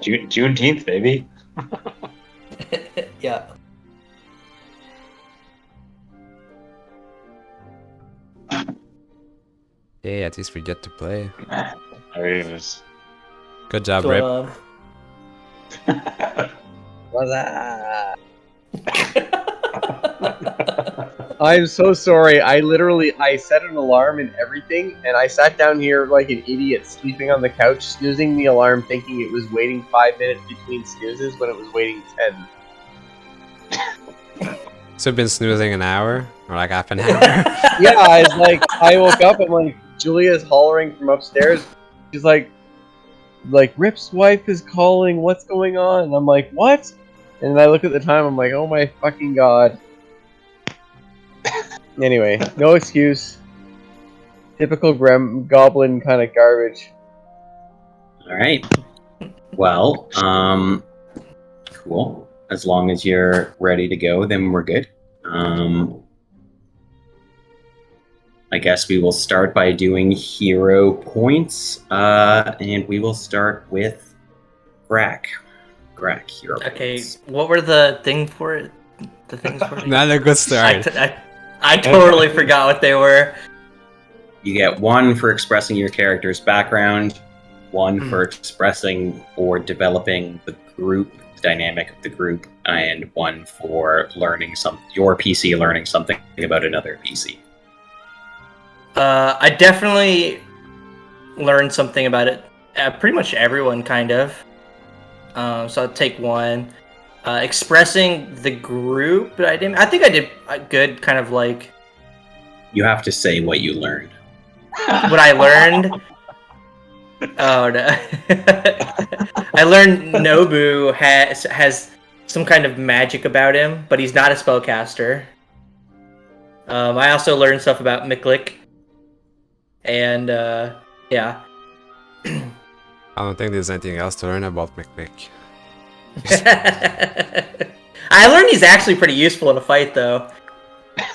Juneteenth, baby. Yeah. Hey, at least we get to play. I mean, it was... Good job, What's Rip. going on? What's that? I'm so sorry. I set an alarm and everything, and I sat down here like an idiot, sleeping on the couch, snoozing the alarm, thinking it was waiting 5 minutes between snoozes when it was waiting 10. So we've been snoozing an hour? Or like half an hour? Yeah, I woke up and like Julia's hollering from upstairs. She's like Rip's wife is calling. What's going on? And I'm like, what? And I look at the time. I'm like, oh my fucking god. Anyway, no excuse. Typical goblin kind of garbage. All right. Well, cool. As long as you're ready to go, then we're good. I guess we will start by doing hero points, and we will start with Grak. Grak, hero Okay, points. what were the thing for it? The things for it? Not a good start. I totally forgot what they were. You get 1 for expressing your character's background, 1 for expressing or developing the group, the dynamic of the group, and 1 for learning your PC learning something about another PC. I definitely learned something about it. Pretty much everyone, kind of. So I'll take 1. Expressing the group, but I didn't. I think I did a good, kind of like You have to say what you learned. what I learned. Oh no! I learned Nobu has some kind of magic about him, but he's not a spellcaster. I also learned stuff about Miklik, and yeah. I don't think there's anything else to learn about Miklik. I learned he's actually pretty useful in a fight, though.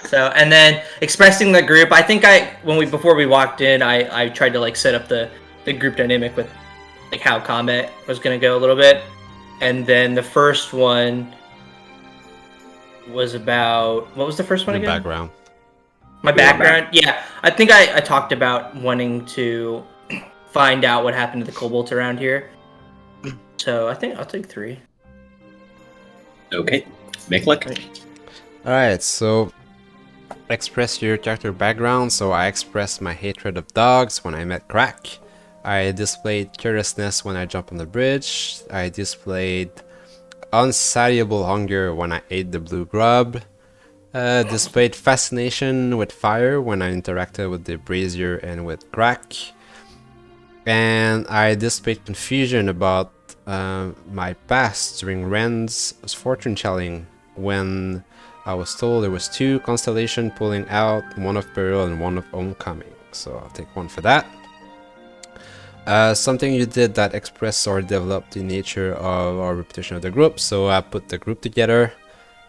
So, and then expressing the group, I think before we walked in, I tried to like set up the group dynamic with like how combat was gonna go a little bit, and then the first one was about what was the first one The again? background. My background, yeah. I think I talked about wanting to find out what happened to the kobolds around here. So I think I'll take 3. Okay. Miklik? Alright, so express your character background. So I expressed my hatred of dogs when I met Grak. I displayed curiousness when I jumped on the bridge. I displayed unsatiable hunger when I ate the blue grub. Displayed fascination with fire when I interacted with the brazier and with Grak. And I displayed confusion about my past during Ren's fortune telling when I was told there was 2 constellations pulling out, 1 of peril and 1 of homecoming. So I'll take 1 for that. Something you did that expressed or developed the nature of our reputation of the group. So I put the group together.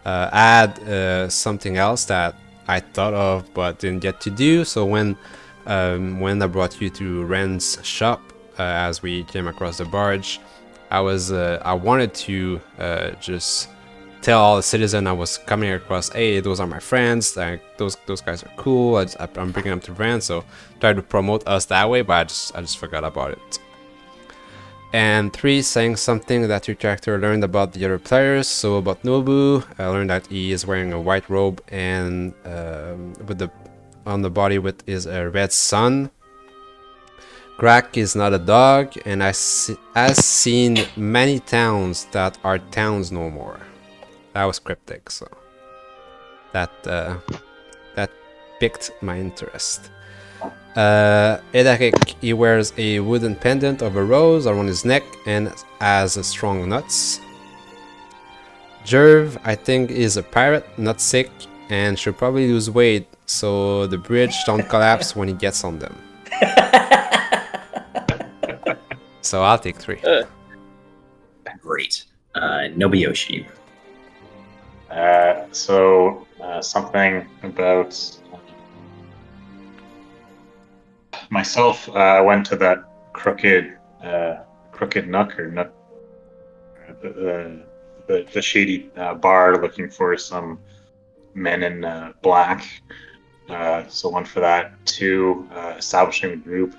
Add something else that I thought of but didn't get to do. So when I brought you to Ren's shop as we came across the barge, I wanted to just tell all the citizens I was coming across, hey, those are my friends, like those guys are cool. I'm bringing them to Ren, so try to promote us that way, but I just forgot about it. And 3, saying something that your character learned about the other players. So about Nobu, I learned that he is wearing a white robe and on the body with is a red sun. Grak is not a dog and has seen many towns that are towns no more. That was cryptic, so that piqued my interest. Edarik, he wears a wooden pendant of a rose around his neck and has strong nuts. Jerv, I think, is a pirate, not sick, and should probably lose weight so the bridge don't collapse when he gets on them. So I'll take 3. Great. Nobuyoshi. Something about myself. I went to that crooked Crooked Nook or Nook, the shady bar, looking for some men in black. So one for that. Two, establishing the group.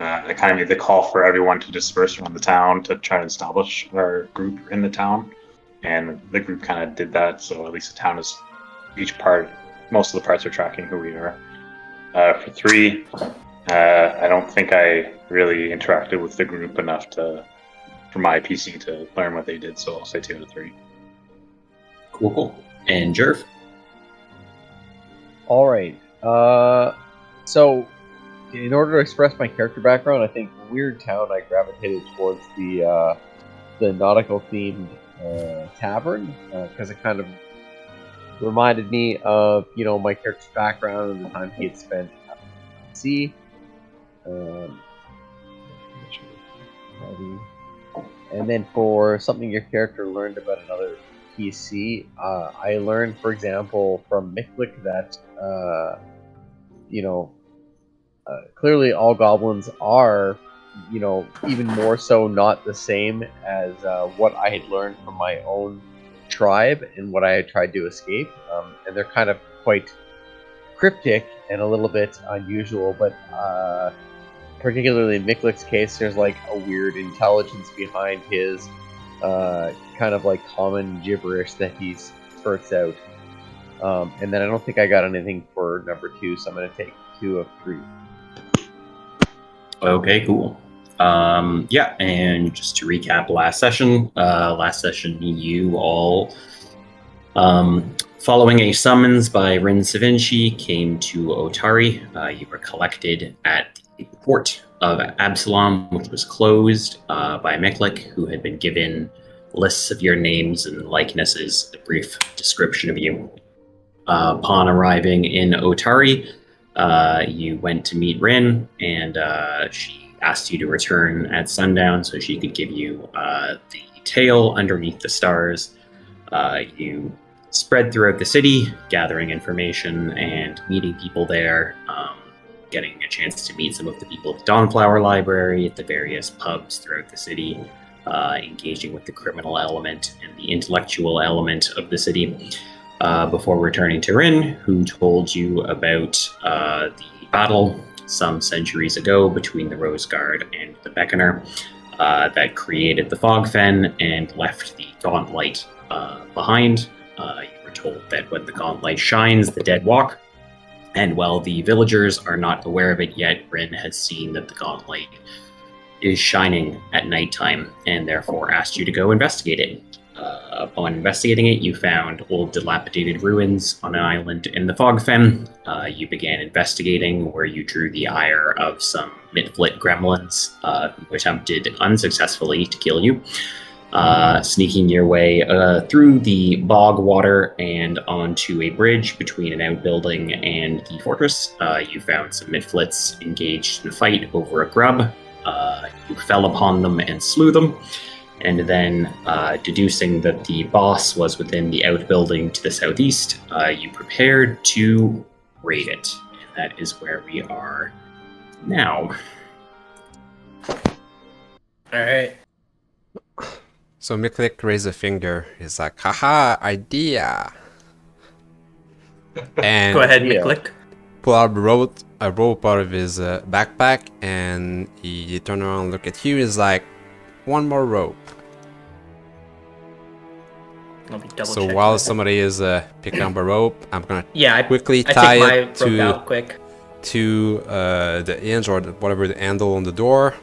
I kind of made the call for everyone to disperse around the town to try and establish our group in the town, and the group kind of did that. So at least the town is most of the parts are tracking who we are. For three, I don't think I really interacted with the group enough for my PC to learn what they did. So I'll say 2 out of 3. Cool. And Jerv? All right. So in order to express my character background, I think Weird Town, I gravitated towards the nautical themed tavern because it kind of reminded me of my character's background and the time he had spent at sea. And then for something your character learned about another PC, I learned, for example, from Miklik that clearly all goblins are, even more so not the same as what I had learned from my own tribe and what I had tried to escape. And they're kind of quite cryptic and a little bit unusual, but particularly in Miklik's case, there's like a weird intelligence behind his kind of like common gibberish that he spurts out. And then I don't think I got anything for number 2, so I'm going to take 2 of 3. Okay, cool. Yeah, and just to recap last session you all, following a summons by Rin Savinci, came to Otari. You were collected at the port of Absalom, which was closed by Miklik, who had been given lists of your names and likenesses, a brief description of you. Upon arriving in Otari, you went to meet Rin, and she asked you to return at sundown so she could give you the tale underneath the stars. You spread throughout the city, gathering information and meeting people there, getting a chance to meet some of the people at the Dawnflower Library, at the various pubs throughout the city, engaging with the criminal element and the intellectual element of the city, before returning to Rin, who told you about the battle some centuries ago between the Rose Guard and the Beckoner that created the Fogfen and left the Gauntlight behind. You were told that when the Gauntlight shines, the dead walk. And while the villagers are not aware of it yet, Rin has seen that the Gauntlight is shining at nighttime and therefore asked you to go investigate it. Upon investigating it, you found old dilapidated ruins on an island in the Fogfen. You began investigating, where you drew the ire of some Mitflit gremlins who attempted unsuccessfully to kill you. Sneaking your way through the bog water and onto a bridge between an outbuilding and the fortress, you found some Mitflits engaged in a fight over a grub. You fell upon them and slew them. And then, deducing that the boss was within the outbuilding to the southeast, you prepared to raid it. And that is where we are now. Alright. So Miklik raised a finger. He's like, haha, idea. And Go ahead, Yeah. Miklik. pull out a rope out of his backpack, and he turned around and looked at you. He's like, one more rope. Let me double So check while that. somebody is picking up a rope, I'm gonna Yeah, quickly I tie take my it rope out quick. to the hinge or whatever the handle on the door,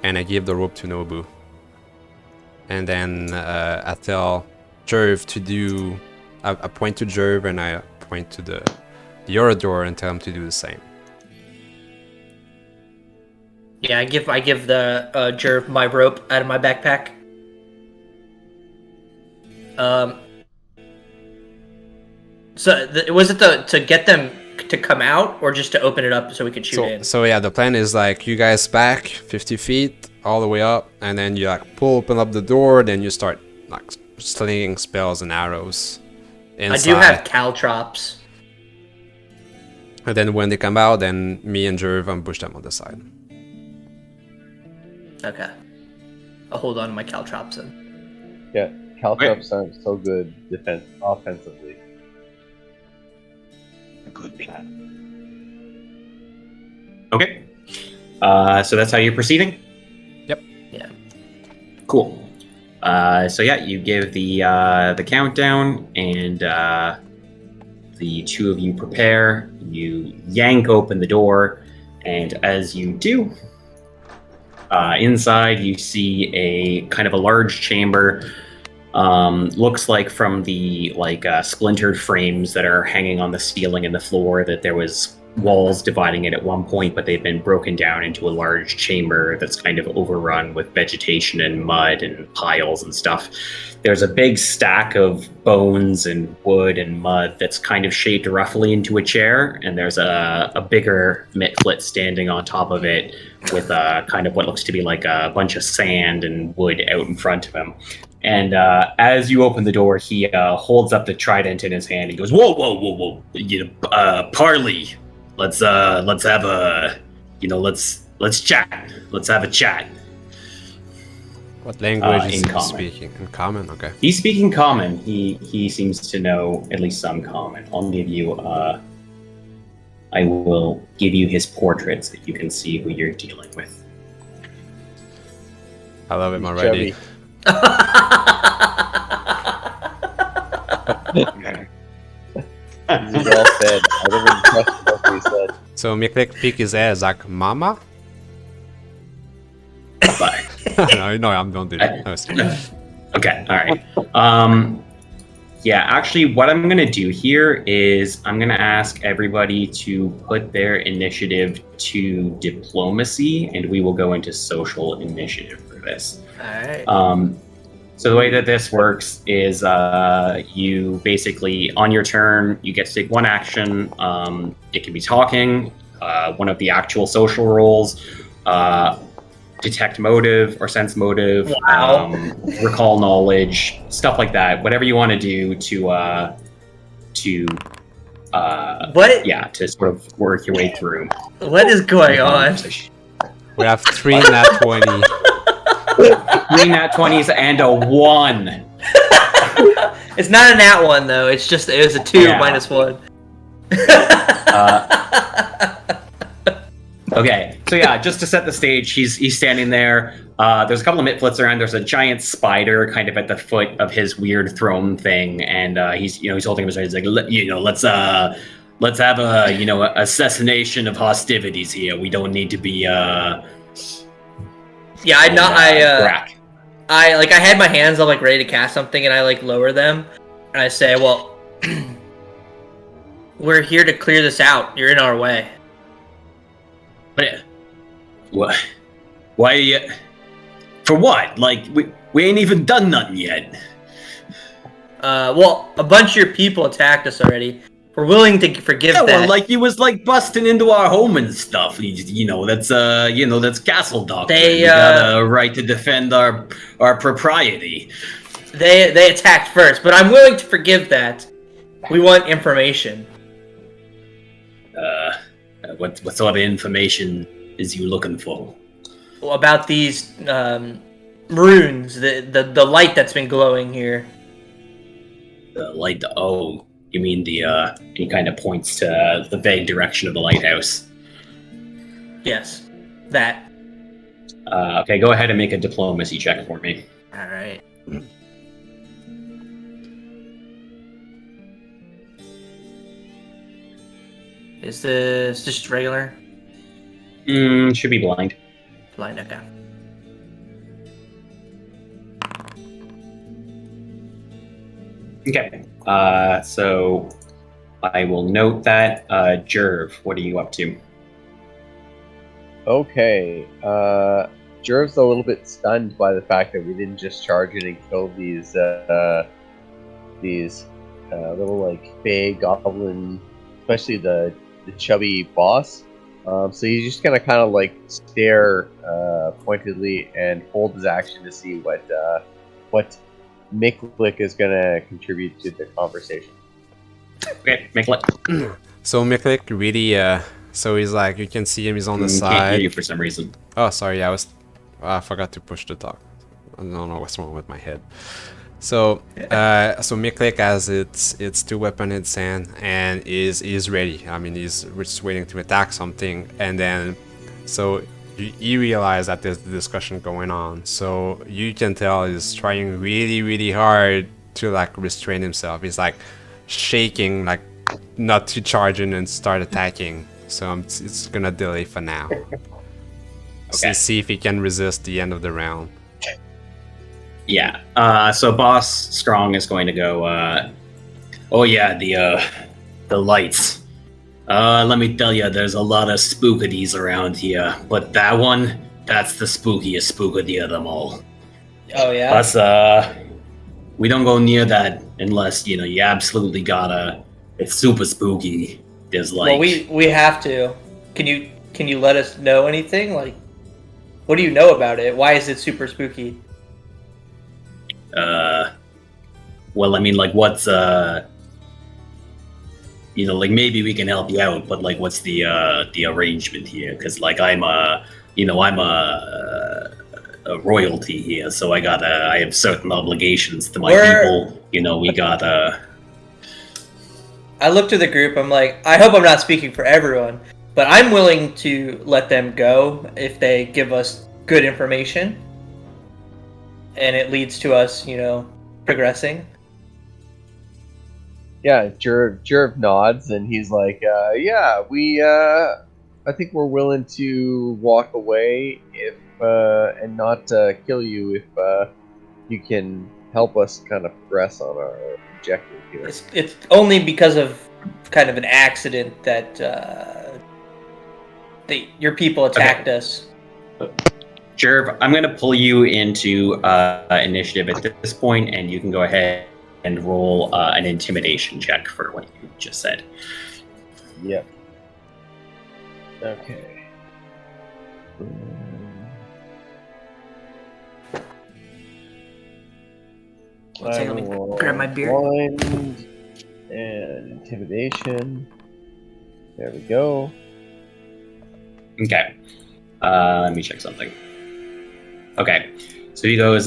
and I give the rope to Nobu. And then I tell Jerv to do. I point to Jerv and I point to the other door and tell him to do the same. Yeah, I give the Jerv my rope out of my backpack. So was it to get them to come out, or just to open it up so we could shoot in? So yeah, the plan is like you guys back 50 feet all the way up, and then you like open up the door, then you start like slinging spells and arrows inside. I do have caltrops. And then when they come out, then me and Jerv ambush them on the side. Okay. I'll hold on to my Caltrops then. Yeah, Caltrops aren't so good offensively. A good plan. Okay. So that's how you're proceeding? Yep. Yeah. Cool. So yeah, you give the countdown, and the two of you prepare. You yank open the door, and as you do, inside you see a kind of a large chamber. Looks like from the splintered frames that are hanging on the ceiling and the floor that there was walls dividing it at one point, but they've been broken down into a large chamber that's kind of overrun with vegetation and mud and piles and stuff. There's a big stack of bones and wood and mud that's kind of shaped roughly into a chair, and there's a bigger Mitflit standing on top of it with kind of what looks to be like a bunch of sand and wood out in front of him. And as you open the door, he holds up the trident in his hand. He goes, "Whoa, whoa, whoa, whoa! Parley, let's have a, let's chat. Let's have a chat." What language is in he common. speaking? In common? Okay. He's speaking common. He seems to know at least some common. I'll give you. I will give you his portrait so that you can see who you're dealing with. I love him already. Chubby. He's well fed. I don't even trust what he said. So Miklik pick his head like mama? Bye. no, don't do that. No, it's fine. Okay, all right. Yeah, actually, what I'm going to do here is I'm going to ask everybody to put their initiative to diplomacy, and we will go into social initiative for this. Alright. So the way that this works is you basically, on your turn, you get to take one action. It can be talking, one of the actual social roles, detect motive or sense motive, Wow. Recall knowledge, stuff like that. Whatever you want to do to What? yeah, to sort of work your way through. What is going the on? conversation. We have 3 nat 20. 3 nat 20s and a 1. It's not a nat one though. It was a 2 Yeah. minus 1. Okay, so yeah, just to set the stage, he's standing there. There's a couple of Mitflits around. There's a giant spider kind of at the foot of his weird throne thing, and he's holding him. He's like, let's have a assassination of hostilities here. We don't need to be Yeah, crack. I had my hands up like ready to cast something, and I lower them, and I say, "Well, we're here to clear this out. You're in our way." What? Why? For what? Like we ain't even done nothing yet. Well, a bunch of your people attacked us already. We're willing to forgive Yeah, that. well, like you was busting into our home and stuff. That's castle doctrine. They, we got a right to defend our propriety. They attacked first, but I'm willing to forgive that. We want information. What sort of information is you looking for? About these runes, the light that's been glowing here. The light. Oh, you mean the? He kind of points to the vague direction of the lighthouse. Yes, that. Okay, go ahead and make a diplomacy check for me. All right. Is this just regular? Should be blind. Blind, okay. Okay. So I will note that. Jerv, what are you up to? Okay. Jerv's a little bit stunned by the fact that we didn't just charge in and kill these little fey goblin, especially the chubby boss. So he's just gonna kind of stare pointedly and hold his action to see what Miklik is gonna contribute to the conversation. Okay, make it. So Miklik really, so he's like, you can see him, he's on the Can't hear side. you for some reason. Oh, sorry, I was I forgot to push the talk. I don't know what's wrong with my head. So Miklik has its two weapons in its hand and is ready. I mean, he's just waiting to attack something, and then so you realize that there's a discussion going on. So you can tell he's trying really hard to like restrain himself. He's like shaking, like not to charge in and start attacking. So it's gonna delay for now. So see if he can resist the end of the round. Yeah. So Boss Strong is going to go. Oh yeah, the lights. Let me tell you, there's a lot of spookities around here, but that one, that's the spookiest spookity of them all. Oh yeah. Plus, we don't go near that unless you absolutely gotta. It's super spooky. There's like. Well, we have to. Can you let us know anything? Like, what do you know about it? Why is it super spooky? Well, I mean, like, what's like maybe we can help you out, but like, what's the arrangement here? Because like, I'm a royalty here, so I have certain obligations to my people. We got I look to the group. I'm like, I hope I'm not speaking for everyone, but I'm willing to let them go if they give us good information, and it leads to us, progressing. Yeah, Jerv nods, and he's like, yeah, I think we're willing to walk away if and not kill you if you can help us kind of progress on our objective here. It's only because of kind of an accident that your people attacked us. Jerv, I'm going to pull you into initiative at this point, and you can go ahead and roll an intimidation check for what you just said. Yep. Okay. One second, let me grab my beer. Blind and intimidation. There we go. Okay. Let me check something. Okay. So he goes,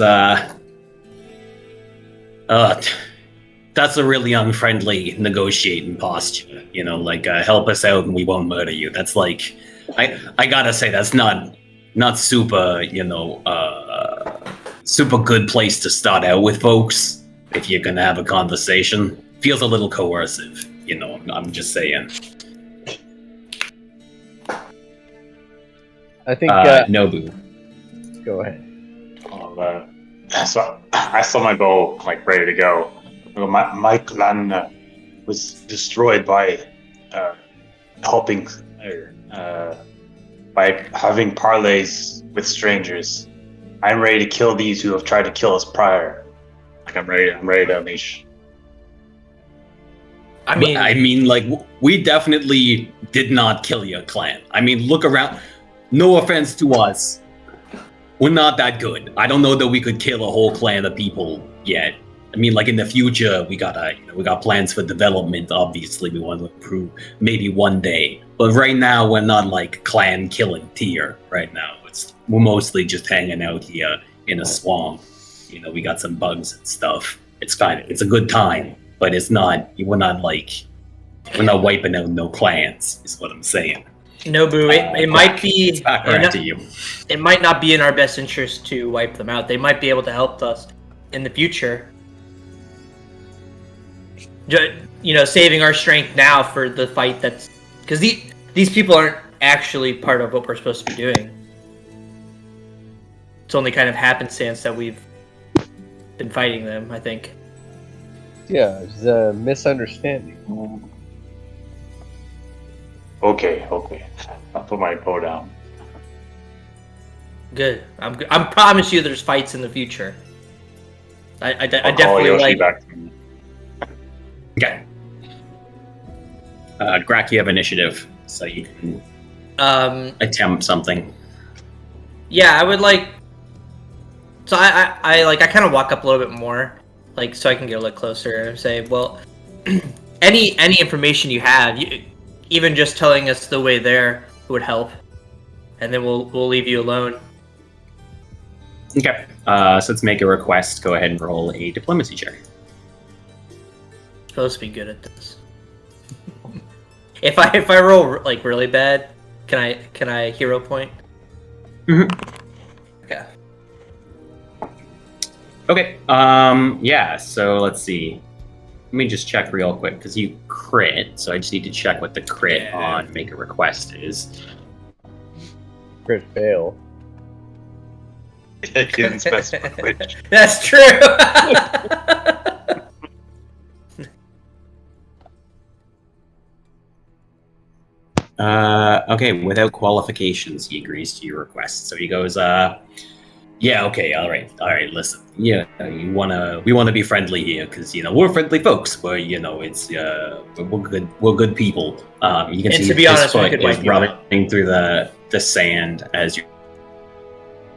that's a really unfriendly negotiating posture. Help us out and we won't murder you. That's like, I gotta say, that's not super, super good place to start out with, folks. If you're gonna have a conversation, feels a little coercive. I'm just saying. I think Nobu. Go ahead. So I saw my bow like ready to go. My clan was destroyed by helping by having parlays with strangers. I'm ready to kill these who have tried to kill us prior. Like I'm ready to unleash. I mean, like, we definitely did not kill your clan. I mean, look around. No offense to us. We're not that good. I don't know that we could kill a whole clan of people yet. I mean, like in the future, we got plans for development. Obviously, we want to improve maybe one day. But right now, we're not like clan killing tier. Right now, we're mostly just hanging out here in a swamp. We got some bugs and stuff. It's a good time, but it's not. We're not wiping out no clans. Is what I'm saying. Nobu, it might be. Back around to you. It might not be in our best interest to wipe them out. They might be able to help us in the future. Saving our strength now for the fight that's because these people aren't actually part of what we're supposed to be doing. It's only kind of happenstance that we've been fighting them, I think. Yeah, it's a misunderstanding. Okay. I'll put my bow down. Good. I'm promise you there's fights in the future. I I'll definitely call Yoshi like. back to me. Okay. Grak, you have initiative, so you can attempt something. Yeah, I would like. So I kind of walk up a little bit more, like so I can get a little closer and say, well, any information you have, even just telling us the way there would help, and then we'll leave you alone. Okay. So let's make a request. Go ahead and roll a diplomacy check. Supposed to be good at this. If I roll like really bad, can I hero point? Okay. Okay. Yeah. So let's see. Let me just check real quick because you crit. So I just need to check what the crit on make a request is. Crit fail. He didn't specify which. That's true. Okay, without qualifications, he agrees to your request. So he goes, yeah, okay, all right, listen, yeah, we wanna be friendly here, because, we're friendly folks, but, it's, we're good people. You can And see to be his honest, we foot could is wipe you out. rubbing through the sand as you're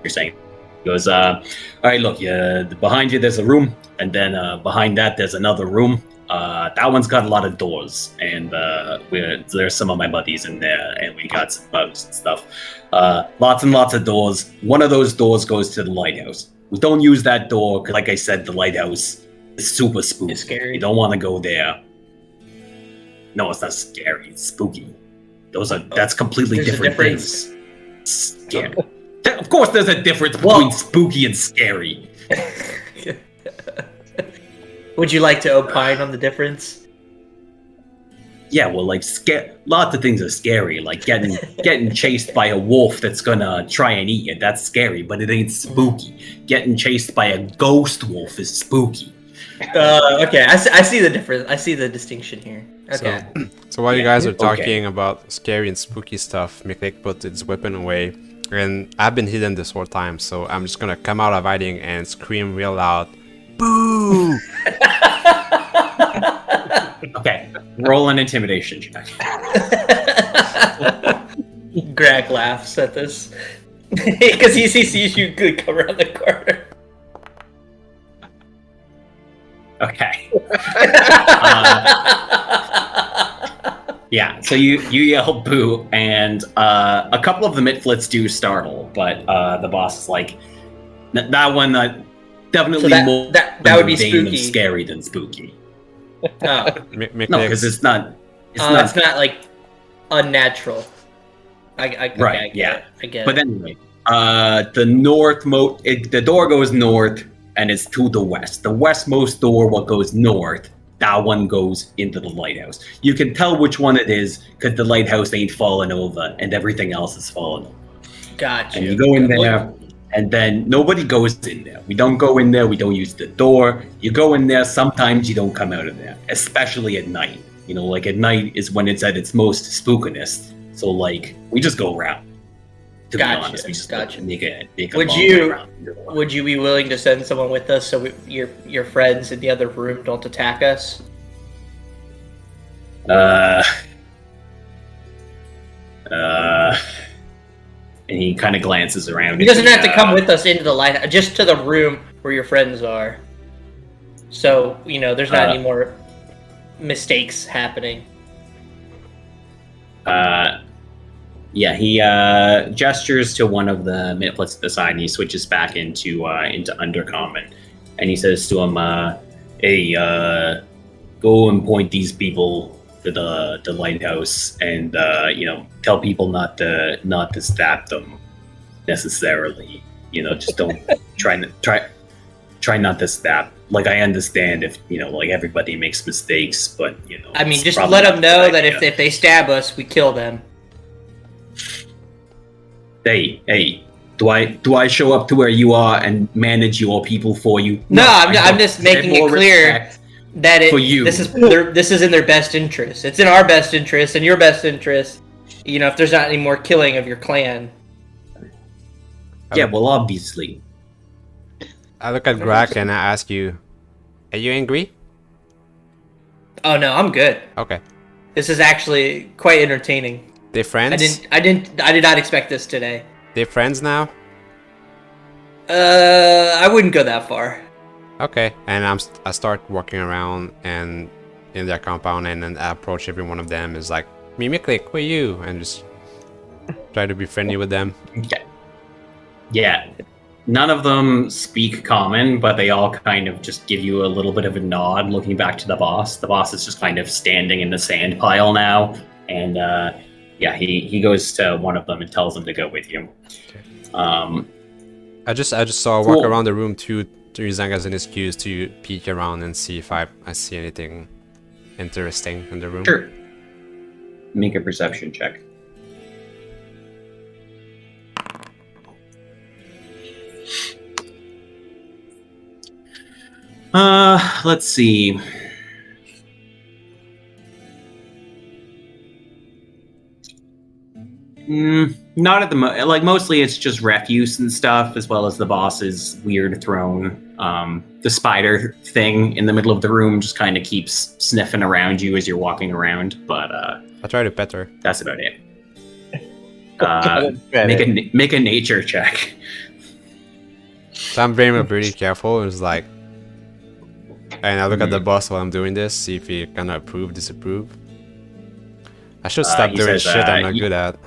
saying. He goes, all right, look, behind you there's a room, and then behind that there's another room. That one's got a lot of doors, and there's some of my buddies in there, and we got some bugs and stuff. Lots and lots of doors. One of those doors goes to the lighthouse. We don't use that door, 'cause like I said, the lighthouse is super spooky. It's scary. You don't want to go there. No, it's not scary. It's spooky. That's completely There's a different difference. things. Scary. Of course, there's a difference Well- between spooky and scary. Would you like to opine on the difference? Yeah, well, like lots of things are scary, like getting chased by a wolf that's gonna try and eat you. That's scary, but it ain't spooky. Getting chased by a ghost wolf is spooky. Okay, I see the difference. I see the distinction here. Okay. So while you guys are Okay. talking about scary and spooky stuff, Miklik put his weapon away, and I've been hidden this whole time, so I'm just gonna come out of hiding and scream real loud, "Boo!" Okay, roll an intimidation check. Greg laughs at this because he sees you come around the corner. Okay. Yeah, so you yell boo, and a couple of the mitflits do startle, but the boss is like, that one definitely So more that would be in the vein of spooky. scary than spooky. Oh. No, Miklik, because it's not. It's not like unnatural. I Right, get yeah. it. I get But it. anyway, the door goes north, and it's to the west. The westmost door, what goes north, that one goes into the lighthouse. You can tell which one it is because the lighthouse ain't fallen over, and everything else is fallen over. Gotcha. And you go in there, and then nobody goes in there. We don't go in there. We don't use the door. You go in there. Sometimes you don't come out of there, especially at night. Like at night is when it's at its most spookiness. So like we just go around. To Gotcha, be honest, we just gotcha. make a Would long you- way around. Would you be willing to send someone with us so your friends in the other room don't attack us? And he kind of glances around. He doesn't have to come with us into the light, just to the room where your friends are. So, there's not any more mistakes happening. Yeah, he gestures to one of the mitflits at the side, and he switches back into Undercommon, and he says to him, "Hey, go and point these people to the lighthouse, and tell people not to stab them necessarily. Just don't try not to stab. Like I understand if like everybody makes mistakes, but I mean, it's just probably let not them a know good that idea. if they stab us, we kill them. Hey, do I show up to where you are and manage your people for you? No, I I'm don't. just I making have it more clear respect that for you. this is in their best interest. It's in our best interest and your best interest. If there's not any more killing of your clan. Yeah, well, obviously. I look at Grak and I ask you, "Are you angry?" Oh no, I'm good. Okay. This is actually quite entertaining. They friends? I did not expect this today. They friends now? I wouldn't go that far. Okay. And I start walking around and in their compound, and then I approach every one of them. Is like, "Me, Miklik, who are you?" And just try to be friendly with them. Yeah. None of them speak common, but they all kind of just give you a little bit of a nod, looking back to the boss. The boss is just kind of standing in the sand pile now, and he goes to one of them and tells them to go with you. I just saw walk around the room to using as an excuse to peek around and see if I see anything interesting in the room. Sure. Make a perception check. Let's see. Not at the mostly it's just refuse and stuff, as well as the boss's weird throne. The spider thing in the middle of the room just kind of keeps sniffing around you as you're walking around, but I'll try to pet her. that's about it. Pet it. Make a nature check. So I'm being pretty careful. It's like, and I look at the boss while I'm doing this, see if he kind of approve, disapprove. I should stop he doing says, shit I'm not good at.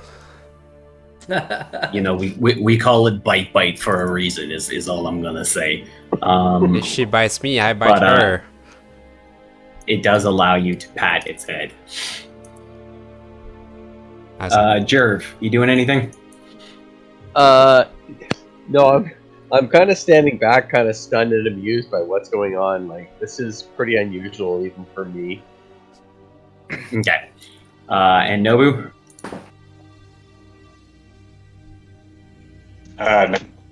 You know, we call it bite for a reason. Is all I'm gonna say. If she bites me, I bite but, her. It does allow you to pat its head. Jerv, you doing anything? No, I'm kind of standing back, kind of stunned and amused by what's going on. Like, this is pretty unusual even for me. Okay. And Nobu?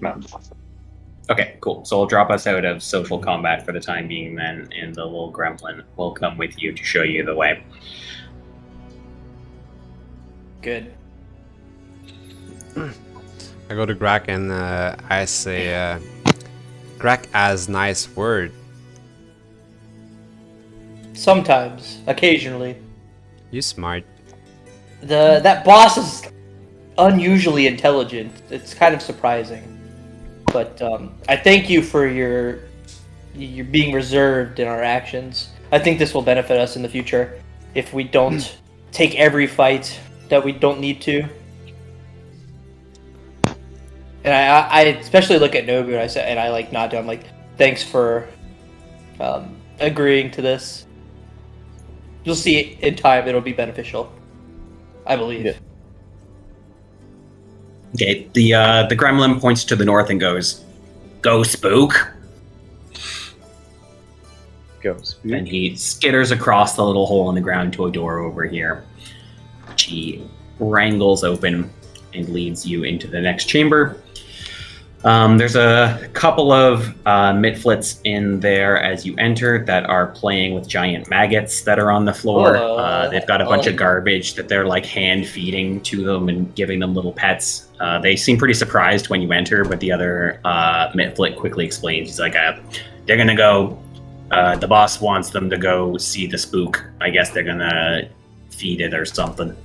No. Okay, cool. So I'll drop us out of social combat for the time being then, and the little gremlin will come with you to show you the way. Good. I go to Grak and I say, Grak has nice word. Sometimes, occasionally. You smart. That boss is unusually intelligent. It's kind of surprising. But I thank you for your being reserved in our actions. I think this will benefit us in the future if we don't take every fight that we don't need to. And I especially look at Nobu and I like nod to him like, thanks for agreeing to this. You'll see in time it'll be beneficial. I believe. Yeah. Okay, the gremlin points to the north and goes, "Go, spook!" Go, spook. And he skitters across the little hole in the ground to a door over here. She wrangles open and leads you into the next chamber. There's a couple of mitflits in there as you enter that are playing with giant maggots that are on the floor. They've got a bunch of garbage that they're like hand feeding to them and giving them little pets. They seem pretty surprised when you enter, but the other mitflit quickly explains. He's like, they're gonna go. The boss wants them to go see the spook. I guess they're gonna feed it or something.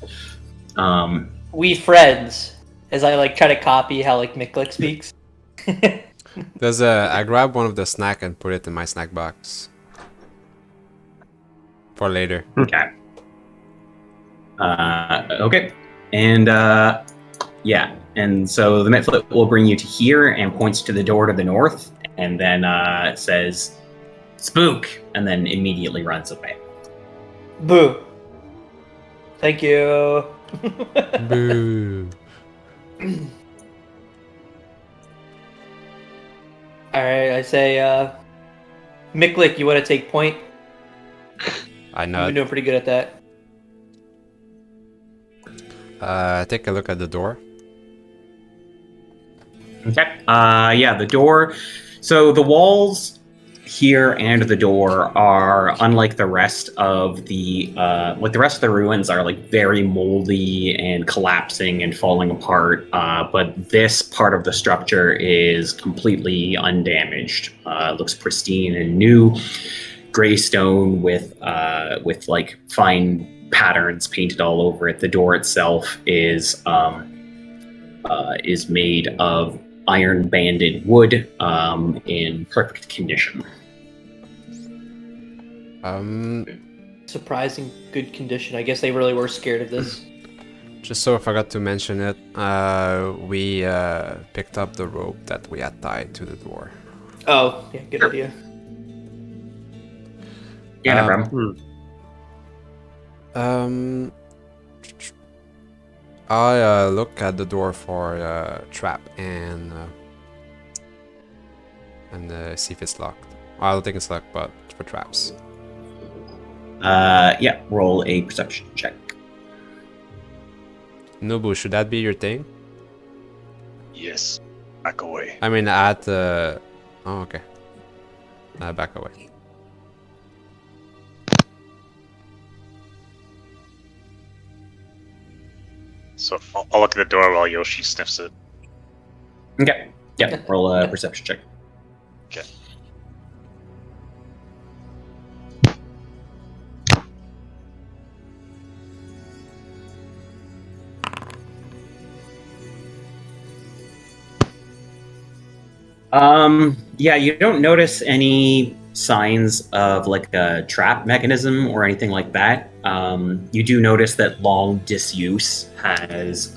We friends, as I like try to copy how like Miklik speaks. I grab one of the snack and put it in my snack box for later. Okay. Okay. And yeah. And so the mitflit will bring you to here and points to the door to the north, and then says, "Spook," and then immediately runs away. Boo. Thank you. Boo. Alright, I say, Miklik, you want to take point? I You've know. been doing pretty good at that. Take a look at the door. Okay. Yeah, the door. So the walls here and the door are unlike the rest of the the rest of the ruins are like very moldy and collapsing and falling apart. But this part of the structure is completely undamaged. Looks pristine and new. Gray stone with like fine patterns painted all over it. The door itself is made of iron banded wood in perfect condition. Surprising good condition. I guess they really were scared of this. Just so I forgot to mention it, we picked up the rope that we had tied to the door. Oh, yeah, good idea. Yeah, no Um, problem. I look at the door for trap and see if it's locked. I don't think it's locked, but for traps. Yeah, roll a perception check. Nobu, should that be your thing? Yes. Back away. I mean, at oh, okay. Back away. So I'll look at the door while Yoshi sniffs it. Okay. Yeah, roll a perception check. Okay. Yeah, you don't notice any signs of like a trap mechanism or anything like that. You do notice that long disuse has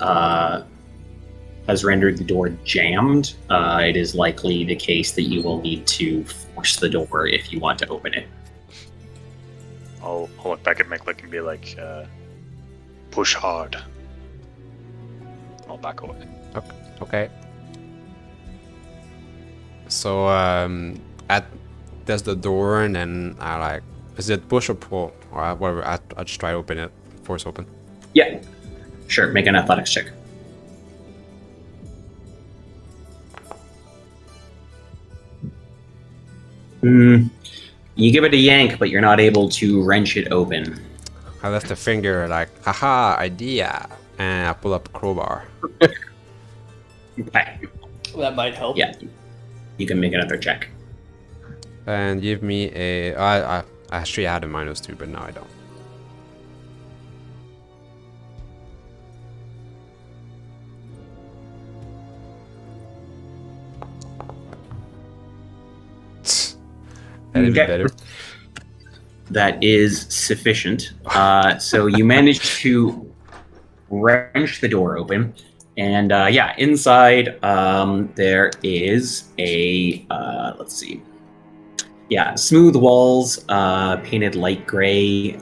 rendered the door jammed. It is likely the case that you will need to force the door if you want to open it. I'll look back at Miklik and be like, push hard. I'll back away. Okay. So there's the door, and then I like, is it push or pull or whatever? I just try to open it, force open. Yeah, sure. Make an athletics check. You give it a yank, but you're not able to wrench it open. I left a finger like, haha, idea, and I pull up a crowbar. Okay. That might help. Yeah, you can make another check. And give me a. I actually had a -2, but now I don't. That'd be Okay. better. That is sufficient. So you manage to wrench the door open, and yeah, inside there is a let's see. Yeah, smooth walls, painted light gray,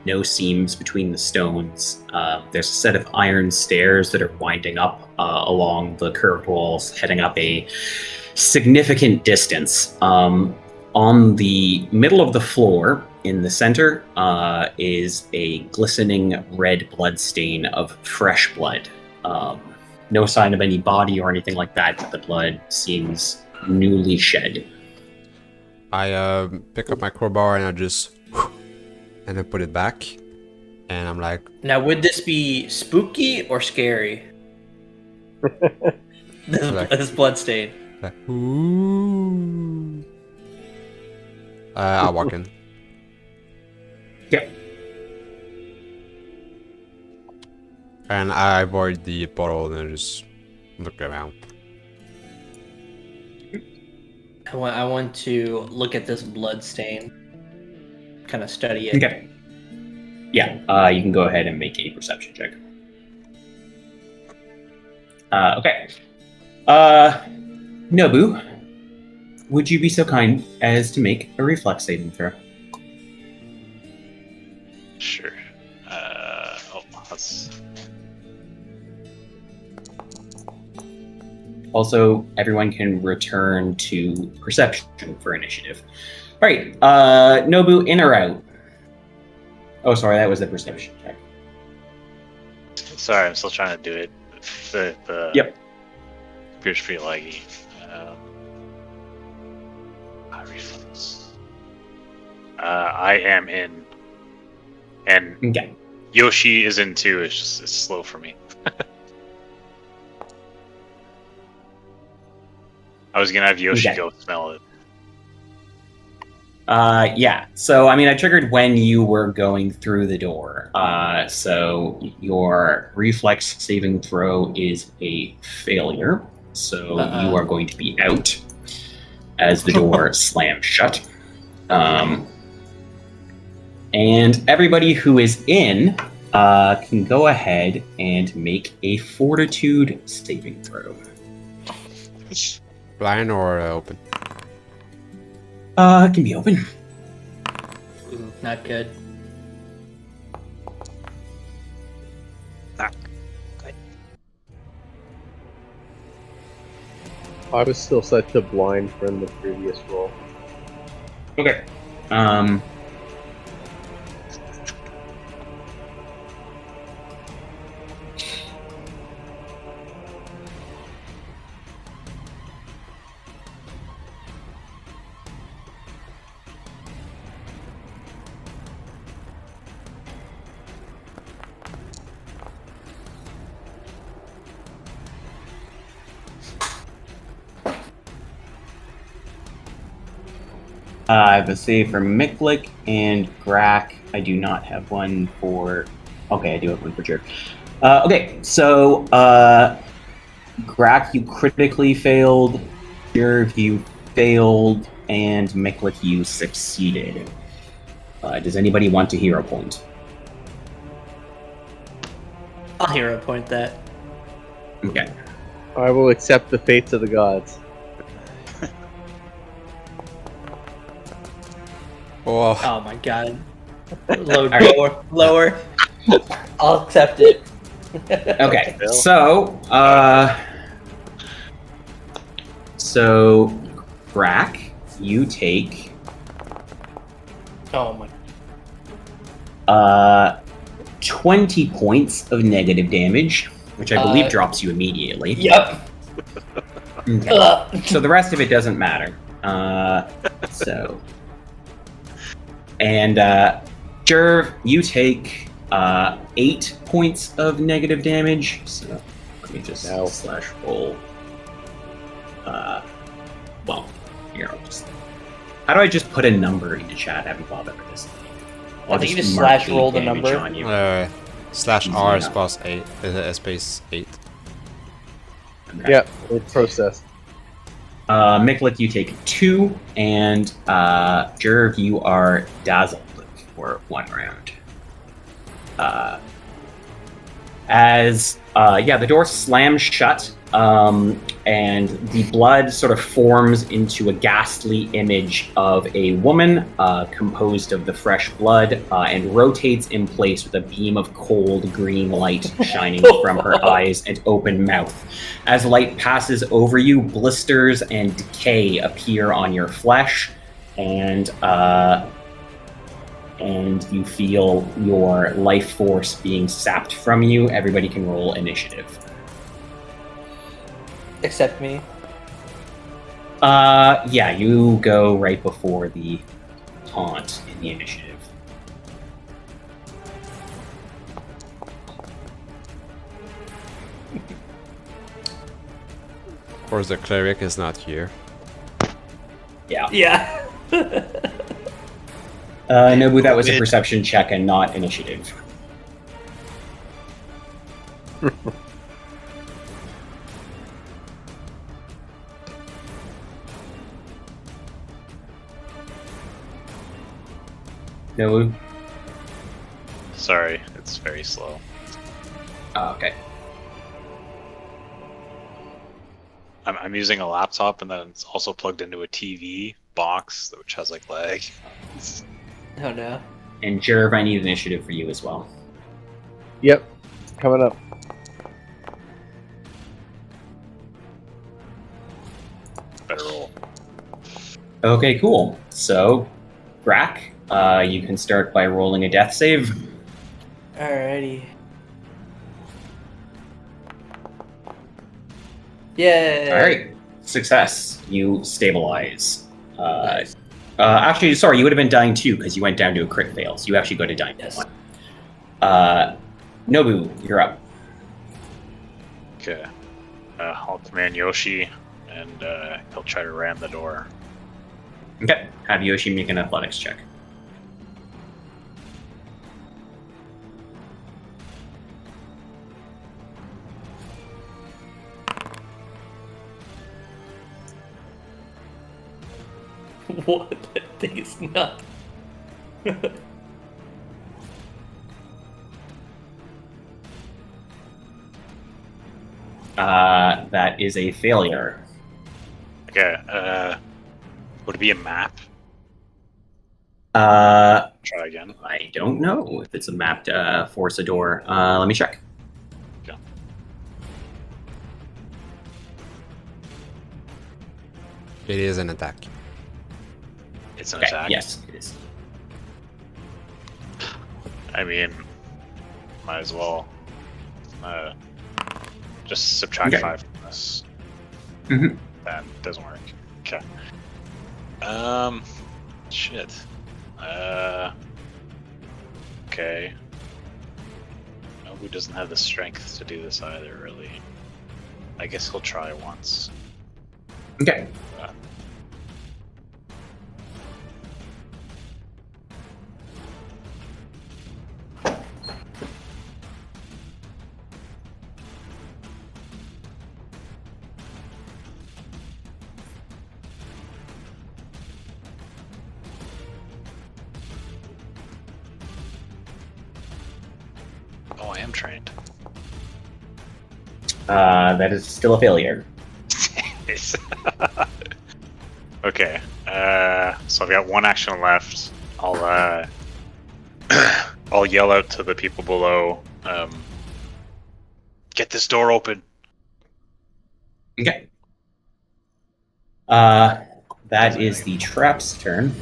no seams between the stones. There's a set of iron stairs that are winding up along the curved walls, heading up a significant distance. On the middle of the floor, in the center, is a glistening red blood stain of fresh blood. No sign of any body or anything like that, but the blood seems newly shed. I pick up my crowbar and I just and then put it back, and I'm like, Now, would this be spooky or scary? This blood stain. ooh. I walk in. Yep. And I avoid the bottle and just look around. I want to look at this blood stain. Kind of study it. Okay. Yeah, you can go ahead and make a perception check. Okay. Nobu, would you be so kind as to make a reflex saving throw? Sure. That's... Also, everyone can return to perception for initiative. All right, Nobu, in or out? Oh, sorry, that was the perception check. Sorry, I'm still trying to do it. The Yep. computer's pretty laggy. Reflex. I am in, and Okay. Yoshi is in too. It's slow for me. I was gonna have Yoshi Okay. go smell it. Yeah. So, I mean, I triggered when you were going through the door. So your reflex saving throw is a failure. So you are going to be out as the door slams shut. And everybody who is in can go ahead and make a Fortitude saving throw. Blind or open? It can be open. Ooh, not good. I was still set to blind from the previous roll. Okay. I have a save for Miklik and Grak. I do not have one for. Okay, I do have one for Jerk. Okay, so Grak, you critically failed. Jerk, you failed, and Miklik, you succeeded. Does anybody want a hero point? I'll hero point that. Okay. I will accept the fates of the gods. Oh, Oh my god. Lower. I'll accept it. Okay, so Grak, you take Oh my. 20 points of negative damage, which I believe Uh, drops you immediately. Yep. Okay. So the rest of it doesn't matter. And Jerv, you take 8 points of negative damage. So let me just No. slash roll. Well, here I'll just. How do I just put a number into chat? I haven't bothered with this. I think you just mark slash the roll the damage number. on you. slash Easy R enough. space 8. Space 8. Okay. Yep, it's processed. Miklik, you take 2, and Jerv, you are dazzled for 1 round. The door slams shut, and the blood sort of forms into a ghastly image of a woman composed of the fresh blood and rotates in place with a beam of cold green light shining from her eyes and open mouth. As light passes over you, blisters and decay appear on your flesh, and you feel your life force being sapped from you. Everybody can roll initiative. Except me. Yeah, you go right before the taunt in the initiative. Of course, the cleric is not here. Yeah. Yeah. Nobu, that was a perception check and not initiative. Nobu? Sorry, it's very slow. Oh, okay. I'm using a laptop and then it's also plugged into a TV box which has like lag. Oh no. And Jerv, I need initiative for you as well. Yep, coming up. Better roll. Okay, cool. So, Grak, you can start by rolling a death save. Alrighty. Yay! Alright. Success. You stabilize. Nice. Actually, sorry, you would have been dying too because you went down to a crit fail. So you actually go to dying. Yes. Nobu, you're up. Okay. I'll command Yoshi and he'll try to ram the door. Okay. Have Yoshi make an athletics check. What? That thing is nuts. That is a failure. Okay. Would it be a map? Try again. I don't know if it's a map to force a door. Let me check. It is an attack. It's an Okay, attack. yes, it is. I mean, might as well. Just subtract Okay. 5 from this. Mhm. That doesn't work. Okay. Shit. Okay. Nobu doesn't have the strength to do this either, really. I guess he'll try once. Okay. Oh, I am trained. That is still a failure. Nice. Okay. So I've got one action left. I'll I'll yell out to the people below. Get this door open. Okay. That is the trap's turn.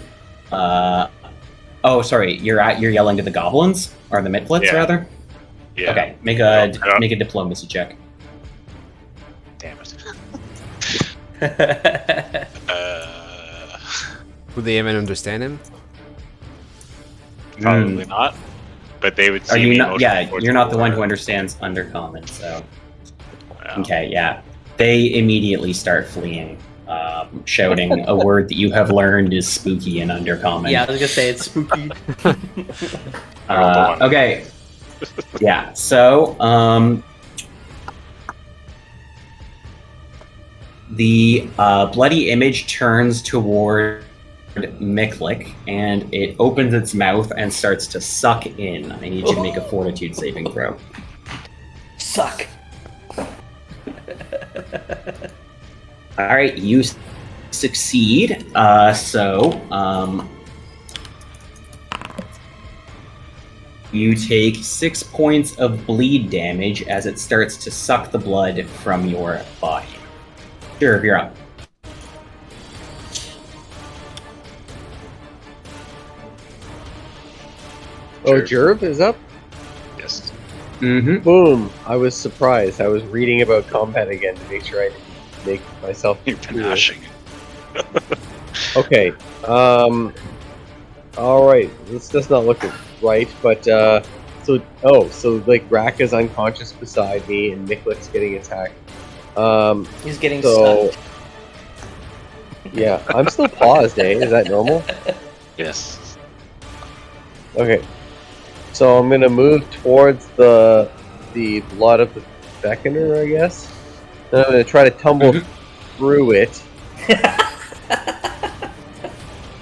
Oh, sorry. You're yelling to the goblins or the mitflits, Yeah. rather. Yeah. Okay. Make a Oh, make a diplomacy check. Damn it. That's Would they even understand him? Probably not. But they would see Are you me not? motion Yeah, towards you're not the one who door. understands Undercommon. So Yeah. okay, yeah. They immediately start fleeing, shouting a word that you have learned is spooky and Undercommon. yeah, I was gonna say it's spooky. I rolled a one. Okay. Yeah. So, the bloody image turns toward Miklik, and it opens its mouth and starts to suck in. I need you to make a Fortitude saving throw. Suck. All right, you succeed. You take 6 points of bleed damage as it starts to suck the blood from your body. Sure, you're up. Oh, Sure. Jerv is up? Yes. Mm-hmm. Boom. I was surprised. I was reading about combat again to make sure I didn't make myself You've been cool. hashing. Okay. Alright. This does not look right, but so like Raka's unconscious beside me and Miklik's getting attacked. He's getting So stunned. yeah, I'm still paused, eh? Is that normal? Yes. Okay. So I'm gonna move towards the blood of the beckoner, I guess. And I'm gonna try to tumble through it.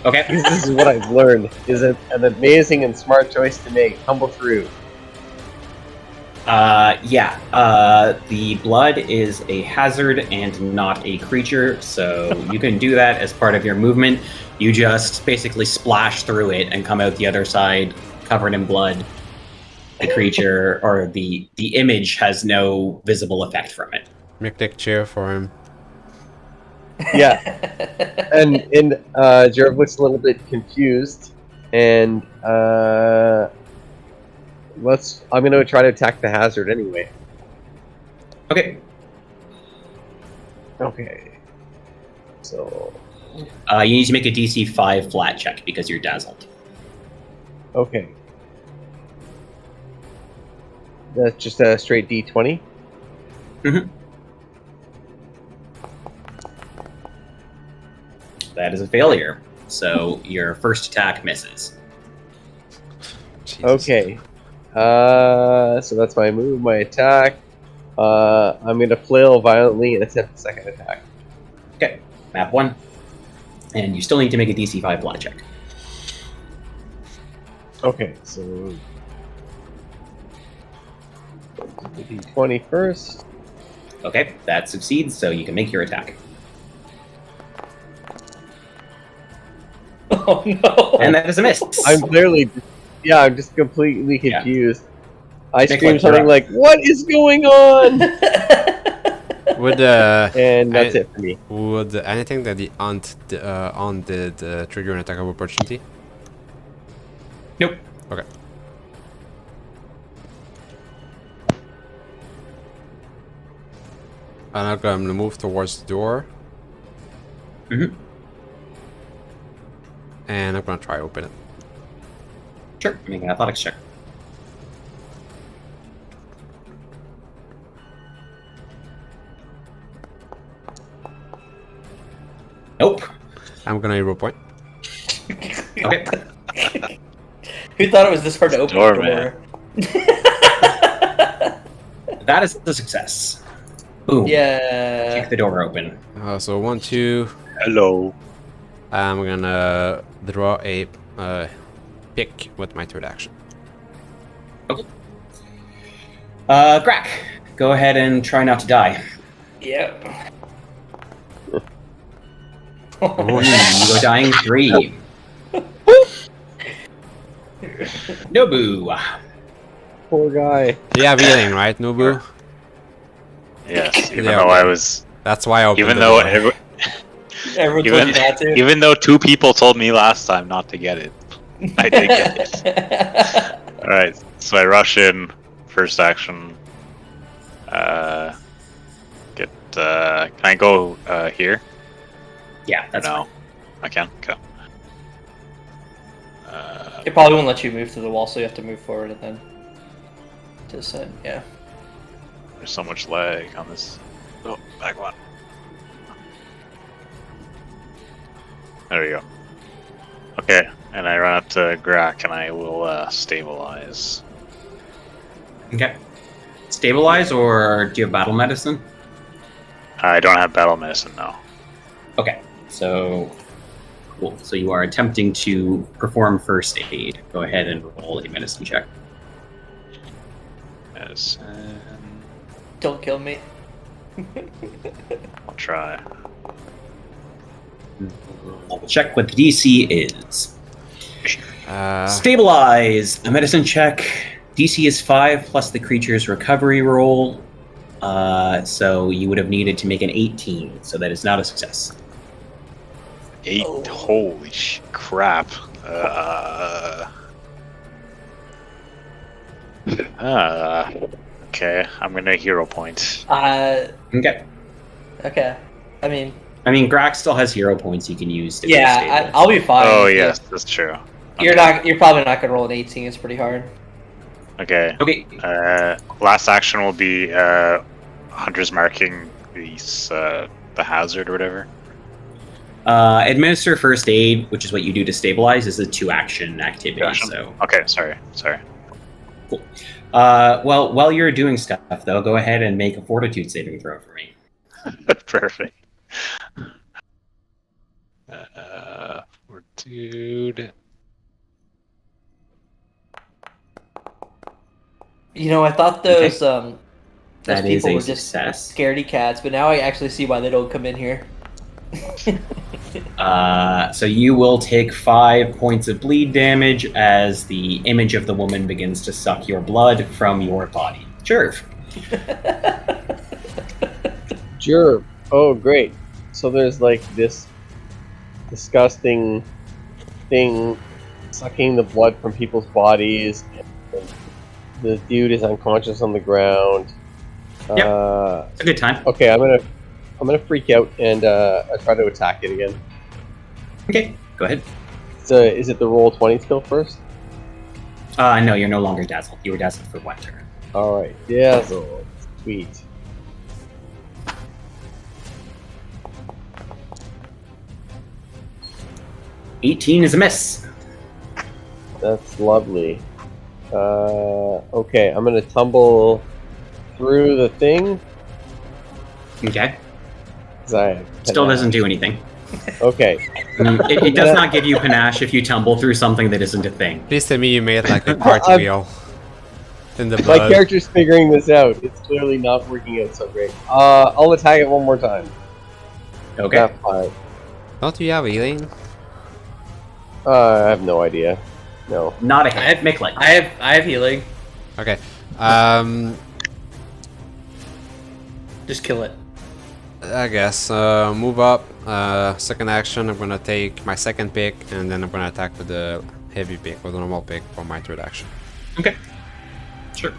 Okay. Because this is what I've learned is an amazing and smart choice to make. Tumble through. The blood is a hazard and not a creature, so you can do that as part of your movement. You just basically splash through it and come out the other side covered in blood. The creature or the image has no visible effect from it. Miklik cheer for him. Yeah. And Jerv looks a little bit confused, and I'm gonna try to attack the hazard anyway. Okay. Okay. So You need to make a DC 5 flat check because you're dazzled. okay. That's just a straight D20. That is a failure. So your first attack misses. Jesus. Okay. So that's my move, my attack. I'm gonna flail violently and attempt the second attack. Okay. Map 1. And you still need to make a DC 5 flat check. Okay, so the D20 first. Okay, that succeeds, so you can make your attack. Oh no! And that is a miss. I'm clearly, yeah, I'm just completely Yeah. confused. I Make scream like something you're like, "What is going on?" Would And that's it for me. would anything that the aunt did trigger an attack of opportunity? Nope. Okay. I'm gonna move towards the door. Mhm. And I'm gonna try to open it. Sure, make an athletics check. Nope. I'm gonna hero point. Okay. Who thought it was this hard to open Door, the man. door? That is a success. Boom. Yeah. Kick the door open. So 1, 2. Hello. I'm gonna draw a pick with my third action. Grack, go ahead and try not to die. Yep. You go dying 3. Nobu. Poor guy. You have healing, right, Nobu? Yes, even Yeah, though okay. I was, That's why I opened even the though door. Everyone Even- told you not to. even though 2 people told me last time not to get it, I did get it. All right, so I rush in, first action. Can I go here? Yeah, that's no, fine. I can. Okay. It probably won't let you move to the wall, so you have to move forward and then to the side. Yeah. There's so much lag on this. Oh, back one. There we go. Okay, and I run up to Grack and I will stabilize. Okay. Stabilize, or do you have battle medicine? I don't have battle medicine now. Okay, so cool. So you are attempting to perform first aid. Go ahead and roll a medicine check. Medicine. Don't kill me. I'll try. I'll check what the DC is. Uh, Stabilize. A medicine check. DC is 5 plus the creature's recovery roll. So you would have needed to make an 18. So that is not a success. 8. Oh. Holy crap. Okay, I'm gonna hero point. Okay. Okay. I mean, I mean, Grack still has hero points you can use to yeah, stabilize. I'll be fine. Oh yes, that's true. You're probably not gonna roll an 18. It's pretty hard. Okay. Okay. Last action will be hunters marking these the hazard or whatever. Administer first aid, which is what you do to stabilize, is a 2-action activity. Action? So, Okay, sorry. cool. Well, while you're doing stuff, though, go ahead and make a fortitude saving throw for me. Perfect. Fortitude. You know, I thought those That is people a were just success. scaredy cats, but now I actually see why they don't come in here. So you will take 5 points of bleed damage as the image of the woman begins to suck your blood from your body. Jerv. Sure. Oh, great. So there's like this disgusting thing sucking the blood from people's bodies. And the dude is unconscious on the ground. It's a good time. Okay, I'm gonna freak out and I try to attack it again. Okay, go ahead. So is it the roll 20 skill first? No, you're no longer dazzled. You were dazzled for 1 turn. All right. Yeah. So sweet. $18 is a miss. That's lovely. Okay, I'm gonna tumble through the thing. Okay. 'Cause I Still doesn't do anything. Okay. It does not give you panache if you tumble through something that isn't a thing. please tell me you made like a cartwheel. in the My blood. character's figuring this out. It's clearly not working out so great. I'll attack it one more time. Okay. Not 5. Don't you have healing? I have no idea. No. Not a I hit. have Miklik. I have healing. Okay. Just kill it. I guess move up. Second action, I'm gonna take my second pick, and then I'm gonna attack with the heavy pick or the normal pick for my third action. Okay. Sure.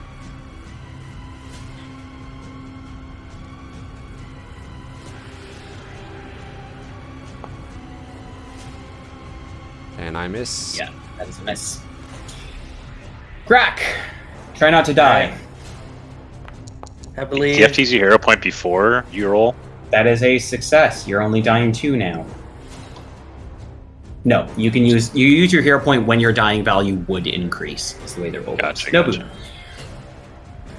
And I miss. Yeah, that is a miss. Grak! Try not to die. I Do believe. you have to use your hero point before you roll? That is a success. You're only dying 2 now. No, you use your hero point when your dying value would increase. Is the way they're both. Gotcha, Nobu. gotcha.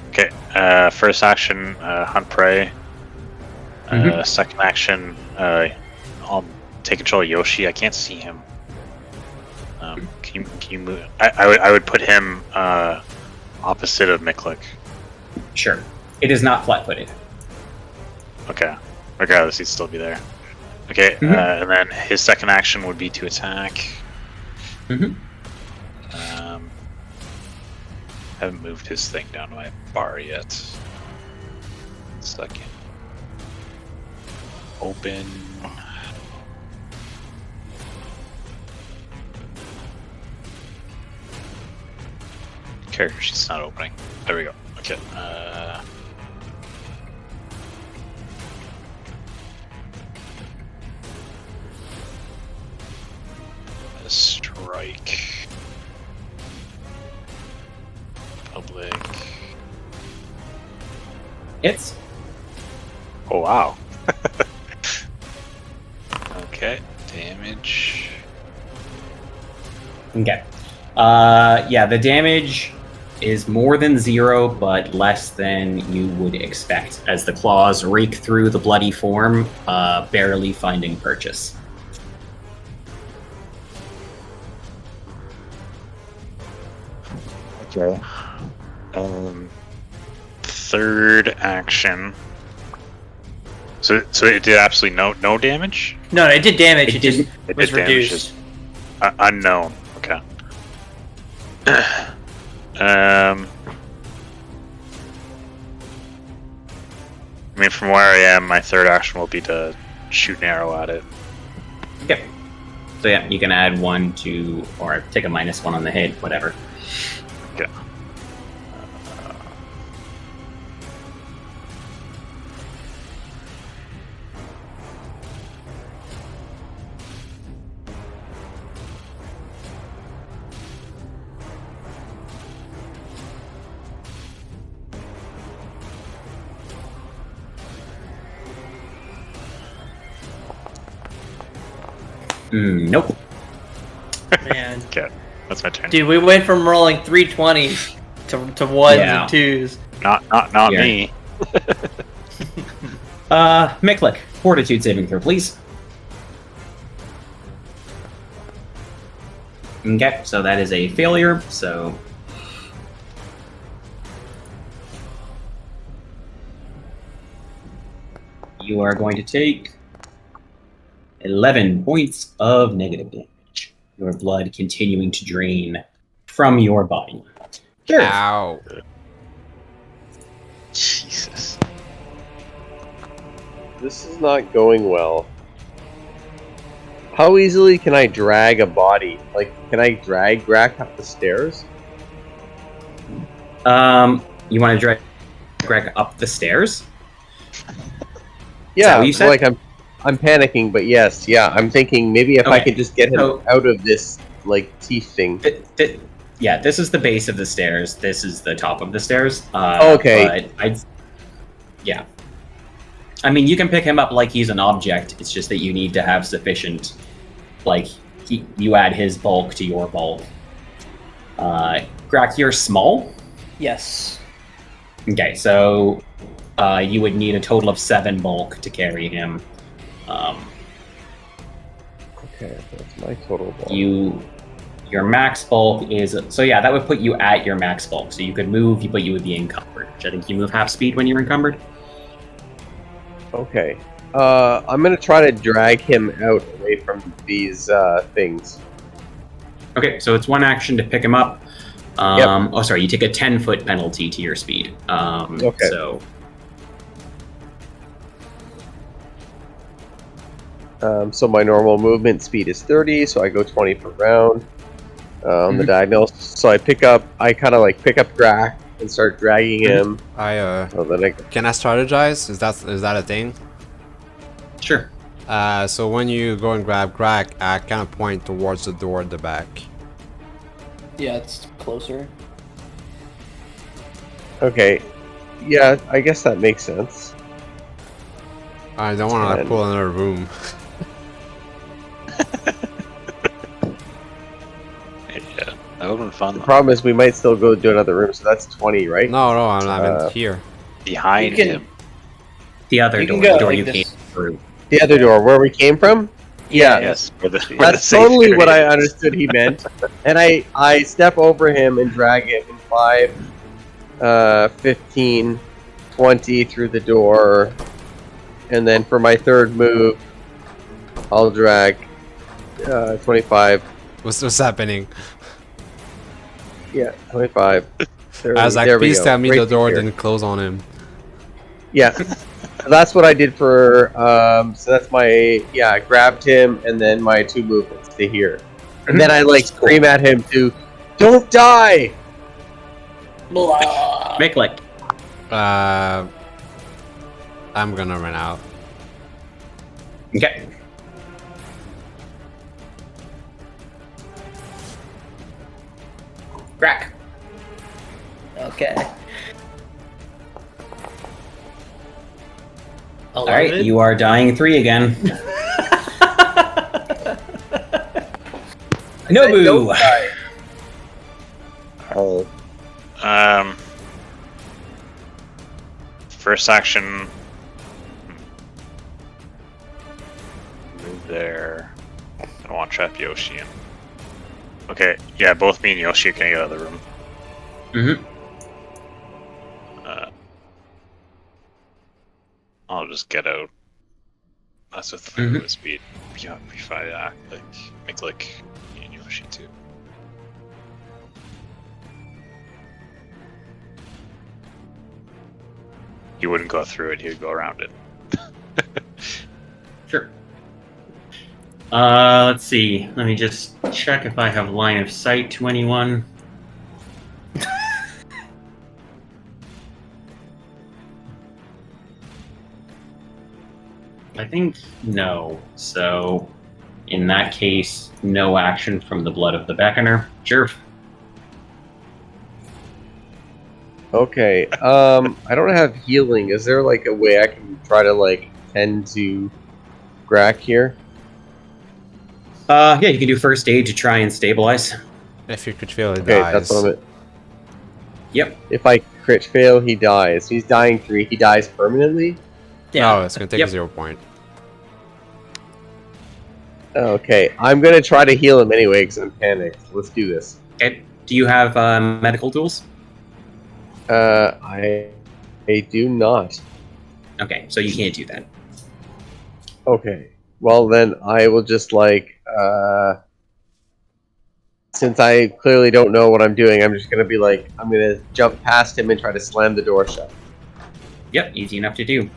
Okay, first action, hunt prey. Mhm. Second action, I'll take control of Yoshi. I can't see him. Can you move? I would put him opposite of Miklik. Sure. It is not flat-footed. Okay. Regardless, he'd still be there. Okay, Mhm. and then his second action would be to attack. Mhm. Haven't moved his thing down to my bar yet. Second. Open. Character sheet's not opening. There we go. Okay. Strike. Public. It's Oh wow. Okay. Damage. okay. Yeah, the damage is more than 0, but less than you would expect, as the claws rake through the bloody form, barely finding purchase. Okay. Third action. So it did absolutely no damage. No, it did damage. It It just didn't- It was did damage, reduced. just unknown. Okay. I mean, from where I am, my third action will be to shoot an arrow at it. Okay. So yeah, you can add 1 to, or take a -1 on the hit, whatever. Okay. Nope. Man, Okay. That's my turn. dude, we went from rolling 320s to 1s Yeah. and 2s. Not Yeah. me. Miklik, fortitude saving throw, please. Okay, so that is a failure, so... You are going to take 11 points of negative damage. Your blood continuing to drain from your body. Sure. Ow. Jesus. This is not going well. How easily can I drag a body? Like, can I drag Grak up the stairs? You want to drag Greg up the stairs? Yeah, what you said? like I'm panicking, but yes, yeah, I'm thinking maybe if I Okay, could just get him so- out of this like teeth thing. Yeah, this is the base of the stairs. This is the top of the stairs. Okay. But yeah. I mean, you can pick him up like he's an object. It's just that you need to have sufficient, like, you add his bulk to your bulk. Grak, you're small. Yes. Okay, so you would need a total of 7 bulk to carry him. Okay, that's my total ball. You Your max bulk is so yeah, that would put you at your max bulk. So you could move, but you would be encumbered. Which I think you move half speed when you're encumbered. Okay. I'm gonna try to drag him out away from these things. Okay, so it's one action to pick him up. Yep. Oh, sorry, you take a 10-foot penalty to your speed. Okay. So So my normal movement speed is 30, so I go 20 per round on the diagonal. So I kind of like pick up Grak and start dragging him. So then Can I strategize? Is that a thing? sure. So when you go and grab Grak, I kind of point towards the door at the back. Yeah, it's closer. Okay, yeah, I guess that makes sense. I don't want to Ten. pull another room. Yeah, that would have been fun. The Though. problem is we might still go do another room, so that's 20, right? No, I'm in Uh, here. Behind You can- him. The other You door, can go the door like you this. came through. The other door, where we came from? Yeah, Yes. Where the that's safe totally area what I is. understood he meant. And I step over him and drag him in 5, 15, 20 through the door. And then for my third move, I'll drag 25. What's happening? Yeah, 25. I was like, There we please go. tell me Right the door here. didn't close on him. Yeah. That's what I did for, so that's my, yeah, I grabbed him and then my 2 movements to here. And then I like scream at him to, don't die! Blah. Make like I'm gonna run out. okay. Crack. Okay. All right, you are dying 3 again. Nobu. Oh. First action. Move there. I don't want to trap Yoshi in. Okay, yeah, both me and Yoshi can get out of the room. Mm-hmm. I'll just get out. That's with Mhm. movement speed. Yeah, if I act like make like me and Yoshi too. He wouldn't go through it; he would go around it. Sure. Let's see. Let me just check if I have line of sight to anyone. I think no. So, in that case, no action from the blood of the beckoner. Sure. Okay, I don't have healing. Is there like a way I can try to like tend to Grak here? Yeah, you can do first aid to try and stabilize. If you could feel it Okay, dies. that's what I'm at. Yep. If I crit fail, he dies. He's dying 3. He dies permanently? No, it's gonna take Yep. a 0 point. Okay, I'm gonna try to heal him anyway because I'm panicked. Let's do this. Okay. Do you have medical tools? I do not. Okay, so you can't do that. Okay. Well, then I will just like, since I clearly don't know what I'm doing, I'm just gonna be like, I'm gonna jump past him and try to slam the door shut. Yep, easy enough to do.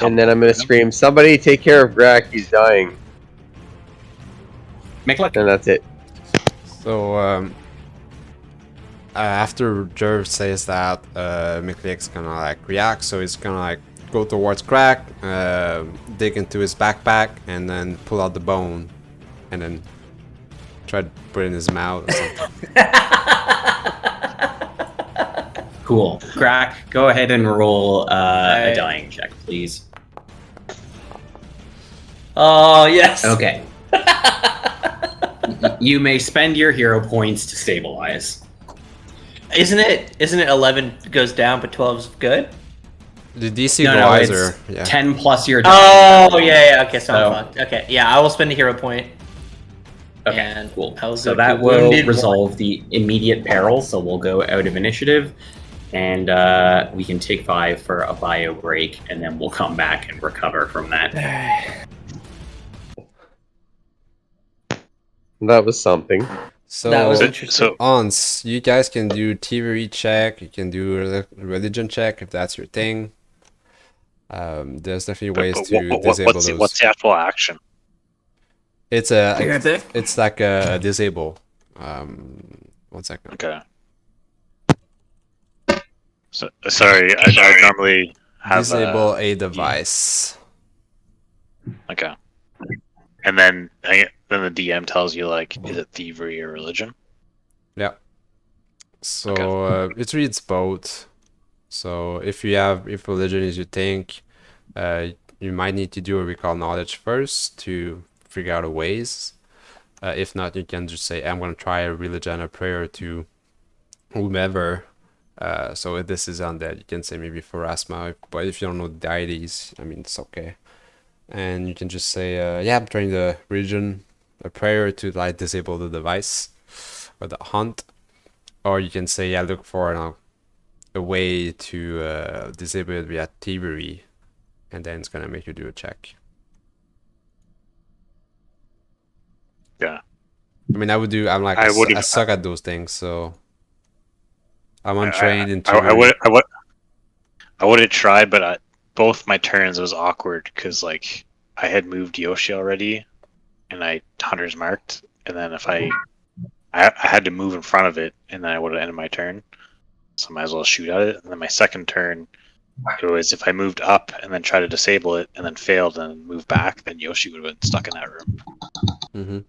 And then I'm gonna scream, somebody take care of Grak, he's dying. Make luck. And that's it. So after Jerv says that, Miklik's gonna like react, so he's gonna like go towards Grak, dig into his backpack, and then pull out the bone, and then try to put it in his mouth or something. Cool. Crack, go ahead and roll a Alright. dying check, please. Oh yes. Okay. You may spend your hero points to stabilize. Isn't it 11 goes down but 12 is good? The DC No, go no, wiser. it's Yeah. 10 plus your dying. Oh yeah. Okay, so I'm So- fucked. Okay, yeah, I will spend a hero point. Okay, and cool. I will So go that to will Wounded resolve the immediate peril. So we'll go out of initiative, and we can take 5 for a bio break, and then we'll come back and recover from that. That was something. So, That was So- interesting. Ons, you guys can do thievery check. You can do religion check if that's your thing. There's definitely ways But to what- disable what's, those. the, what's the actual action? It's it's like a disable. 1 second. Okay. So, sorry, I normally have Disable a device. okay. And then the DM tells you like, is it thievery or religion? Yeah. So it reads both. So if religion is your thing, you might need to do a recall knowledge first to figure out a ways. If not, you can just say, I'm going to try a religion, a prayer to whomever. So if this is undead, you can say maybe Pharasma, but if you don't know the deities, I mean, it's okay. And you can just say, yeah, I'm trying the religion, a prayer to like disable the device or the hunt. Or you can say, yeah, look for a way to disable it via thievery, and then it's gonna make you do a check. Yeah. I mean, I suck at those things, so I'm untrained in thievery. I would have tried, but both my turns it was awkward because like I had moved Yoshi already, and I hunter's marked, and then if I had to move in front of it, and then I would have ended my turn. So I might as well shoot at it. And then my second turn, it was if I moved up and then tried to disable it and then failed and moved back, then Yoshi would have been stuck in that room. Mm-hmm.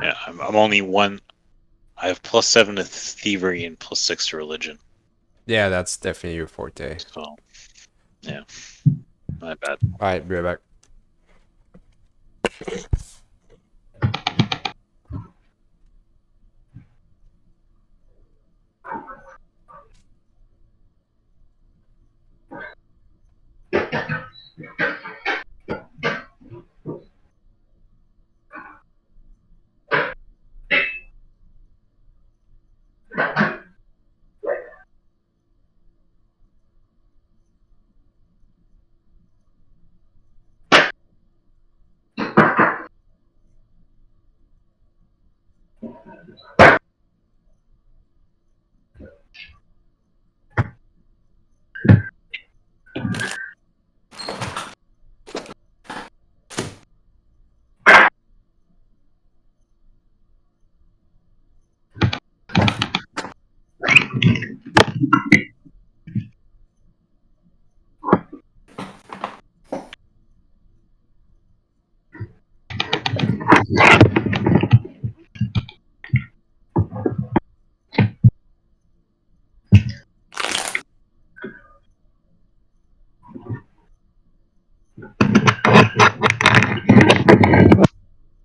Yeah, I'm only one. I have +7 to thievery and +6 to religion. Yeah, that's definitely your forte. So, yeah, not bad. All right, be right back.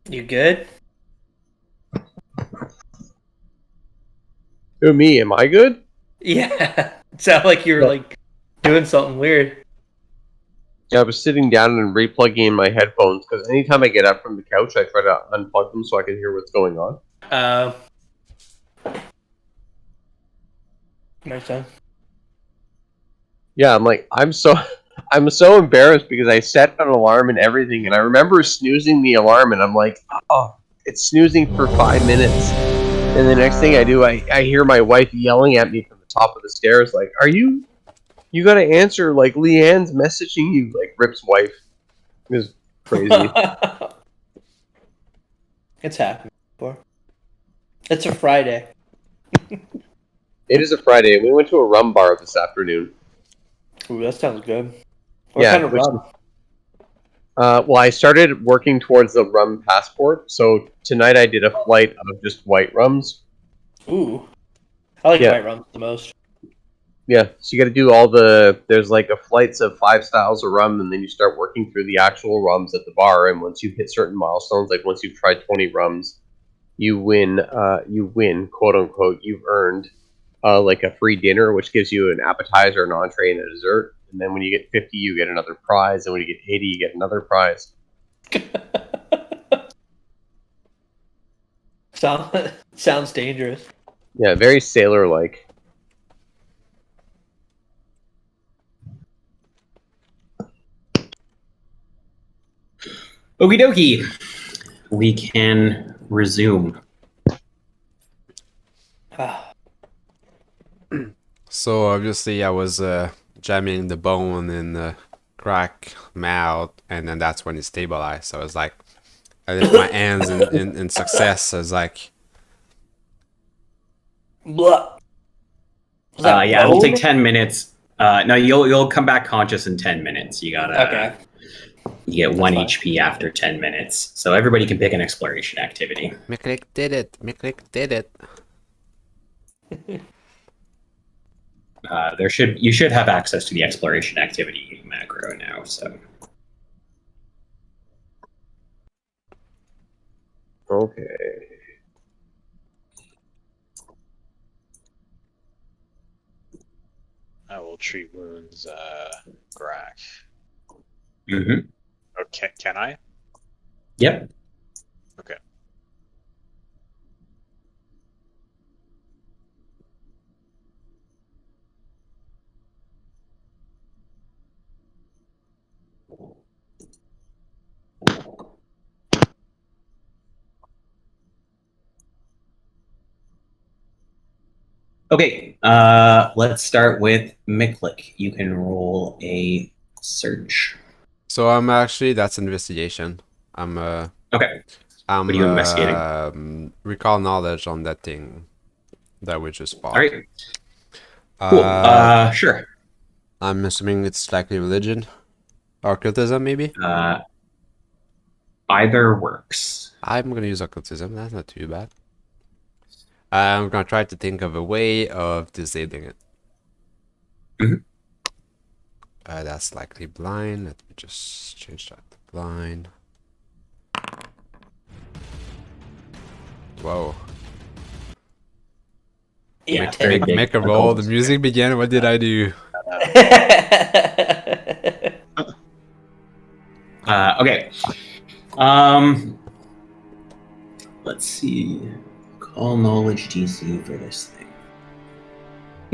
You good? Who, me? Am I good? Yeah. It sounded like you were like doing something weird. Yeah, I was sitting down and replugging in my headphones because anytime I get up from the couch, I try to unplug them so I can hear what's going on. Makes sense. Yeah, I'm so embarrassed because I set an alarm and everything, and I remember snoozing the alarm, and I'm like, oh, it's snoozing for 5 minutes, and the next thing I do, I hear my wife yelling at me from the top of the stairs, like, you gotta answer, like, Leanne's messaging you, like, Rip's wife. It was crazy. It's happened before. It's a Friday. It is a Friday, and we went to a rum bar this afternoon. Ooh, that sounds good. What Yeah, kind of which- rum? Well, I started working towards the rum passport, so tonight I did a flight of just white rums. Ooh. I like Yeah. white rum the most. Yeah, so you got to do all the. There's like a flights of 5 styles of rum, and then you start working through the actual rums at the bar. And once you hit certain milestones, like once you've tried 20 rums, you win. You win, quote unquote. You've earned like a free dinner, which gives you an appetizer, an entree, and a dessert. And then when you get 50, you get another prize, and when you get 80, you get another prize. Sounds dangerous. Yeah, very sailor-like. Okie dokie. We can resume. So obviously I was jamming the bone in the crack mouth, and then that's when it stabilized. So I was like, I lift my hands in success. I was like, Blah. Was that Yeah, it'll take bone? 10 minutes. No, you'll come back conscious in 10 minutes. You gotta. Okay. You get 1 fine. HP after 10 minutes. So everybody can pick an exploration activity. Miklik did it. Miklik did it. You should have access to the exploration activity macro now. So Okay. I will treat wounds, Grak. mm-hmm. Okay, can I? Yep. Okay. Okay. Let's start with Miklik. You can roll a search. So I'm actually, that's investigation. I'm Okay. I'm What are you investigating? Recall knowledge on that thing that we just bought. All right. Cool. Sure. I'm assuming it's likely religion, occultism maybe. Either works. I'm gonna use occultism. That's not too bad. I'm gonna try to think of a way of disabling it. Mhm. That's likely blind. Let me just change that to blind. Whoa. Yeah, very big. Make a roll. The music began. What did I do? Okay. Let's see. Call knowledge DC for this thing.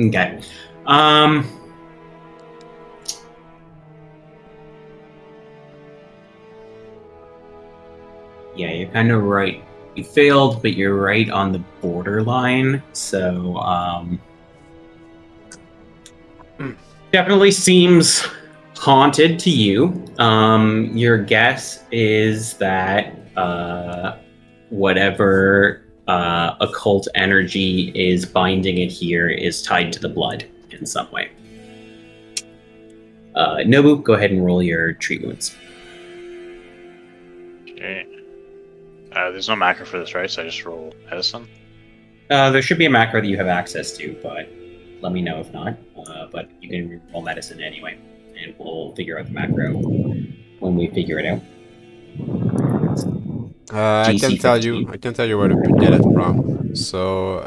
Okay. Yeah, you're kind of right. You failed, but you're right on the borderline. So, definitely seems haunted to you. Your guess is that whatever occult energy is binding it here is tied to the blood in some way. Nobu, go ahead and roll your treat wounds. Okay. There's no macro for this, right? So I just roll medicine. There should be a macro that you have access to, but let me know if not. But you can roll medicine anyway, and we'll figure out the macro when we figure it out. I DC can tell 15. you. I can tell you where to get it from. So,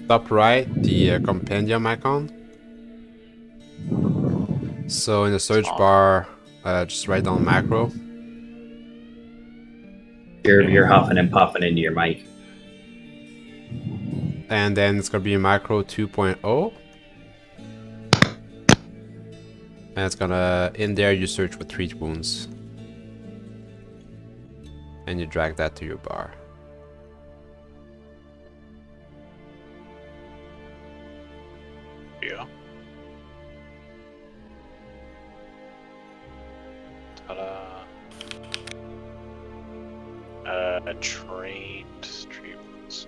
top right, the compendium icon. So in the search bar, just write down macro. You're huffing and puffing into your mic. And then it's gonna be macro 2.0. And it's gonna, in there you search for treat wounds. And you drag that to your bar. Yeah. Ta-da. Trained treatments.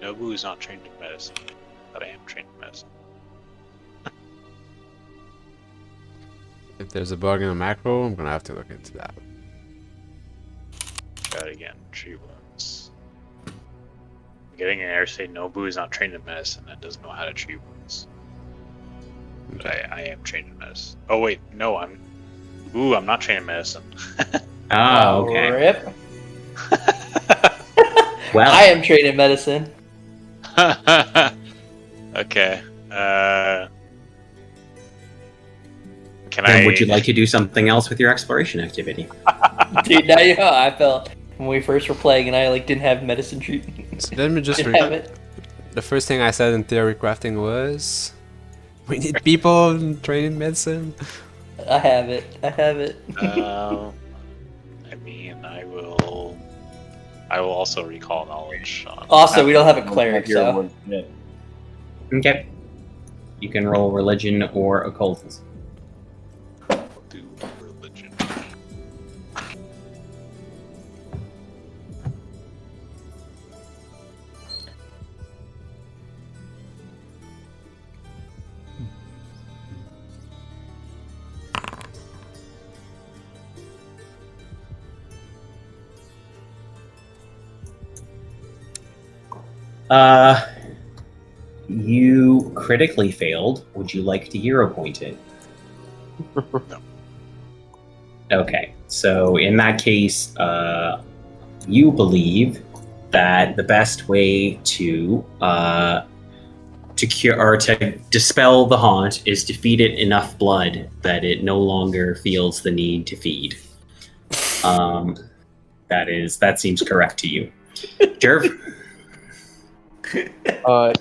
Nobu is not trained in medicine, but I am trained in medicine. If there's a bug in a macro, I'm gonna have to look into that. Got it again. Tree wounds. getting an error saying Nobu is not trained in medicine and doesn't know how to treat wounds. But I am trained in medicine. Oh wait, no, I'm not trained in medicine. Oh, okay. Rip. Well, I am trained in medicine. Okay. Can then I? would you like to do something else with your exploration activity? Dude, now you know how I felt when we first were playing and I like didn't have medicine treatment. So let me just Didn't have it. the first thing I said in theory crafting was, we need people trained in medicine. I have it. I have it. I mean, I will also recall knowledge. Also, we don't have a cleric, Here, so one minute. Okay. You can roll religion or occultism. Do religion. You critically failed. Would you like to hero point it? No. Okay, so in that case, you believe that the best way to cure or to dispel the haunt is to feed it enough blood that it no longer feels the need to feed. That seems correct to you, Jerv.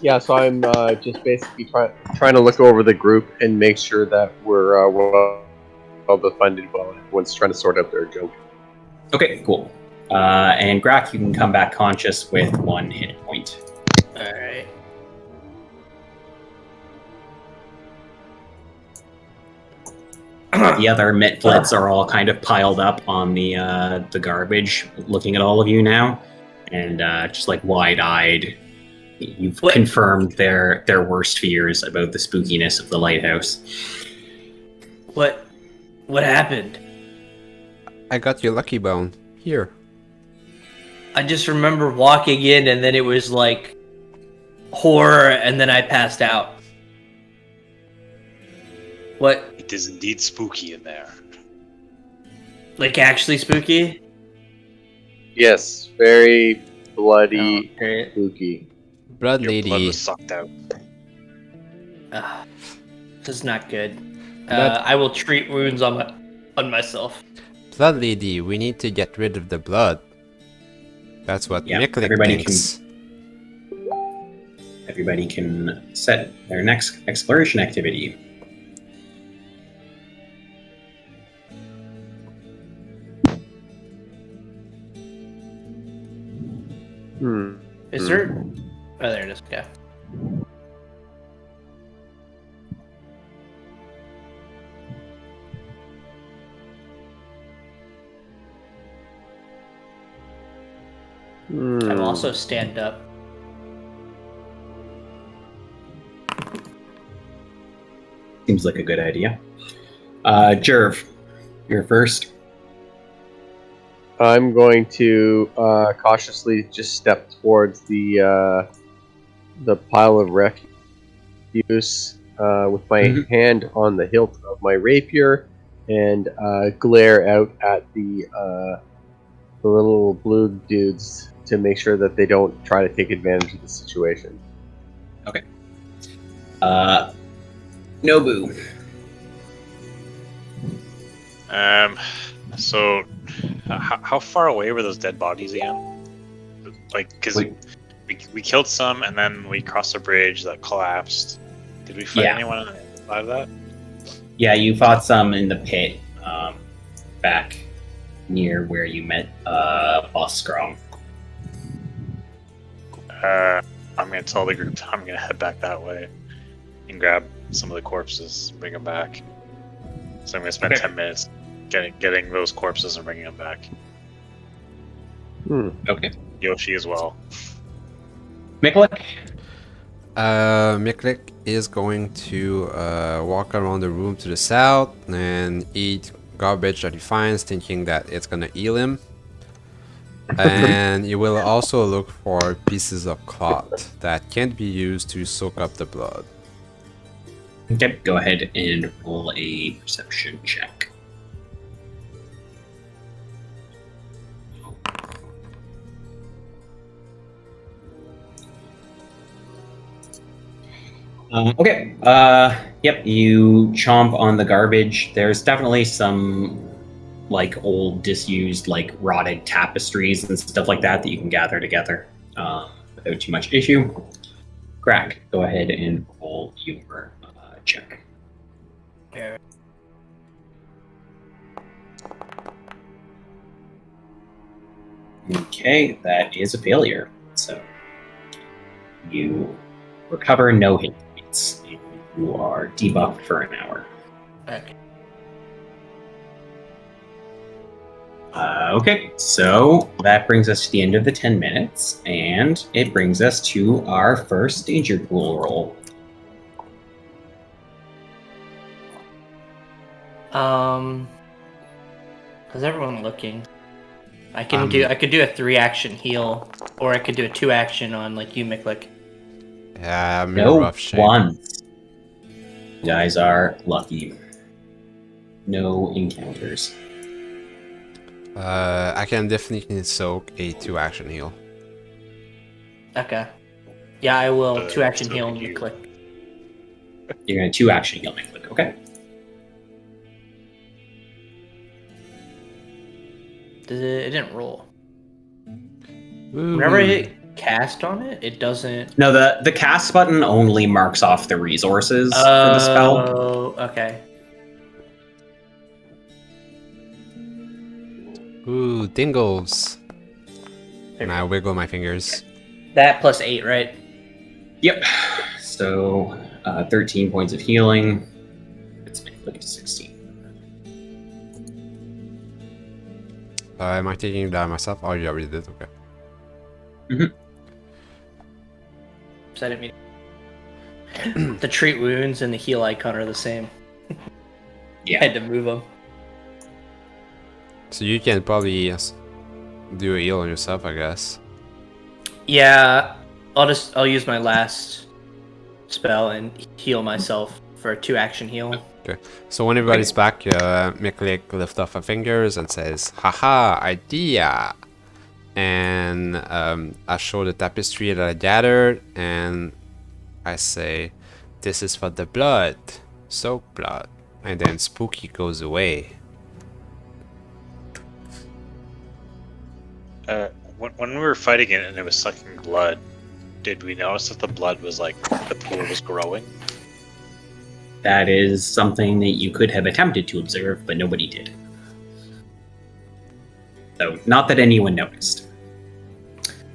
Yeah, so I'm just basically trying to look over the group and make sure that we're well defended while everyone's trying to sort out their joke. Okay, cool. And Grak, you can come back conscious with 1 hit point. alright. The other Mitflits are all kind of piled up on the garbage, looking at all of you now, and just like wide-eyed. You've What? confirmed their worst fears about the spookiness of the lighthouse. What happened? I got your lucky bone. Here. I just remember walking in and then it was like horror and then I passed out. What? It is indeed spooky in there. Like actually spooky? Yes, very bloody, Great. spooky. Blood Your blood lady. was sucked out. This is not good. Blood- I will treat wounds on myself. Blood lady, we need to get rid of the blood. That's what Yeah, Miklik everybody thinks. Everybody can set their next exploration activity. Is there? Oh, there it is. Yeah. I will also stand up. Seems like a good idea. Jerv, you're first. I'm going to cautiously just step towards the pile of refuse with my Mhm. hand on the hilt of my rapier and glare out at the little blue dudes to make sure that they don't try to take advantage of the situation. Nobu. So, how far away were those dead bodies again? Like, because Wait. we killed some and then we crossed a bridge that collapsed. Did we fight Yeah. anyone on the side of that? Yeah, you fought some in the pit back near where you met Boss Strong. I'm gonna tell the group I'm gonna head back that way and grab some of the corpses, bring them back. So I'm gonna spend Okay. 10 minutes getting those corpses and bringing them back. Okay. Yoshi as well. Miklik? Miklik is going to walk around the room to the south and eat garbage that he finds, thinking that it's gonna heal him. And you will also look for pieces of cloth that can't be used to soak up the blood. Okay, go ahead and roll a perception check. Okay. Yep. You chomp on the garbage. There's definitely some like old, disused, like rotted tapestries and stuff like that that you can gather together without too much issue. Crack. Go ahead and roll your check. Yeah. Okay, that is a failure. So you recover no hit points. You are debuffed for an hour. Okay. Okay, so that brings us to the end of the 10 minutes, and it brings us to our first danger pool roll. How's everyone looking? I could do a 3-action heal, or I could do a 2-action on like you, Miklik. Yeah, I'm in a No rough shape. ones. You guys are lucky. No encounters. I can definitely soak a 2-action heal. Okay. Yeah, I will 2-action so heal can and you. Miklik. You're going to 2-action heal me, click, okay? It didn't roll. Woo. Whenever I hit cast on it, it doesn't. No, the cast button only marks off the resources for the spell. Oh, okay. Ooh, tingles. And I wiggle my fingers. That plus 8, right? Yep. So 13 points of healing. It's like 16. Am I taking it down myself? Oh, you already did. Okay. So I didn't mean. The treat wounds and the heal icon are the same. Yeah. I had to move them. So you can probably do a heal on yourself, I guess. Yeah, I'll use my last spell and heal myself for a 2-action heal. So when everybody's back, Miklik lifts off her fingers and says, "Haha, idea!" And I show the tapestry that I gathered, and I say, "This is for the blood, soak blood." And then Spooky goes away. When we were fighting it and it was sucking blood, did we notice that the blood was like the pool was growing? That is something that you could have attempted to observe, but nobody did. So, not that anyone noticed.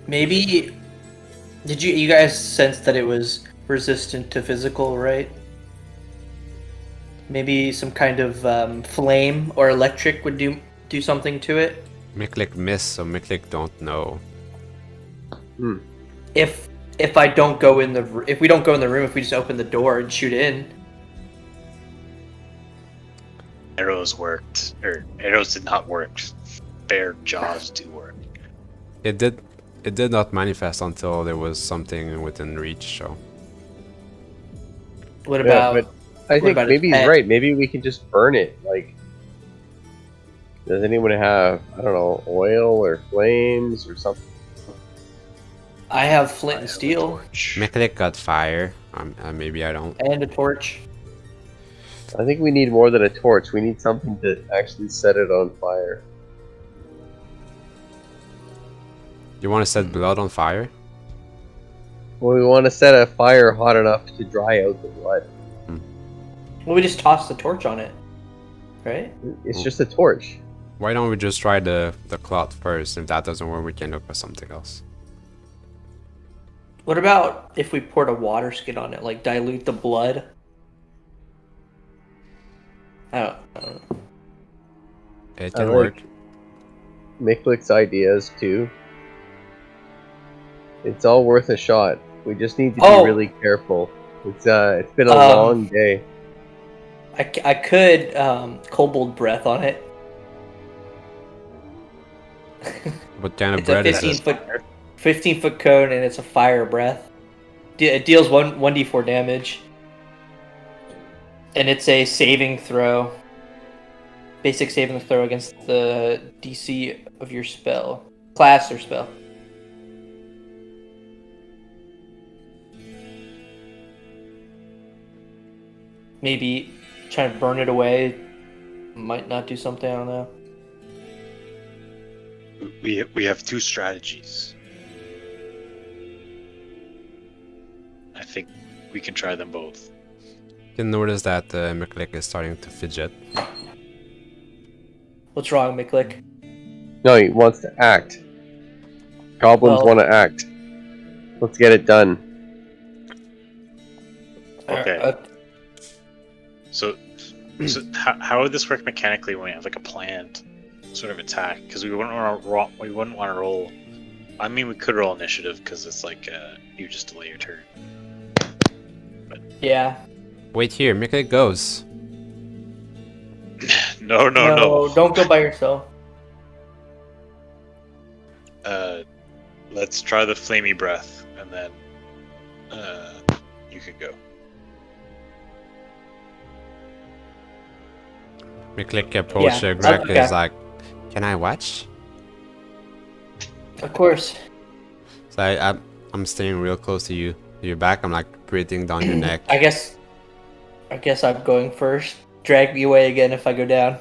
Maybe did you guys sense that it was resistant to physical, right? Maybe some kind of flame or electric would do something to it. Miklik missed, so Miklik don't know. If I don't go in the if we don't go in the room, if we just open the door and shoot in. Arrows worked, or arrows did not work. Bare jaws do work. It did not manifest until there was something within reach, so. What about? but I think about maybe its he's pet? right. Maybe we can just burn it. Like, does anyone have, I don't know, oil or flames or something? I have flint and steel Miklik got fire. Maybe I don't. and a torch. I think we need more than a torch. We need something to actually set it on fire. You want to set blood on fire? Well, we want to set a fire hot enough to dry out the blood. Well, we just toss the torch on it, right? It's just a torch. Why don't we just try the cloth first? If that doesn't work, we can look for something else. What about if we poured a water skin on it, like dilute the blood? I don't know. It I can like work. Miklik's ideas too. It's all worth a shot. We just need to be really careful. It's been a long day. I could kobold breath on it. What kind of It's a bread is 15 foot cone, and it's a fire breath. It deals 1d4 damage, and it's a saving throw. Basic saving throw against the DC of your spell, class or spell. Maybe trying to burn it away might not do something. I don't know. We have two strategies. I think we can try them both. You can notice that Miklik is starting to fidget. What's wrong, Miklik? No, he wants to act. Goblins Well- want to act. Let's get it done. Okay. So how would this work mechanically when we have like a planned sort of attack? Because we wouldn't want to roll. I mean, we could roll initiative because it's like you just delay your turn. Yeah. Wait here, Miklik goes. No. Don't go by yourself. Let's try the flamey breath, and then you can go. Miklik approach Yeah, Greg okay. is like, can I watch? Of course. So I'm staying real close to you. Your back, I'm like breathing down your neck. I guess I'm going first. Drag me away again if I go down.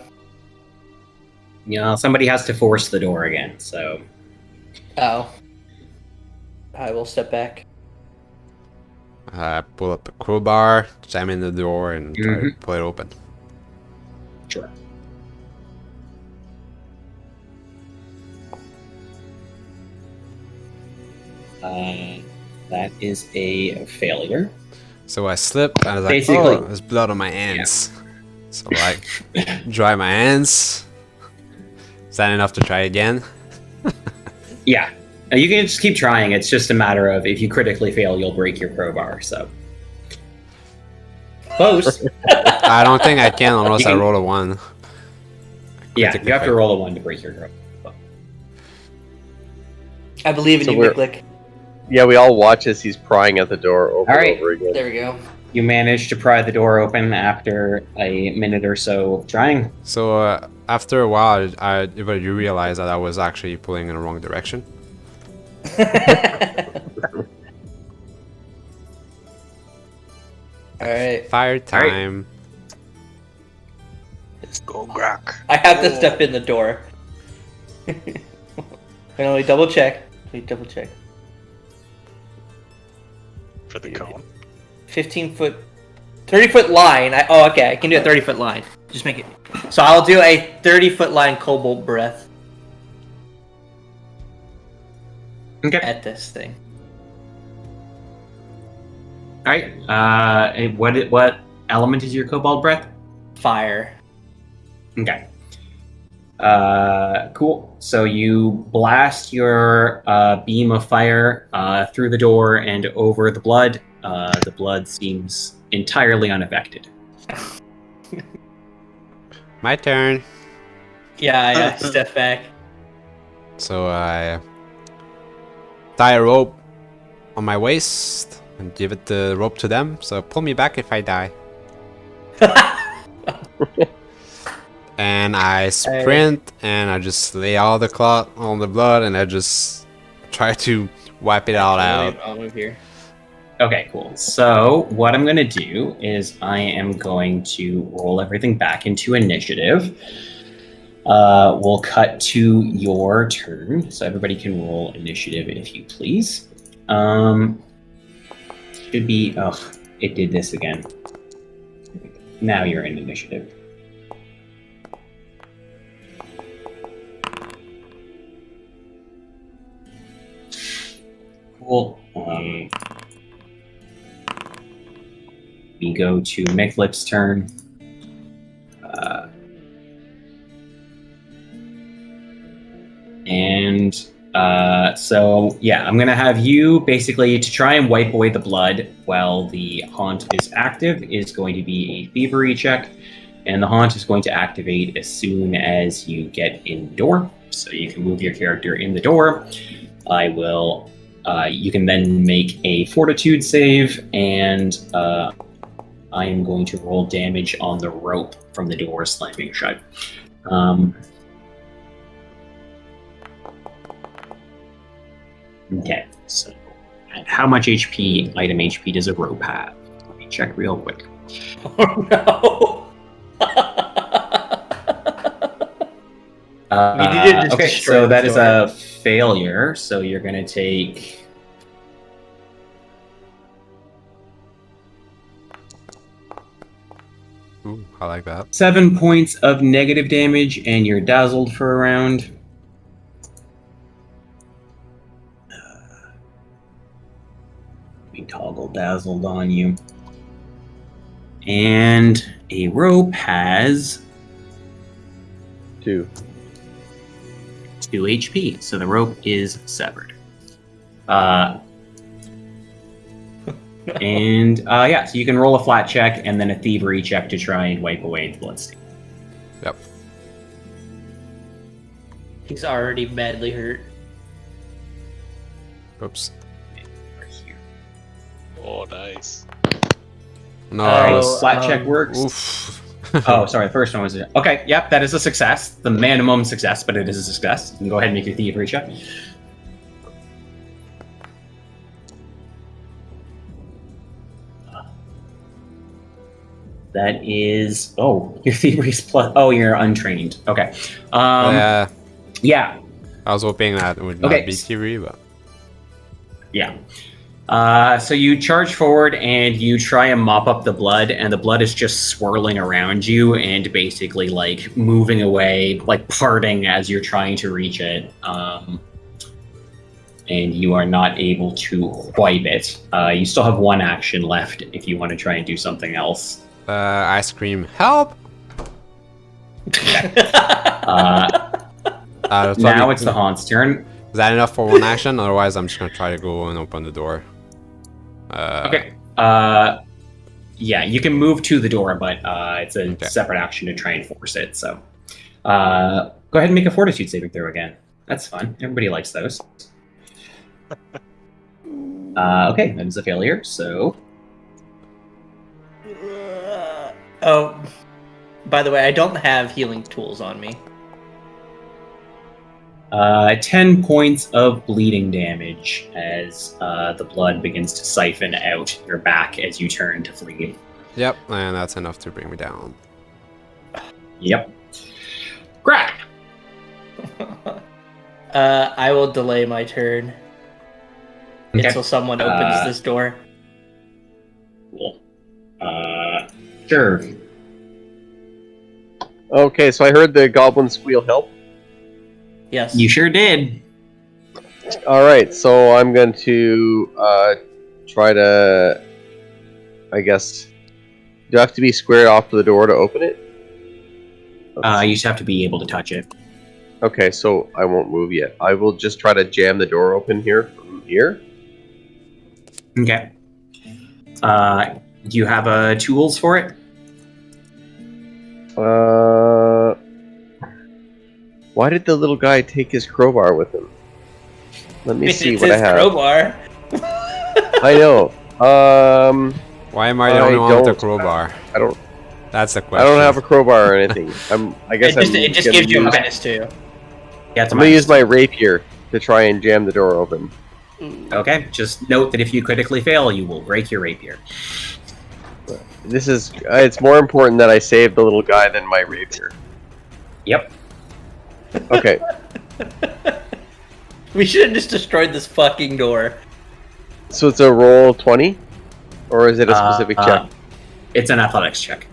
You know, somebody has to force the door again, so. Oh. I will step back. Pull up the crowbar, jam in the door, and try to pull it open. Sure. That is a failure. So I slip, and I was like, Basically- oh, there's blood on my hands. So like, dry my hands. Is that enough to try again? Yeah. You can just keep trying. It's just a matter of if you critically fail, you'll break your crowbar, so. Close. I don't think I can unless You I can- roll a 1. Yeah, Critically you have to fail. roll a 1 to break your crowbar. I believe in So you, we're- Miklik. Yeah, we all watch as he's prying at the door over All right. and over again. There we go. You manage to pry the door open after a minute or so of trying. So after a while, you realize that I was actually pulling in the wrong direction. Alright. Fire time. Let's go, Grak. I have to step in the door. And only double check. Please double check. For the cone. 15 foot, 30 foot line. Okay, I can do a 30 foot line. Just make it. So I'll do a 30 foot line cobalt breath Okay. at this thing. All right. What element is your cobalt breath? Fire. Okay. Cool. So you blast your beam of fire through the door and over the blood. The blood seems entirely unaffected. My turn. Yeah, I step back. So I tie a rope on my waist and give it the rope to them. So pull me back if I die. And I sprint and I just lay all the clot on the blood and I just try to wipe it all out. I'll move here. Okay, cool. So what I'm going to do is I am going to roll everything back into initiative. We'll cut to your turn, so everybody can roll initiative if you please. Should be. Oh, it did this again. Now you're in initiative. Cool. We go to Miklik's turn. So yeah, I'm gonna have you basically to try and wipe away the blood while the haunt is active is going to be a thievery check, and the haunt is going to activate as soon as you get in the door. So you can move your character in the door. I will. You can then make a fortitude save, and I am going to roll damage on the rope from the door slamming shut. Okay, so how much HP, item HP, does a rope have? Let me check real quick. Oh no! We didn't just Okay, destroy so the that is door. a failure. So you're going to take. Ooh, I like that. 7 points of negative damage, and you're dazzled for a round. We toggle dazzled on you. And a rope has 2. 2 HP, so the rope is severed. Yeah, so you can roll a flat check and then a thievery check to try and wipe away the bloodstain. Yep. He's already badly hurt. Oops. Right here. Oh, nice. No. Oh, Flat check works. Oof. Oh, sorry, the first one was okay. Yep, that is a success. The minimum success, but it is a success. You can go ahead and make your thievery check. That is your thievery's plus. Oh, you're untrained. Okay. Yeah. Yeah. I was hoping that it would not Okay. be Kiri, but Yeah. So you charge forward and you try and mop up the blood, and the blood is just swirling around you and basically like moving away, like parting as you're trying to reach it. And you are not able to wipe it. You still have one action left if you want to try and do something else. I scream, help! Now it's the Haunt's turn. Is that enough for one action? Otherwise, I'm just gonna try to go and open the door. Okay. Yeah, you can move to the door, but it's a Okay. separate action to try and force it. So, go ahead and make a fortitude saving throw again. That's fun. Everybody likes those. Okay, that is a failure. So, Oh, by the way, I don't have healing tools on me. 10 points of bleeding damage as the blood begins to siphon out your back as you turn to flee. Yep, and that's enough to bring me down. Yep. Crack. I will delay my turn Okay. until someone opens this door. Cool. Sure. Okay, so I heard the goblin squeal help. Yes. You sure did. Alright, so I'm going to try to, I guess, do I have to be squared off to the door to open it? You just have to be able to touch it. Okay, so I won't move yet. I will just try to jam the door open here from here. Okay. Do you have tools for it? Why did the little guy take his crowbar with him? Let me see It's what I his have. crowbar. I know. Why am I the only one with a don't- crowbar? I don't. That's the I question. don't have a crowbar or anything. I guess It just gonna gives you a use- minus 2. Yeah, it's a I'm gonna minus. use my rapier to try and jam the door open. Okay, just note that if you critically fail, you will break your rapier. This is. It's more important that I save the little guy than my rapier. Yep. Okay. We should have just destroyed this fucking door. So it's a roll 20, or is it a specific check? It's an athletics check.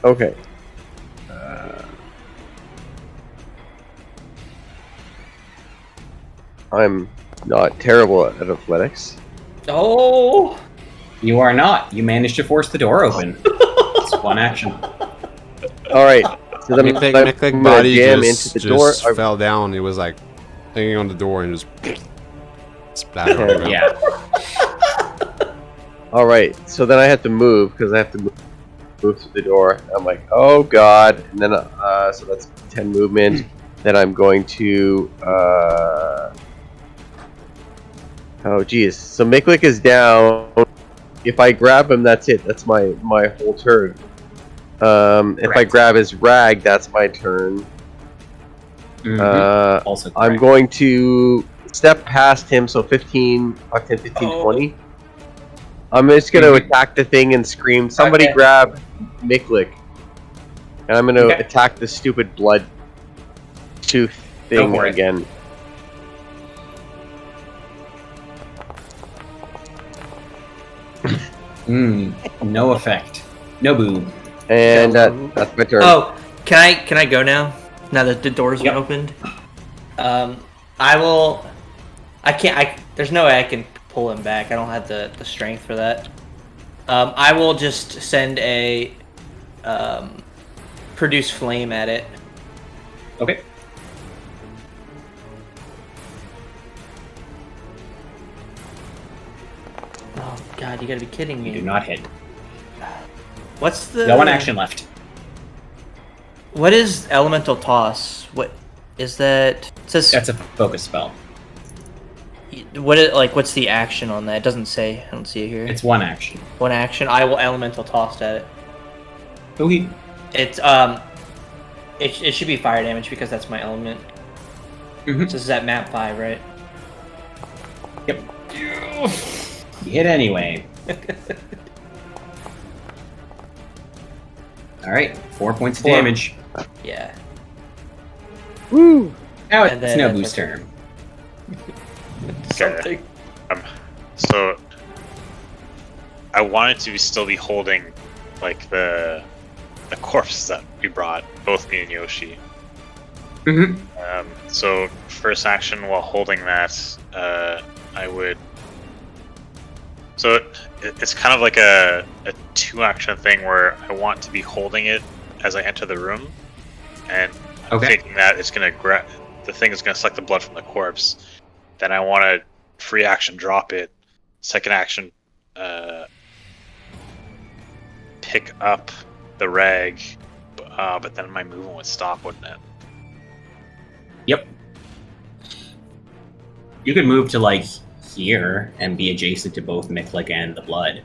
Okay. I'm not terrible at athletics. Oh! You are not. You managed to force the door open. It's one action. All right. So then Nick I'm Nick gonna body jam just, into the door. just fell down. It was like hanging on the door and just splattered on the ground. Yeah. All right. So then I have to move because I have to move through the door. I'm like, oh god, and then so that's 10 movement. then I'm going to. Oh, geez. So Miklik is down. If I grab him, that's it. That's my whole turn. If I Correct. grab his rag, that's my turn. Also, I'm correct. going to step past him, so 15, 10, 15, Oh. 20. I'm just going to attack the thing and scream, somebody Okay. grab Miklik. And I'm going to Okay. attack the stupid blood tooth Go thing for it. again. No effect. No boo. And that's my turn. Oh, can I go now? Now that the doors Yep. been opened. I will. I can't. There's no way I can pull him back. I don't have the strength for that. I will just send a produce flame at it. Okay. Oh God, you gotta be kidding You me! do not hit. What's the? You got one action left. What is elemental toss? What is that? It says That's a focus spell. what? What's the action on that? It doesn't say. I don't see it here. It's one action. One action. I will elemental toss at it. Okay. It's it should be fire damage because that's my element. Mhm. So this is at map 5, right? Yep. You hit anyway. Alright, 4 points of 4. damage. Yeah. Woo! Now And it's then Nobu's that's turn. Something. So I wanted to still be holding like the corpses that we brought, both me and Yoshi. Mm-hmm. So first action while holding that, I would. So it's kind of like a 2-action thing where I want to be holding it as I enter the room, and I'm Okay. thinking that it's gonna grab the thing is gonna suck the blood from the corpse. Then I want to free action drop it. Second action, pick up the rag, but then my movement would stop, wouldn't it? Yep. You could move to like here and be adjacent to both Miklik and the blood.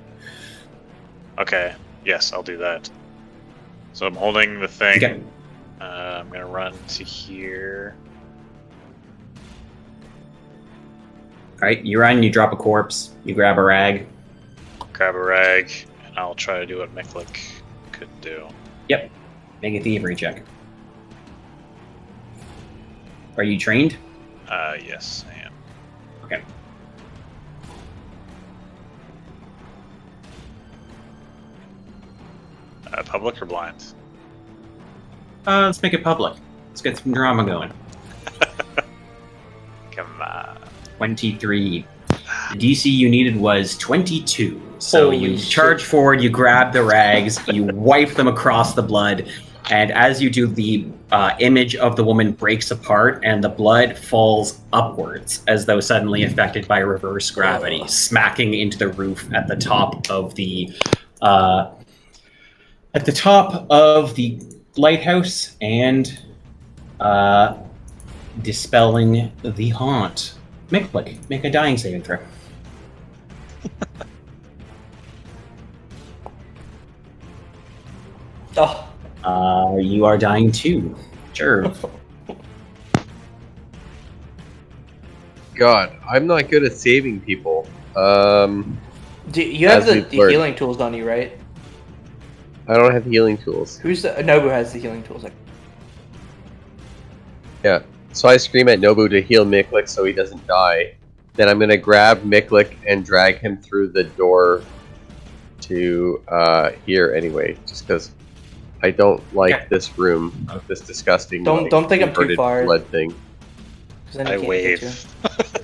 Okay, yes, I'll do that. So I'm holding the thing. Okay. I'm gonna run to here. Alright, you run, you drop a corpse, you grab a rag. Grab a rag, and I'll try to do what Miklik could do. Yep. Make a thievery check. Are you trained? Yes, I am. Okay. Public or blind? Let's make it public. Let's get some drama going. Come on. 23. The DC you needed was 22. So Holy you shit. charge forward, you grab the rags, you wipe them across the blood, and as you do, the image of the woman breaks apart and the blood falls upwards as though suddenly affected by reverse gravity, smacking into the roof at the top of the lighthouse and dispelling the haunt. Miklik, make a dying saving throw. Oh, You are dying too. Sure. God, I'm not good at saving people. you have As the we've learned. healing tools on you, right? I don't have healing tools. Who's the Nobu has the healing tools? Yeah. So I scream at Nobu to heal Miklik so he doesn't die. Then I'm gonna grab Miklik and drag him through the door to here anyway, just because I don't like Okay. this room, this disgusting. Don't think I'm too inverted far. blood thing. 'Cause then he I can't get wave. you.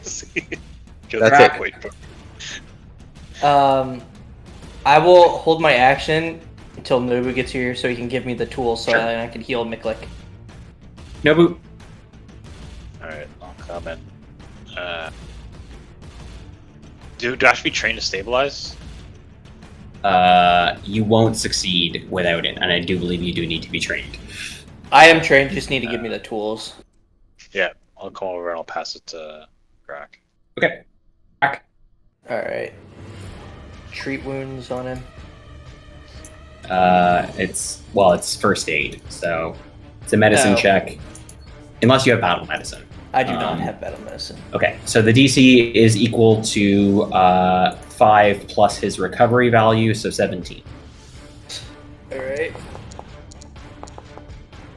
See? That's it. Wait. I will hold my action until Nobu gets here, so he can give me the tools, so Sure. that I can heal Miklik. Nobu. Alright, I'll come in. Do I have to be trained to stabilize? You won't succeed without it, and I do believe you do need to be trained. I am trained. You just need to give me the tools. Yeah, I'll come over and I'll pass it to Grak. Okay. Back. All right. Treat wounds on him. It's first aid, so it's a medicine Oh. check, unless you have battle medicine. I do not have battle medicine. Okay, so the DC is equal to 5 plus his recovery value, so 17. All right.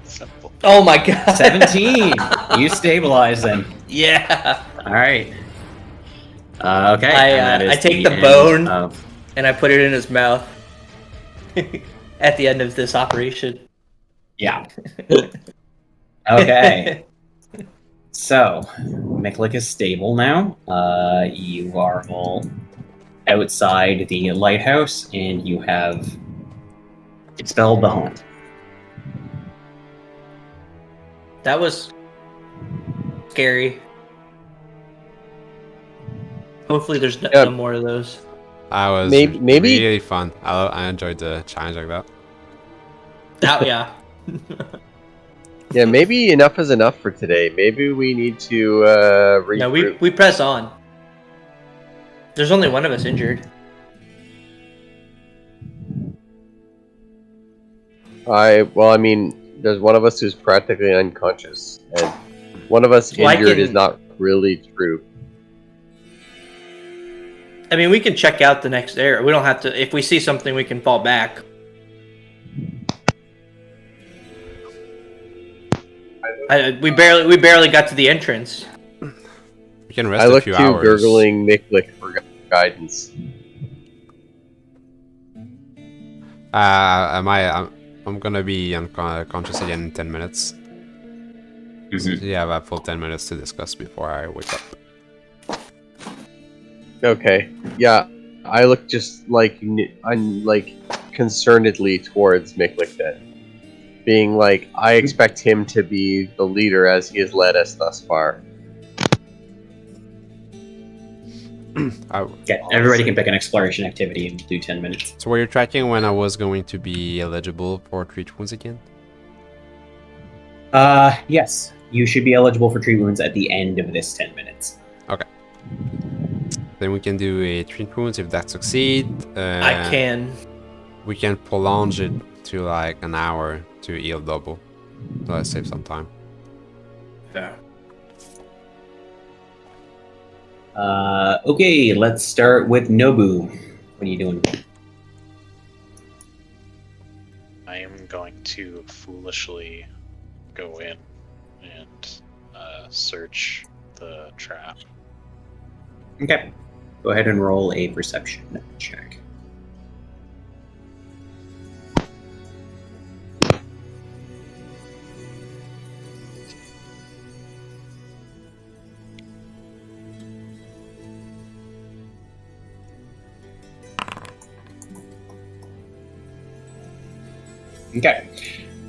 Simple. Oh my god. 17. You stabilize him. Yeah. All right. Okay. I, and that is I take the end bone. of- And I put it in his mouth. At the end of this operation. Yeah. Okay. So, Miklik is stable now. You are all outside the lighthouse, and you have expelled the haunt. That was scary. Hopefully there's no, Yeah. no more of those. I was Maybe- really fun. I enjoyed the challenge like that. Yeah. Yeah, maybe enough is enough for today. Maybe we need to regroup. No, we press on. There's only one of us injured. I mean, there's one of us who's practically unconscious, and one of us Well, I injured can- is not really true. I mean, we can check out the next area. We don't have to. If we see something, we can fall back. We barely got to the entrance. We can rest I a look few to hours. gurgling Miklik for guidance. I'm gonna be unconscious again in 10 minutes. So yeah, I have full 10 minutes to discuss before I wake up. Okay, yeah, I look just like I'm like concernedly towards Miklik then, being like, I expect him to be the leader as he has led us thus far. Okay, everybody can pick an exploration activity and do 10 minutes. So were you tracking when I was going to be eligible for treat wounds again? Yes. You should be eligible for tree wounds at the end of this 10 minutes. Then we can do a treat wounds if that succeed. I can. We can prolong it to like an hour to heal double. Let's save some time. Yeah. Okay, let's start with Nobu. What are you doing? I am going to foolishly go in and search the trap. Okay. Go ahead and roll a perception check. Okay.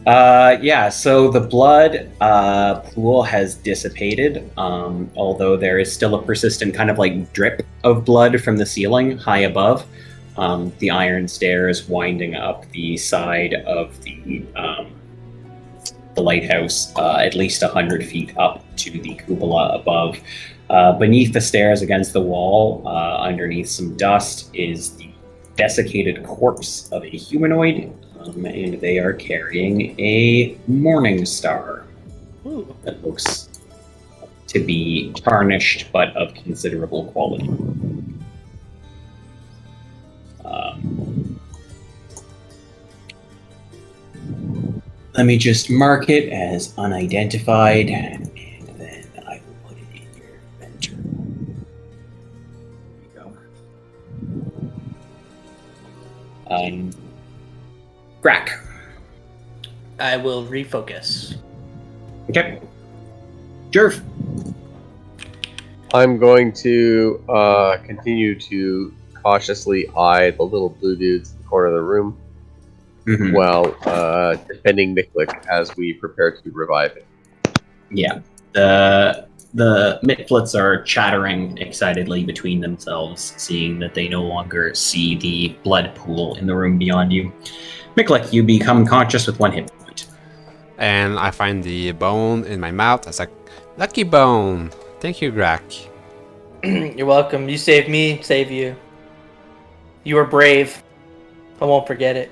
Yeah, so the blood pool has dissipated, although there is still a persistent kind of like drip of blood from the ceiling high above. The iron stairs winding up the side of the lighthouse, at least 100 feet up to the cupola above. Beneath the stairs against the wall, underneath some dust, is the desiccated corpse of a humanoid. And they are carrying a morning star that looks to be tarnished but of considerable quality. Let me just mark it as unidentified, and then I will put it in your inventory. There you go. Grak. I will refocus. Okay. Jerv. I'm going to continue to cautiously eye the little blue dudes in the corner of the room while defending Miklik as we prepare to revive him. Yeah. The Mitflits are chattering excitedly between themselves, seeing that they no longer see the blood pool in the room beyond you. Miklik, you become conscious with 1 hit point. And I find the bone in my mouth. I was like, lucky bone. Thank you, Grak. You're welcome. You saved me, save you. You were brave. I won't forget it.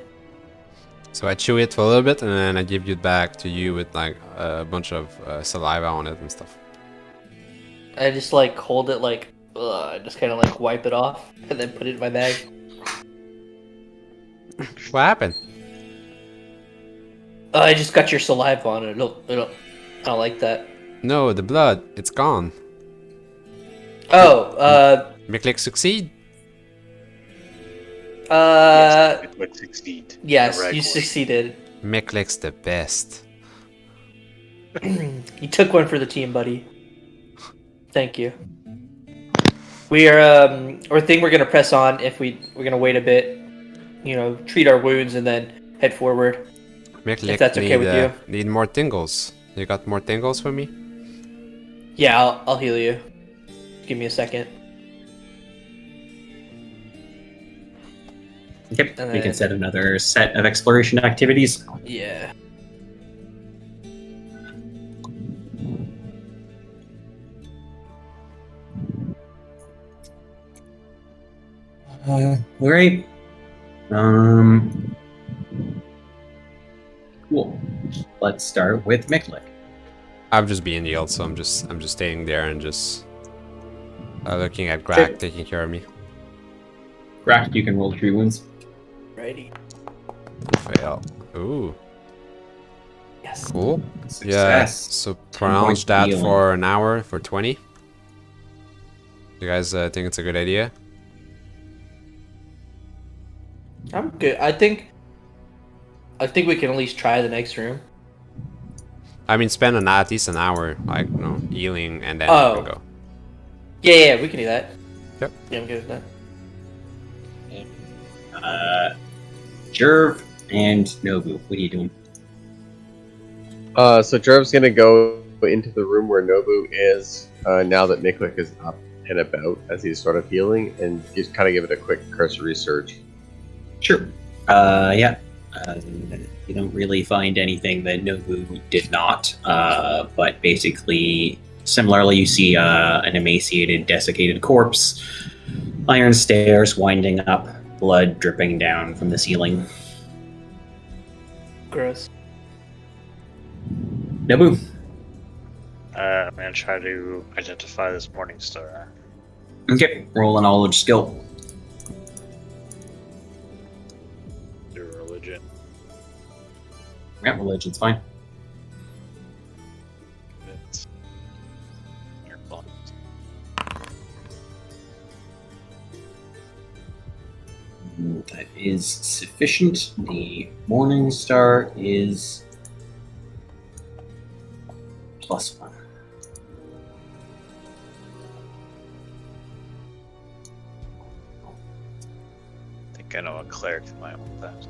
So I chew it for a little bit, and then I give it back to you with like a bunch of saliva on it and stuff. I just like hold it like, I just kind of like wipe it off and then put it in my bag. What happened? I just got your saliva on it. I don't like that. No, the blood. It's gone. Oh, Miklik succeed. Yes, it would succeed. yes, The you Ragwort. succeeded. Miklik's the best. You took one for the team, buddy. Thank you. We are, or think we're gonna press on if we're gonna wait a bit, you know, treat our wounds and then head forward. Miklik If that's okay with you. Need more tingles. You got more tingles for me? Yeah, I'll heal you. Give me a second. Yep, And we can then- set another set of exploration activities. Yeah. Alright. Cool. Let's start with Miklik. I'm just being healed, so I'm just staying there and just looking at Grak taking care of me. Grak, you can roll 3 wounds. Righty. Fail. Ooh, Yes. cool. Yeah. Success. So pronounce point that healing. for an hour for 20. You guys think it's a good idea? I'm good. I think we can at least try the next room. I mean, spend at least an hour, like, you know, healing, and then Oh. we'll go. Yeah, we can do that. Yep. Yeah, I'm good with that. Jerv and Nobu, what are you doing? So Jerv's gonna go into the room where Nobu is now that Miklik is up and about as he's sort of healing, and just kind of give it a quick cursory search. Sure. Yeah. You don't really find anything that Nobu did not, but basically, similarly, you see an emaciated, desiccated corpse, iron stairs winding up, blood dripping down from the ceiling. Gross. Nobu. I'm gonna try to identify this morning star. Okay, roll a knowledge skill. Through religion. Yeah, religion's fine. It's- Your bond. That is sufficient. The morning star is +1. I think I know a cleric might want that.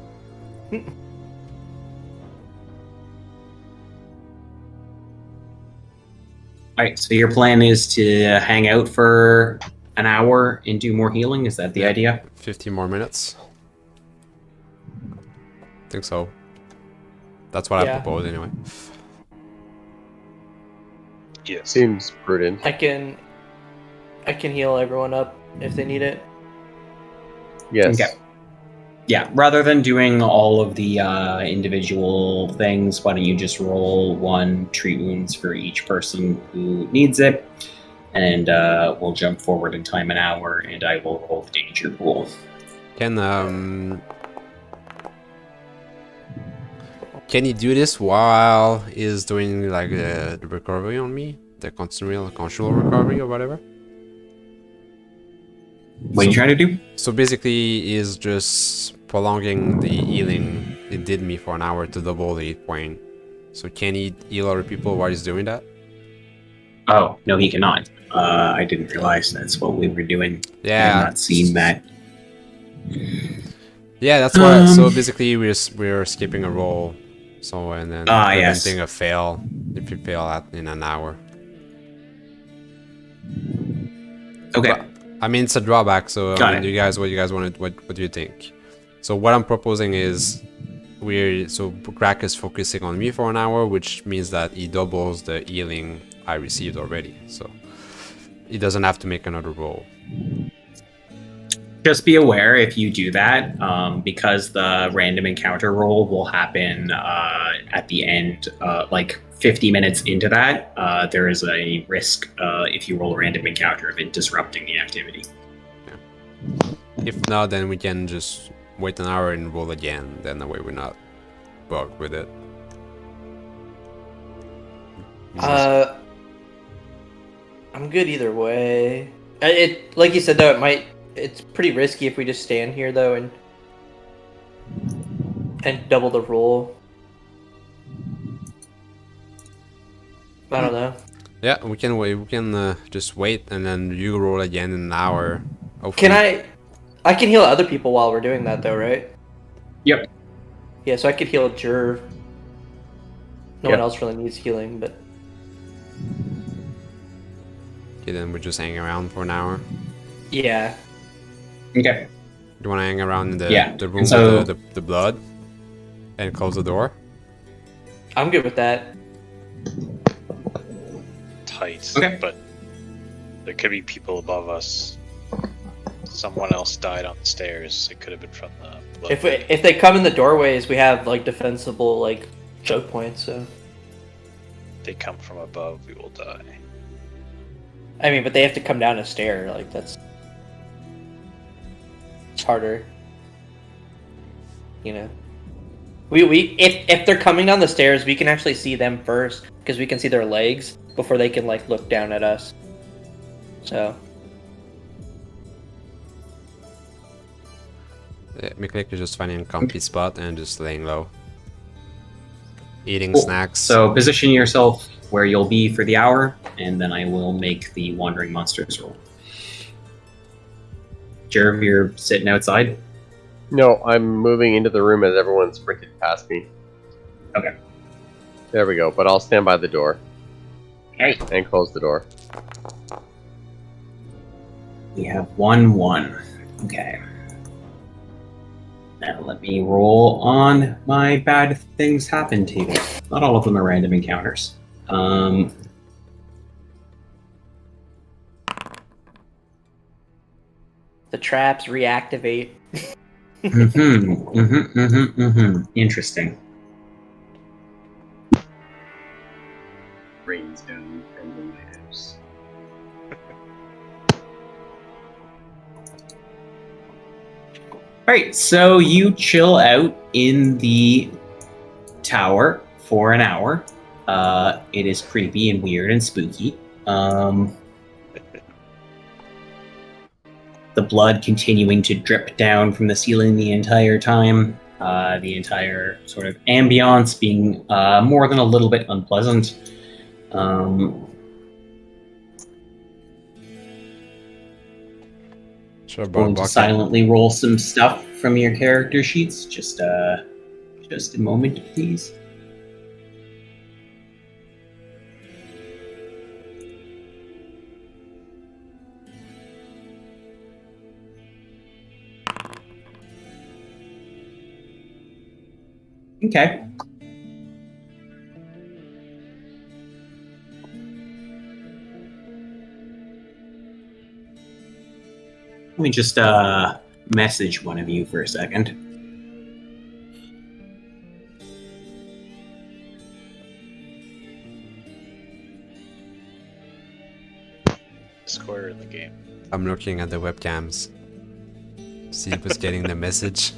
Alright, so your plan is to hang out for an hour and do more healing? Is that the idea? 15 more minutes. Think so. That's what I Yeah. propose anyway. Yes. Seems prudent. I can heal everyone up if they need it. Yes. Okay. Yeah, rather than doing all of the individual things, why don't you just roll 1 treat wounds for each person who needs it, and we'll jump forward in time an hour, and I will roll the danger pool. Can he do this while he's doing like the recovery on me? The continual recovery or whatever? What are you trying to do? So basically he's just prolonging the healing it did me for an hour to double the hit point. So can he heal other people while he's doing that? Oh, no, he cannot. I didn't realize that's what we were doing. Yeah. I've not seen that. Yeah, that's why. So basically we're skipping a roll. So and then Yes. preventing a fail if you fail in an hour. Okay. But, I mean, it's a drawback. So Got I mean, it. you guys, what you guys wanted, what do you think? So what I'm proposing is Crack is focusing on me for an hour, which means that he doubles the healing I received already. So he doesn't have to make another roll. Just be aware if you do that, because the random encounter roll will happen at the end, like 50 minutes into that. There is a risk if you roll a random encounter of it disrupting the activity. If not, then we can just wait an hour and roll again. Then that way we're not bugged with it. I'm good either way. It like you said though, it's pretty risky if we just stand here though and double the roll. I don't know. Yeah, we can wait. We can just wait, and then you roll again in an hour. Can Hopefully. I can heal other people while we're doing that though, right? Yep. Yeah, so I could heal Jerv. No Yep. one else really needs healing, but Okay, then we're just hanging around for an hour. yeah. Okay. Do you want to hang around in the Yeah, room so- with the blood and close the door? I'm good with that. Tight. Okay. But there could be people above us. Someone else died on the stairs. It could have been from the blood. If they come in the doorways, we have like defensible like choke points. So If they come from above, we will die. I mean, but they have to come down a stair. Like it's harder. You know, we if they're coming down the stairs, we can actually see them first because we can see their legs before they can like look down at us. So Yeah, Miklik is just finding a comfy spot and just laying low. Eating Cool. snacks. So position yourself where you'll be for the hour, and then I will make the Wandering Monsters roll. Jerv, you're sitting outside. No, I'm moving into the room as everyone sprinted past me. Okay. There we go, but I'll stand by the door Hey. and close the door. We have 1-1. Okay. Now let me roll on my bad things happen table. Not all of them are random encounters. the traps reactivate. Interesting. Rains down from the house. Alright, so you chill out in the tower for an hour. It is creepy and weird and spooky. The blood continuing to drip down from the ceiling the entire time. The entire sort of ambiance being more than a little bit unpleasant. Sure, Going to Bucket. silently roll some stuff from your character sheets. Just a moment, please. Okay. Let me just message one of you for a second. Square in the game. I'm looking at the webcams. See who's getting the message.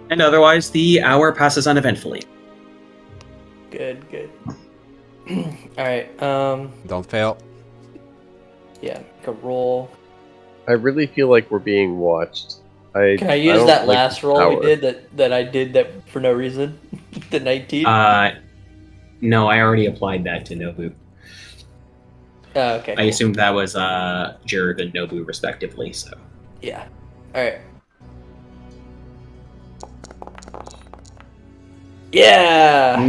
And otherwise, the hour passes uneventfully. Good. All right. Don't fail. Yeah. Make a roll. I really feel like we're being watched. Can I use don't that like last the roll we tower. did that I did that for no reason? The 19. No, I already applied that to Nobu. Oh, okay. I cool. assumed that was Jerv and Nobu respectively, so. Yeah. All right. Yeah.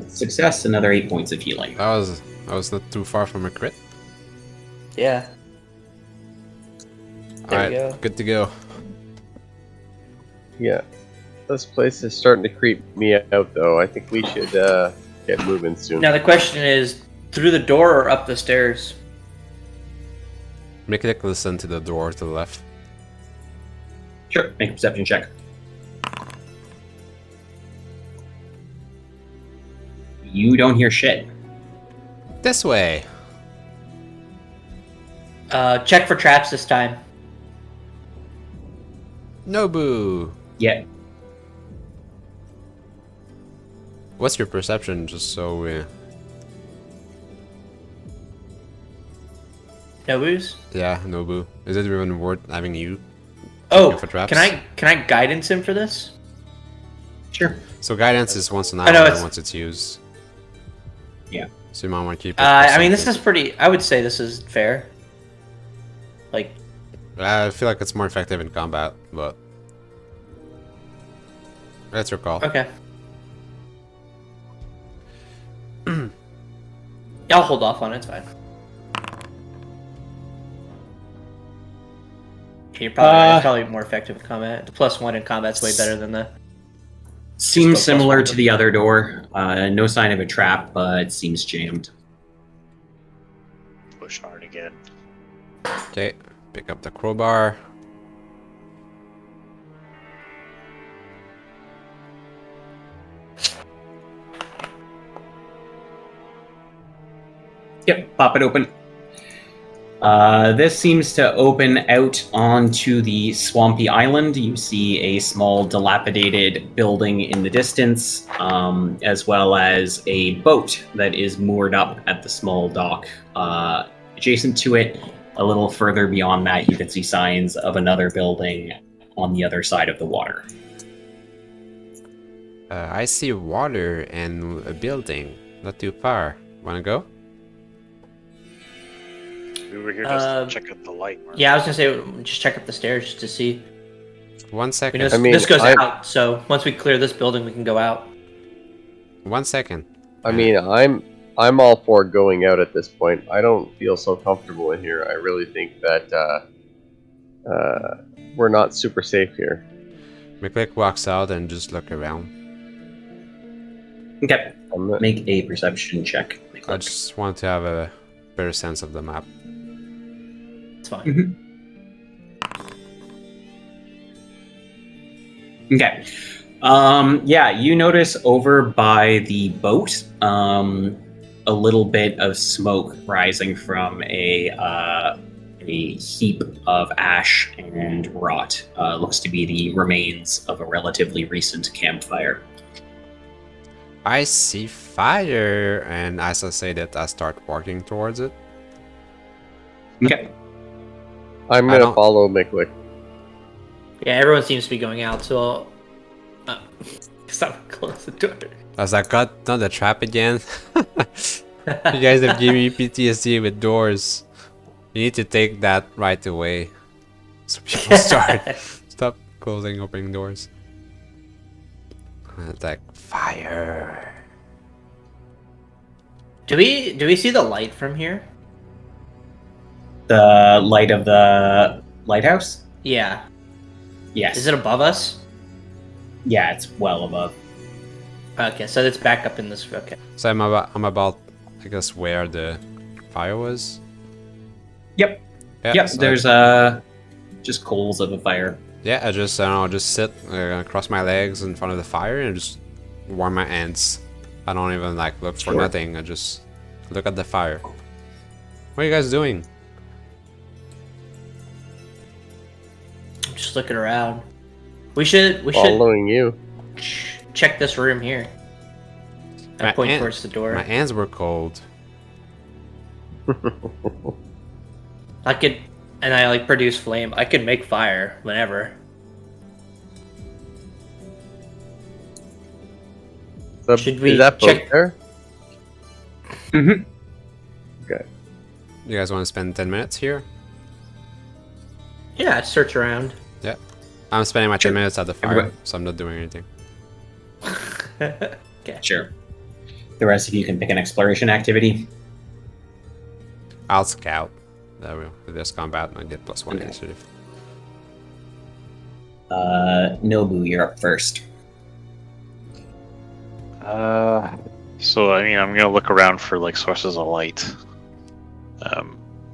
Success, another 8 points of healing. I was not too far from a crit. Yeah. There Alright, we go. good to go. Yeah. This place is starting to creep me out, though. I think we should get moving soon. Now the question is, through the door or up the stairs? Make it listen to the door to the left. Sure, make a perception check. You don't hear shit. This way. Check for traps this time. Nobu. Yeah. What's your perception, just so we... Nobus? Yeah, Nobu. Is it even worth having you? Oh, for traps? can I guidance him for this? Sure. So guidance is once an I know hour it's- once it's used. Yeah. So you might want to keep it. I mean, this is pretty. I would say this is fair. Like, I feel like it's more effective in combat, but... That's your call. okay. I'll hold off on it. It's fine. You're probably more effective in combat. The +1 in combat's way better than the. Seems Just go similar plus to one. the other door. No sign of a trap, but seems jammed. Push hard again. Okay, pick up the crowbar. Yep, pop it open. This seems to open out onto the swampy island. You see a small dilapidated building in the distance, as well as a boat that is moored up at the small dock. Adjacent to it, a little further beyond that, you can see signs of another building on the other side of the water. I see water and a building. Not too far. Wanna go? We were here just to check out the light. weren't Yeah, I was gonna say just check up the stairs just to see. 1 I second. mean, I mean, this goes I- out, so once we clear this building, we can go out. 1 second. I mean, I'm all for going out at this point. I don't feel so comfortable in here. I really think that we're not super safe here. McClick walks out and just look around. Okay, I'm not- make a perception check. I just want to have a better sense of the map. It's fine. Okay. Yeah, you notice over by the boat, a little bit of smoke rising from a heap of ash and rot. Looks to be the remains of a relatively recent campfire. I see fire, and as I say that, I start walking towards it. Okay. I'm I gonna don't- follow Miklik. Yeah, everyone seems to be going out, so I'll stop close the door. I was like, God, not the trap again. You guys have given me PTSD with doors. You need to take that right away. So people stop closing, opening doors. And it's like, fire. Do we see the light from here? The light of the lighthouse? Yeah. Yes. Is it above us? Yeah, it's well above. Okay, so it's back up in this. Okay. So I'm about, I guess, where the fire was. Yep. Yeah, Yep, so- there's just coals of a fire. Yeah, I don't know, just sit, cross my legs in front of the fire and just warm my hands. I don't even like look for Sure. nothing. I just look at the fire. What are you guys doing? I'm just looking around. We should Following you. check this room here. I My point hand- towards the door. My hands were cold. I could, and I like produce flame. I could make fire whenever. Should we Is that boat check- there? Mm-hmm. You guys want to spend 10 minutes here? Yeah, search around. I'm spending my 10 Sure. minutes at the fire, Everybody- so I'm not doing anything. Okay. Sure. The rest of you can pick an exploration activity. I'll scout. With this combat, I get +1 Okay. initiative. Nobu, you're up first. So I mean, I'm gonna look around for like sources of light.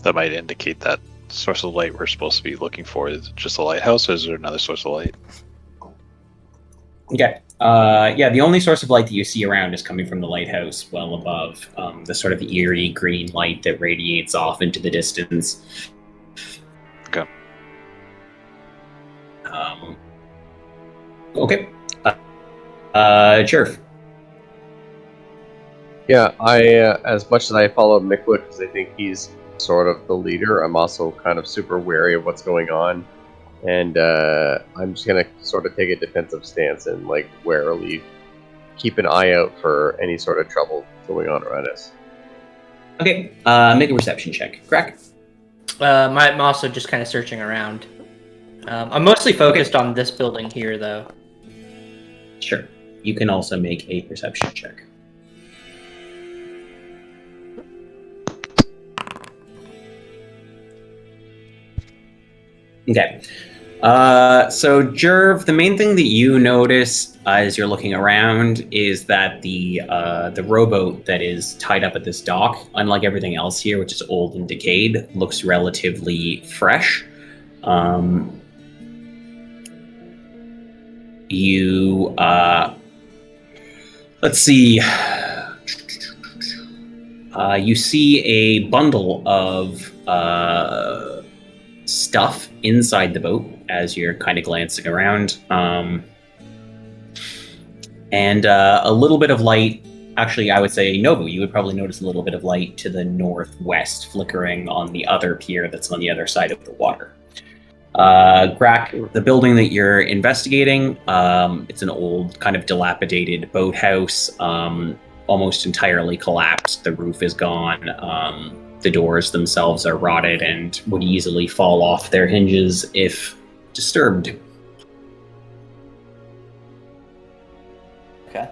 That might indicate that source of light we're supposed to be looking for. Is it just a lighthouse, or is there another source of light? Okay. Yeah, the only source of light that you see around is coming from the lighthouse well above, the sort of eerie green light that radiates off into the distance. Okay. Okay. Jerv. Yeah, as much as I follow Miklik because I think he's sort of the leader, I'm also kind of super wary of what's going on, and I'm just gonna sort of take a defensive stance and like warily keep an eye out for any sort of trouble going on around us. Okay. Make a perception check. Crack. I'm also just kind of searching around. I'm mostly focused on this building here, though. Sure. You can also make a perception check. Okay. So Jerv, the main thing that you notice as you're looking around is that the rowboat that is tied up at this dock, unlike everything else here, which is old and decayed, looks relatively fresh. Let's see. You see a bundle of stuff inside the boat as you're kind of glancing around. And a little bit of light. Actually, I would say, Nobu, you would probably notice a little bit of light to the northwest flickering on the other pier that's on the other side of the water. Grak, the building that you're investigating, it's an old, kind of dilapidated boathouse, almost entirely collapsed. The roof is gone. The doors themselves are rotted and would easily fall off their hinges if disturbed. Okay.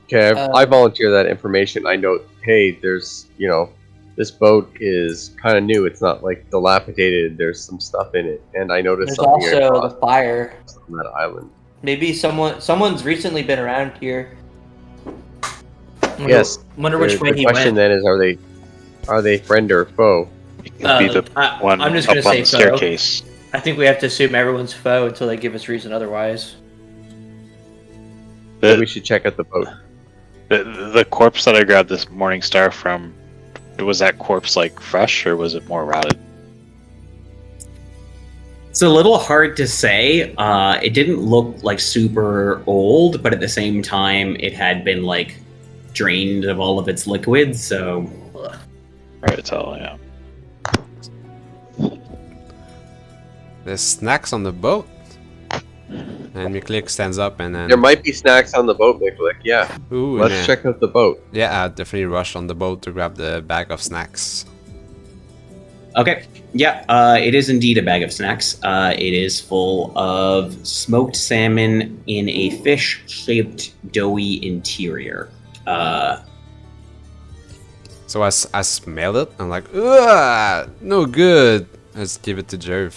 Okay, I volunteer that information. I note, hey, there's, this boat is kind of new. It's not like dilapidated. There's some stuff in it, and I noticed There's something also across the fire. on that island. Maybe someone's recently been around here. Yes. Wonder which way the he question went. then is, are they friend or foe? It could be the one I'm just up gonna on say the foe. staircase. I think we have to assume everyone's foe until they give us reason otherwise. We The, should check out the boat. the corpse that I grabbed this Morning Star from, was that corpse like fresh or was it more rotted? It's a little hard to say. It didn't look like super old, but at the same time, it had been like drained of all of its liquids. So Hard to tell, yeah. There's snacks on the boat. And Miklik stands up and then... There might be snacks on the boat, Miklik. Yeah. Ooh, Let's yeah. check out the boat. Yeah, I'll definitely rush on the boat to grab the bag of snacks. okay, yeah, it is indeed a bag of snacks. It is full of smoked salmon in a fish-shaped doughy interior. So I smell it. I'm like, ugh, no good. Let's give it to Jerv.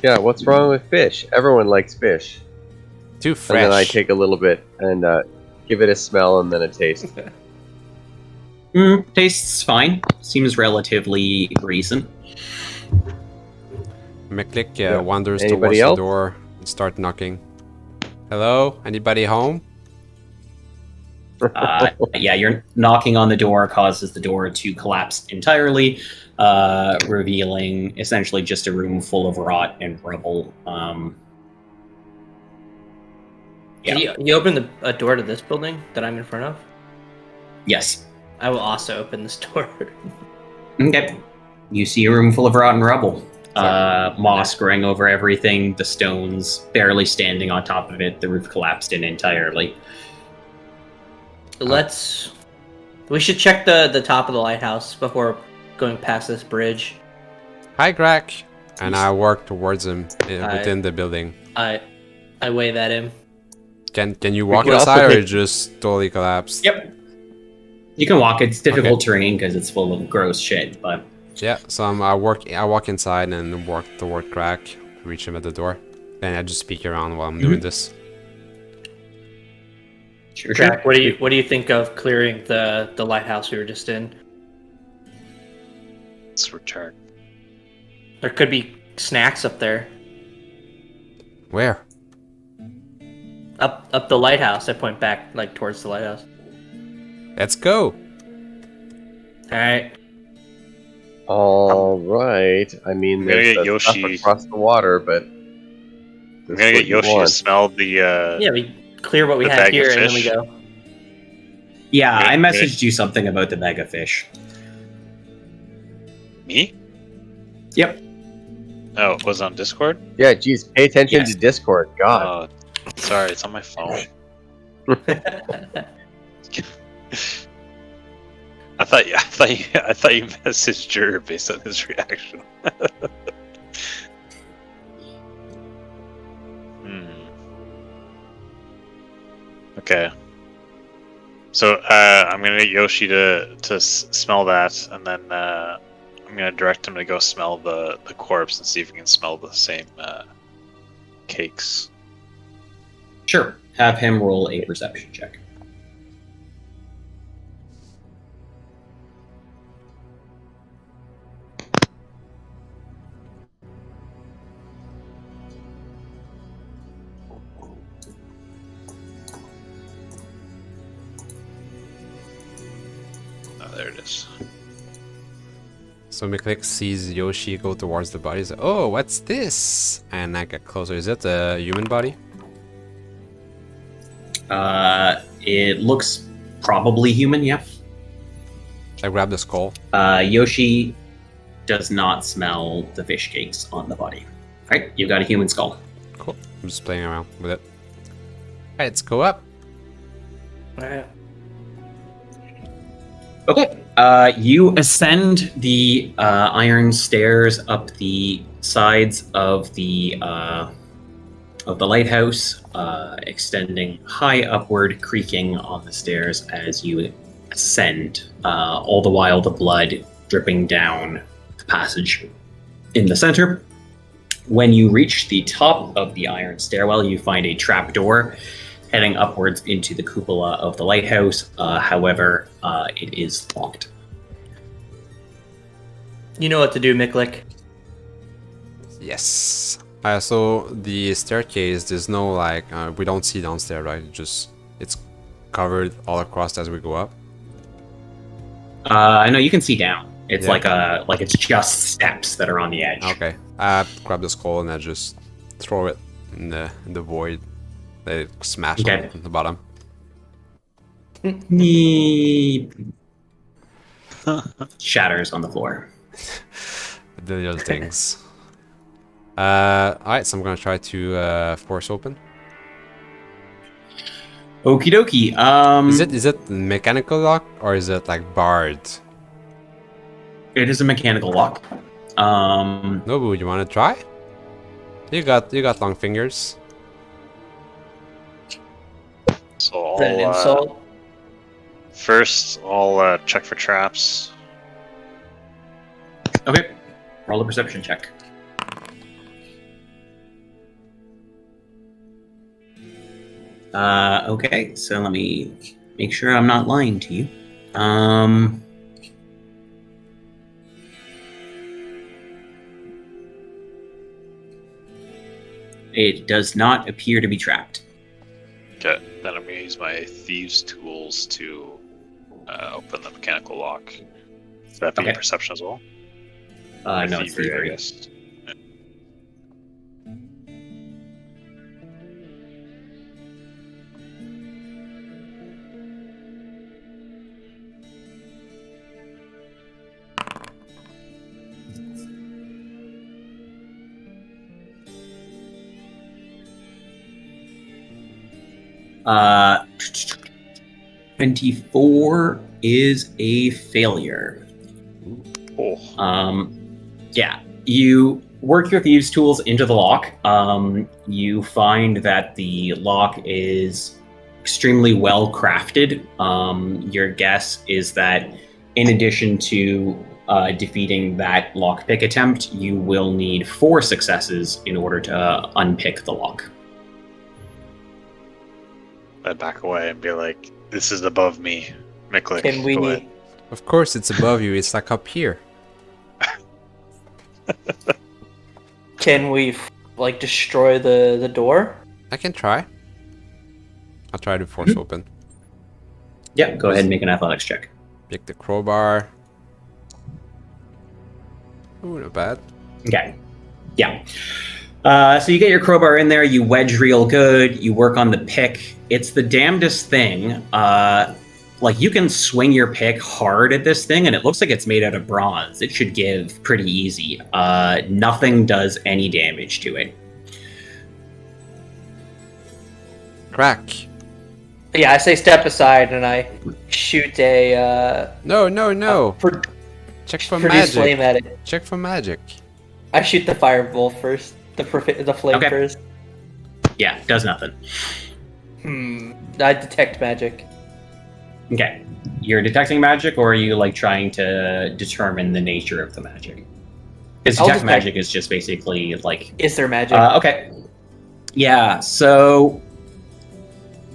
Yeah, what's wrong with fish? Everyone likes fish. Too fresh. And then I take a little bit and give it a smell and then a taste. Tastes fine. Seems relatively recent. Miklik Yeah. wanders Anybody towards else? the door and start knocking. Hello? Anybody home? Yeah, you're knocking on the door causes the door to collapse entirely, revealing essentially just a room full of rot and rubble. Yeah. Can you open a door to this building that I'm in front of? Yes. I will also open this door. Okay. You see a room full of rotten rubble. Moss growing over everything, the stones barely standing on top of it, the roof collapsed in entirely. We should check the top of the lighthouse before going past this bridge. Hi, Grak. And I walk towards him I- within the building. I wave at him. Can you walk could also inside or take- you just totally collapse? Yep. You can walk. It's difficult terrain because it's full of gross shit, but Yeah, so I walk inside and walk toward Crack, reach him at the door. Then I just peek around while I'm doing this. sure. Jack, what do you think of clearing the lighthouse we were just in? Let's return. There could be snacks up there. Where? Up the lighthouse. I point back like towards the lighthouse. Let's go. Alright. All right. I mean, I'm gonna there's get stuff Yoshi. across the water, but I'm this gonna is get what you Yoshi to want. smell the. Yeah, we clear what we The have bag of here and then we fish. go. Yeah, I Wait, messaged you something about the mega fish. Me? Yep. Oh, it was on Discord. Yeah, geez, pay attention Yes. to Discord. God. Oh, sorry, it's on my phone. I thought you messaged Jer based on his reaction. Okay. So I'm gonna get Yoshi to smell that, and then I'm gonna direct him to go smell the corpse and see if he can smell the same cakes. Sure. Have him roll a perception check. Oh, there it is. So Miklik sees Yoshi go towards the body. He's like, oh, what's this? And I get closer. Is it a human body? It looks probably human, yeah. I grab the skull. Yoshi does not smell the fish cakes on the body. Alright, you've got a human skull. Cool. I'm just playing around with it. Alright, let's go up. Alright. Okay. You ascend the iron stairs up the sides of the lighthouse, extending high upward, creaking on the stairs as you ascend. All the while, the blood dripping down the passage in the center. When you reach the top of the iron stairwell, you find a trapdoor heading upwards into the cupola of the lighthouse. However, it is locked. You know what to do, Miklik. Yes. So the staircase, there's no like, we don't see downstairs, right? It's covered all across as we go up. No, you can see down. It's Yeah. like it's just steps that are on the edge. Okay. I grab the skull and I just throw it in the void. Let it smash Okay. on the bottom. Shatters on the floor. The little things. Alright, so I'm gonna try to force open. Okie dokie. Is it mechanical lock or is it like barred? It is a mechanical lock. Nobu, you wanna try? You got long fingers. So Is that an I'll insult? first I'll check for traps. Okay. Roll a perception check. Okay, so let me make sure I'm not lying to you. It does not appear to be trapped. Okay, then I'm gonna use my thieves' tools to open the mechanical lock. Does that be Okay. perception as well? No, it's Thievery, I thievery. guess. Uh, 24 is a failure. Oh, Yeah, you work your thieves' tools into the lock. You find that the lock is extremely well crafted. Your guess is that in addition to defeating that lockpick attempt, you will need 4 successes in order to unpick the lock. I'd back away and be like, "This is above me, Miklik." Can go ahead. we? Of course, it's above you. It's like up here. Can we like destroy the door? I can try. I'll try to force open. Yeah, go ahead and make an athletics check. Pick the crowbar. Ooh, not bad. Okay. Yeah. So you get your crowbar in there, you wedge real good, you work on the pick. It's the damnedest thing. Like, you can swing your pick hard at this thing, and it looks like it's made out of bronze. It should give pretty easy. Nothing does any damage to it. Crack. Yeah, I say step aside and I shoot a No, no, no. Check for produce flame magic. at it. Check for magic. I shoot the firebolt first. The flame Okay. first. Yeah, does nothing. I detect magic. Okay. You're detecting magic, or are you, like, trying to determine the nature of the magic? Because I'll detect detect- magic is just basically, like... Is there magic? Okay. Yeah, so...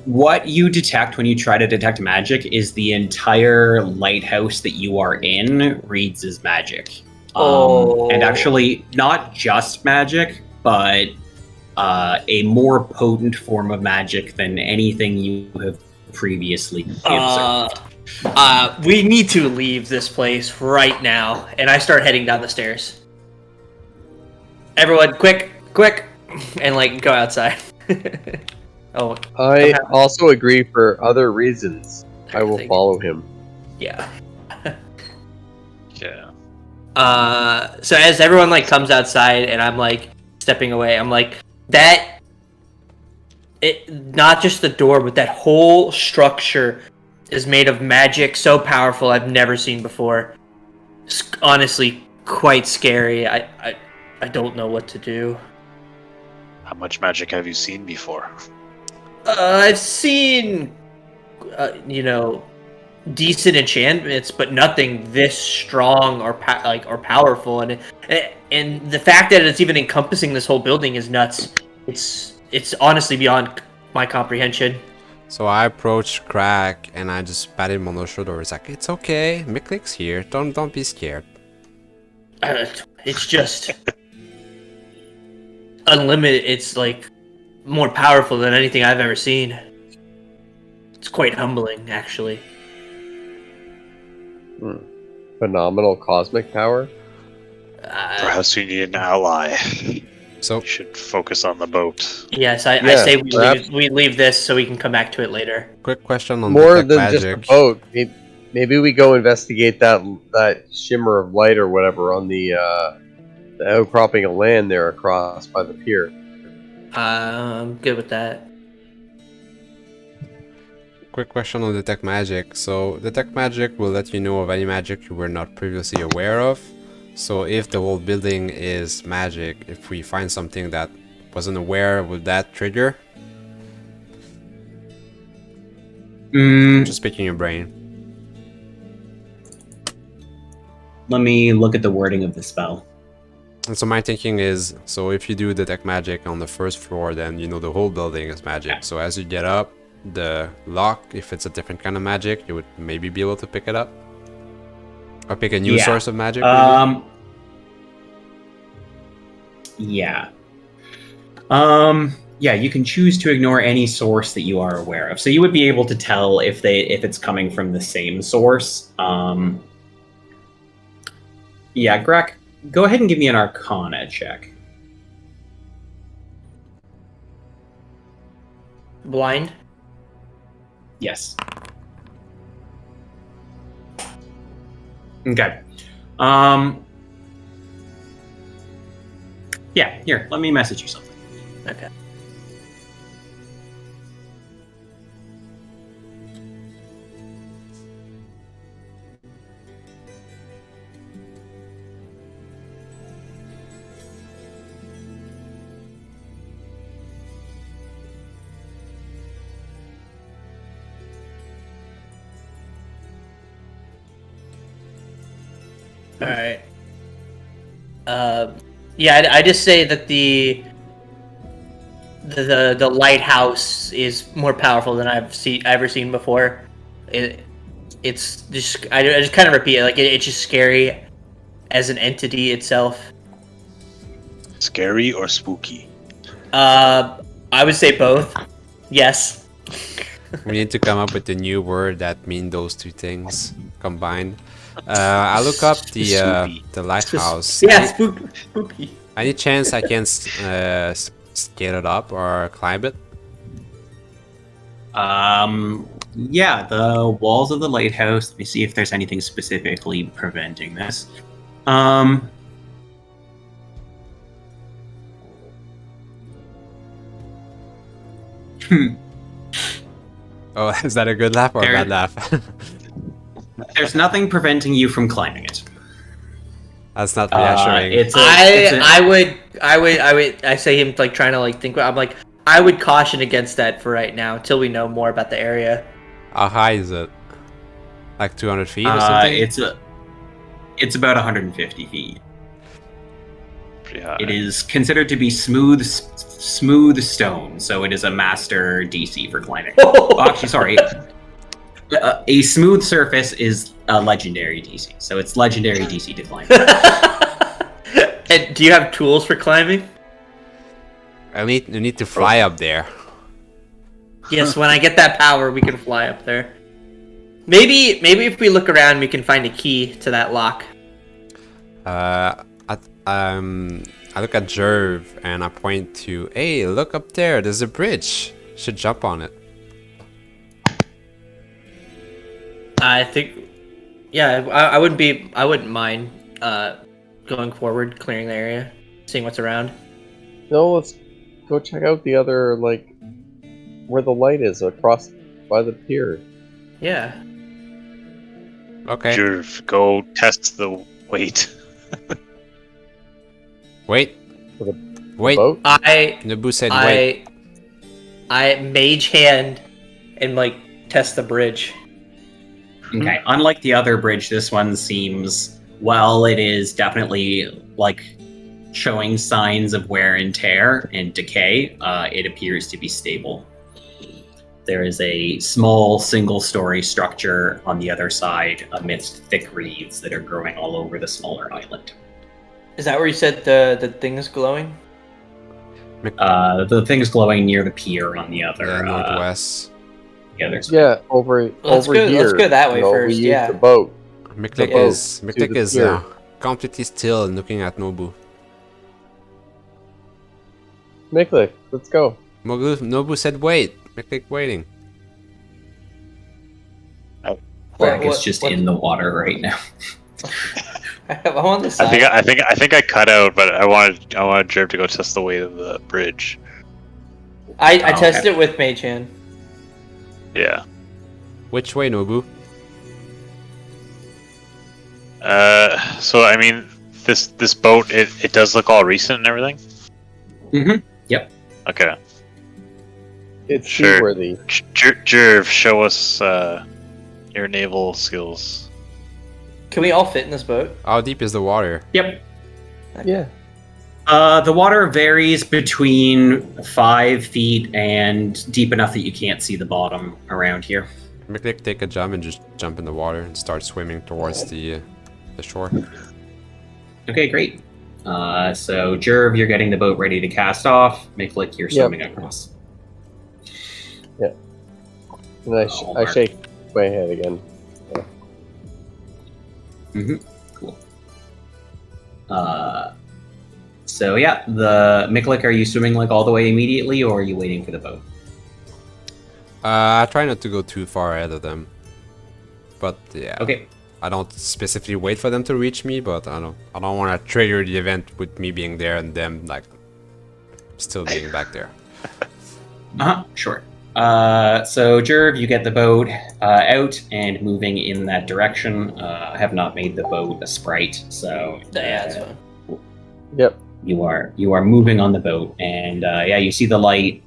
What you detect when you try to detect magic is the entire lighthouse that you are in reads as magic. And actually, not just magic, but a more potent form of magic than anything you have previously observed. We need to leave this place right now. And I start heading down the stairs. Everyone, quick, and like go outside. Oh, I also agree for other reasons. I will follow him. yeah. Yeah. So as everyone like comes outside and I'm like stepping away, I'm like that. It not just the door, but that whole structure is made of magic so powerful I've never seen before. It's honestly quite scary. I don't know what to do. How much magic have you seen before? I've seen, decent enchantments, but nothing this strong or powerful. And the fact that it's even encompassing this whole building is nuts. It's honestly beyond my comprehension. So I approached Crack and I just patted him on the shoulder. It's like, it's okay. Miklik's here. Don't be scared. It's just unlimited. It's like more powerful than anything I've ever seen. It's quite humbling, actually. Phenomenal cosmic power. Perhaps we need an ally. So We should focus on the boat. Yes, I Yeah, say perhaps- we leave this so we can come back to it later. quick question on More detect than magic. just a boat. Maybe we go investigate that shimmer of light or whatever on the outcropping of land there across by the pier. I'm good with that. Quick question on detect magic. So detect magic will let you know of any magic you were not previously aware of. So if the whole building is magic, if we find something that wasn't aware, would that trigger? Just picking your brain. Let me look at the wording of the spell. And so my thinking is, so if you do detect magic on the first floor, then you know the whole building is magic. Yeah. So as you get up, the lock, if it's a different kind of magic, you would maybe be able to pick it up. Or pick a new Yeah. source of magic. Maybe? Yeah. Yeah, you can choose to ignore any source that you are aware of. So you would be able to tell if it's coming from the same source. Yeah, Greg, go ahead and give me an Arcana check. Blind? Yes. Okay. Yeah, here, let me message you something. Okay. All right. Yeah, I just say that the lighthouse is more powerful than I've ever seen before. It's just I just kind of repeat it, like it's just scary as an entity itself. Scary or spooky? I would say both. Yes. We need to come up with a new word that mean those two things combined. I look up Spooky. the lighthouse. Yeah, spooky. Any chance I can scale it up or climb it? Yeah, the walls of the lighthouse. Let me see if there's anything specifically preventing this. Oh, is that a good laugh or a There- bad laugh? There's nothing preventing you from climbing it. That's not reassuring. I say him like trying to like think. I'm like I would caution against that for right now until we know more about the area. How high is it? Like 200 feet or something? It's about 150 feet. Pretty high. It is considered to be smooth stone, so it is a master DC for climbing. Oh, actually, sorry. A smooth surface is a legendary DC, so it's legendary DC to climb. And do you have tools for climbing? I need to fly up there. Yes, when I get that power, we can fly up there. Maybe if we look around, we can find a key to that lock. I look at Jerv and I point to, hey, look up there. There's a bridge. Should jump on it. I think, yeah, I wouldn't mind going forward, clearing the area, seeing what's around. No, let's go check out the other, like, where the light is across by the pier. Yeah. Okay. Jerv, go test the weight. Wait. The Wait. boat? Naboo said wait. I mage hand and like test the bridge. Okay, unlike the other bridge, this one seems, well, it is definitely like showing signs of wear and tear and decay. It appears to be stable. There is a small single-story structure on the other side amidst thick reeds that are growing all over the smaller island. Is that where you said the thing is glowing? The thing's glowing near the pier on the other Yeah, northwest. the other side. Yeah, over Let's over go- here. let's go that way we first, use yeah. the boat. Miklik boat is to the is pier. completely still looking at Nobu. Miklik, let's go. Nobu said wait. Miklik waiting. Greg is What- just what- in the water right now. I'm on the side. I think I cut out, but I wanted Jerv to go test the weight of the bridge. I Oh, tested okay. it with mage hand. Yeah. Which way, Nobu? So I mean, this boat it does look all recent and everything. Mm-hmm. Yep. Okay. It's Sure. seaworthy. Jerv, show us your naval skills. Can we all fit in this boat? How deep is the water? Yep. Yeah. The water varies between 5 feet and deep enough that you can't see the bottom around here. Miklik take a jump and just jump in the water and start swimming towards the shore. Okay, great. So Jerv, you're getting the boat ready to cast off. Miklik, you're Yep. swimming across. And I Mark. shake my head again. Cool. So yeah, the Miklik, are you swimming like all the way immediately, or are you waiting for the boat? I try not to go too far ahead of them. But yeah. Okay. I don't specifically wait for them to reach me, but I don't want to trigger the event with me being there and them like still being back there. Sure. So Jerv, you get the boat out and moving in that direction. I have not made the boat a sprite, so Yeah, that's fine. Yep. you are moving on the boat, and yeah, you see the light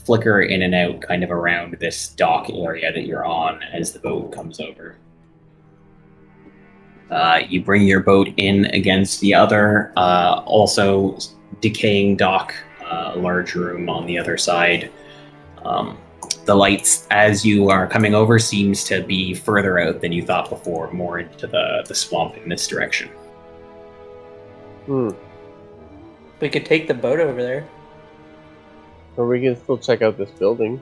flicker in and out, kind of around this dock area that you're on as the boat comes over. You bring your boat in against the other, also decaying dock, large room on the other side. The lights, as you are coming over, seems to be further out than you thought before, more into the swamp in this direction. We could take the boat over there. Or we can still check out this building.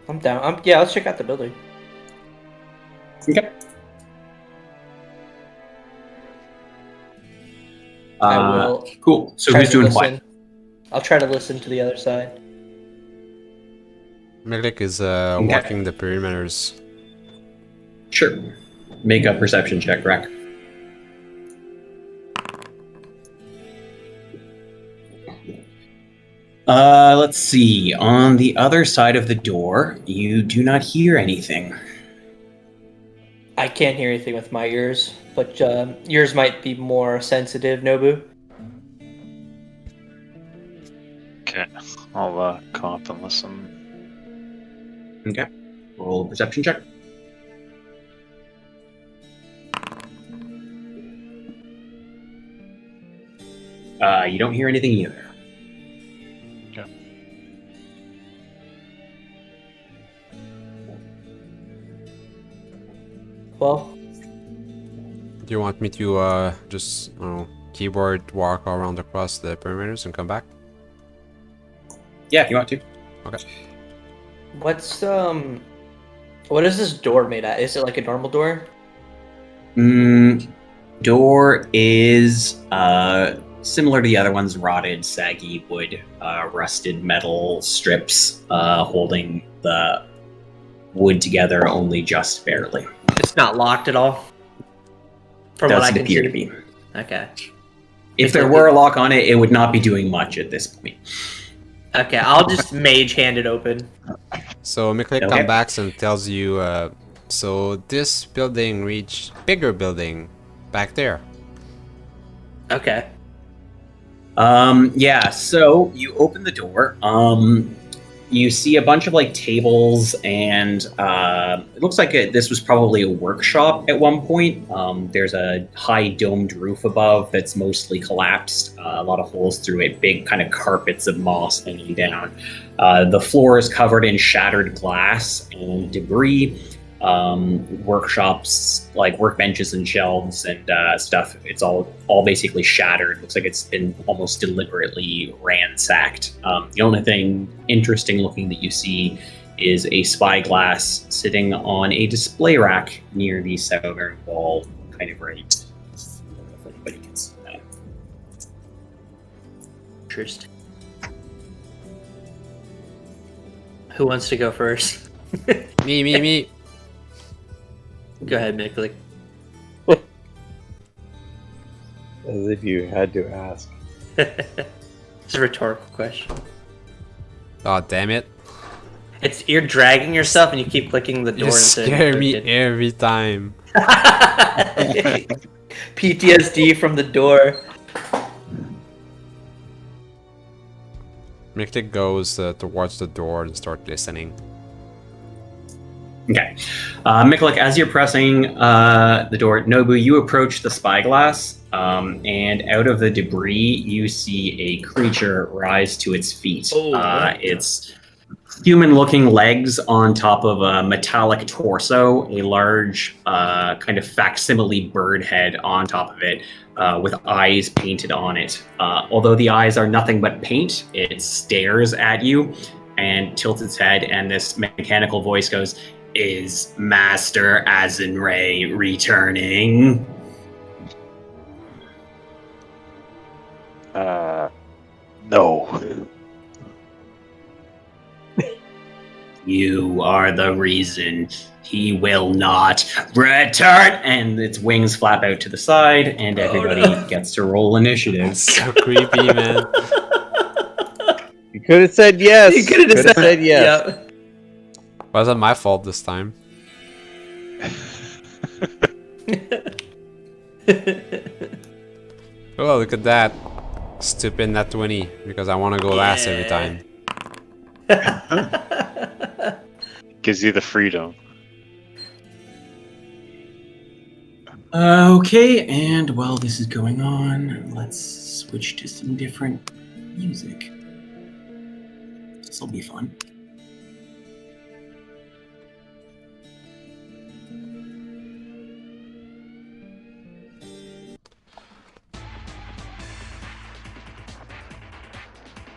I'm down. Yeah, let's check out the building. Okay. I will. Cool. So try who's to doing listen. what? I'll try to listen to the other side. Miklik is walking the perimeters. Sure. Make a perception check, Rack. Let's see. On the other side of the door, you do not hear anything. I can't hear anything with my ears, but yours might be more sensitive, Nobu. Okay, I'll come up and listen. Okay. Roll a perception check. You don't hear anything either. Okay. Well, Do you want me to just keyboard walk around across the perimeters and come back? Yeah, if you want to. what is this door made at? Is it like a normal door? Door is similar to the other ones, rotted, saggy wood, rusted metal strips holding the wood together only just barely. It's not locked at all. From what I Doesn't can appear see. to be. Okay. If there were a lock on it, it would not be doing much at this point. Okay, I'll just mage hand it open. So Miklik Okay. comes back and tells you, so this building reached bigger building back there. Okay. Yeah, so you open the door. You see a bunch of like tables, and it looks like this was probably a workshop at one point. There's a high domed roof above that's mostly collapsed, a lot of holes through it, big kind of carpets of moss hanging down. The floor is covered in shattered glass and debris. Workshops like workbenches and shelves and stuff, it's all basically shattered. Looks like it's been almost deliberately ransacked. The only thing interesting looking that you see is a spyglass sitting on a display rack near the southern wall, kind of right. If anybody can see that. Interesting. Who wants to go first? Me. Go ahead, Miklik. As if you had to ask. It's a rhetorical question. Oh, damn it. You're dragging yourself and you keep clicking the door. You and scare me every time. PTSD from the door. Miklik goes towards the door and start listening. Okay. Miklik, as you're pressing the door, Nobu, you approach the spyglass, and out of the debris, you see a creature rise to its feet. It's human-looking legs on top of a metallic torso, a large kind of facsimile bird head on top of it, with eyes painted on it. Although the eyes are nothing but paint, it stares at you and tilts its head, and this mechanical voice goes, "Is Master Azenray returning?" No. You are the reason he will not return. And its wings flap out to the side, and everybody gets to roll initiative. So creepy, man. You could have said yes. You could have said yes. Wasn't my fault this time. Oh, look at that. Stupid nat 20, because I want to go last every time. Gives you the freedom. Okay, and while this is going on, let's switch to some different music. This will be fun.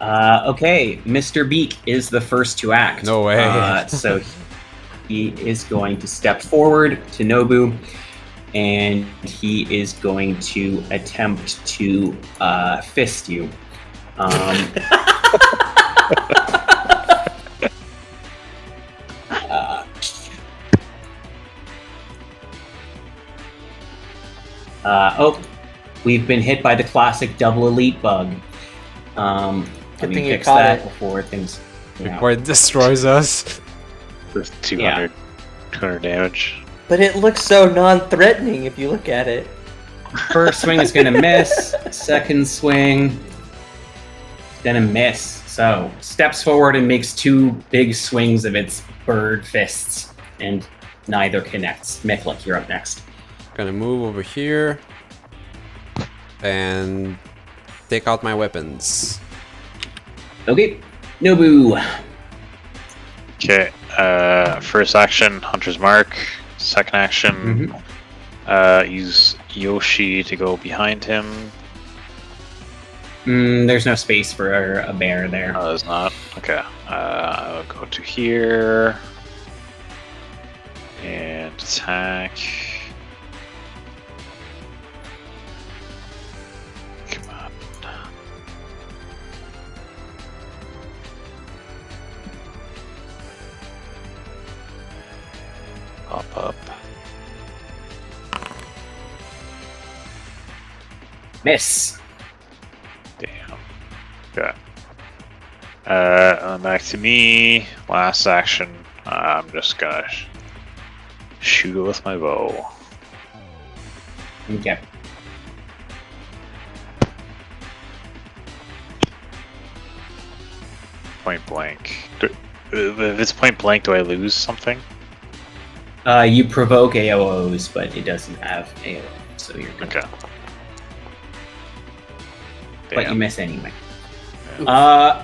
Okay, Mr. Beak is the first to act. No way. So he is going to step forward to Nobu, and he is going to attempt to fist you. We've been hit by the classic double elite bug. Let me thing you fix caught that it. before things. Before it destroys us. With 200 damage. But it looks so non-threatening if you look at it. First swing is gonna miss. Second swing, gonna miss. So steps forward and makes two big swings of its bird fists, and neither connects. Miklik, you're up next. Gonna move over here and take out my weapons. Okay, Nobu. Okay. First action, Hunter's Mark. Second action, use Yoshi to go behind him. There's no space for a bear there. Oh, there's not. Okay. I'll go to here and attack. Come on. Pop up. Miss. Damn. Okay. And back to me. Last action. I'm just gonna shoot it with my bow. Okay. Point blank. If it's point blank, do I lose something? You provoke AOs, but it doesn't have AOs, so you're good. Okay. But you Damn. miss anyway.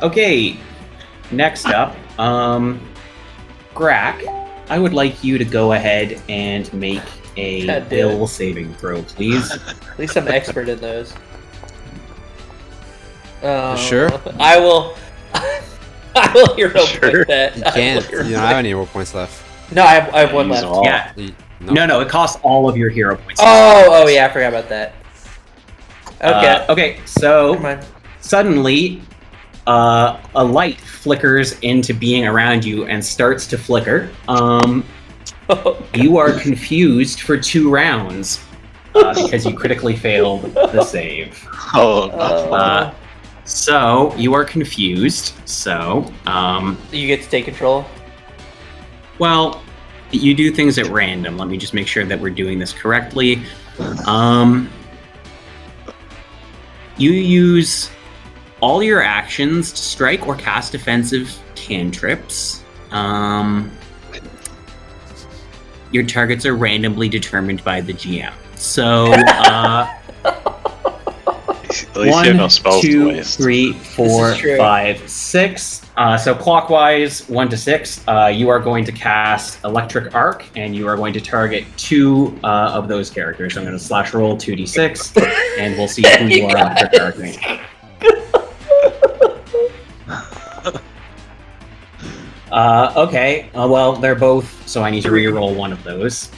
Okay. Next up, Grak, I would like you to go ahead and make a God damn it. will saving throw, please. At least I'm expert in those. Sure? I will. I will hero Sure. point that. You I will can't. hero You don't have any hero points left. No, I have one Use left. all. Yeah. No. No, it costs all of your hero points. Oh, yeah, I forgot about that. Okay. Okay, so Never mind. suddenly, a light flickers into being around you and starts to flicker. You are confused for 2 rounds because you critically failed the save. Oh, Uh, so you are confused. So, You get to take control. well, you do things at random. Let me just make sure that we're doing this correctly. You use all your actions to strike or cast defensive cantrips. Your targets are randomly determined by the GM. So, at least you have no spells to 2, waste. 3, 4, This is true. 5, 6. So clockwise, 1 to 6. You are going to cast Electric Arc, and you are going to target 2 of those characters. So I'm going to slash roll 2d6, and we'll see who you are Electric Arcing. Okay. Well, they're both, so I need to re-roll one of those.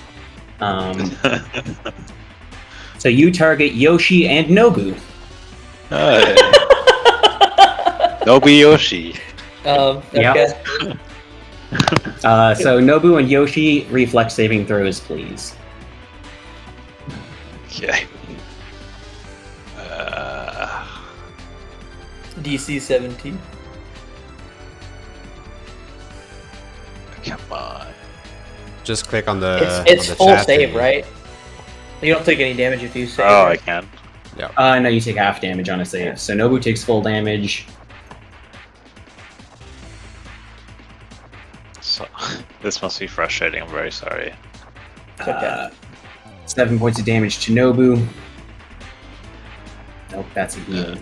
So you target Yoshi and Nobu. Nobu Yoshi. Okay. Yep. So Nobu and Yoshi, reflex saving throws, please. Okay. DC 17. Come on. Just click on the. It's on the full chat save, thingy. right? You don't take any damage if you save. Oh, I right? can. No, you take half damage on a save. So Nobu takes full damage. So, this must be frustrating. I'm very sorry. It's okay. 7 points of damage to Nobu. Nope, that's a heal.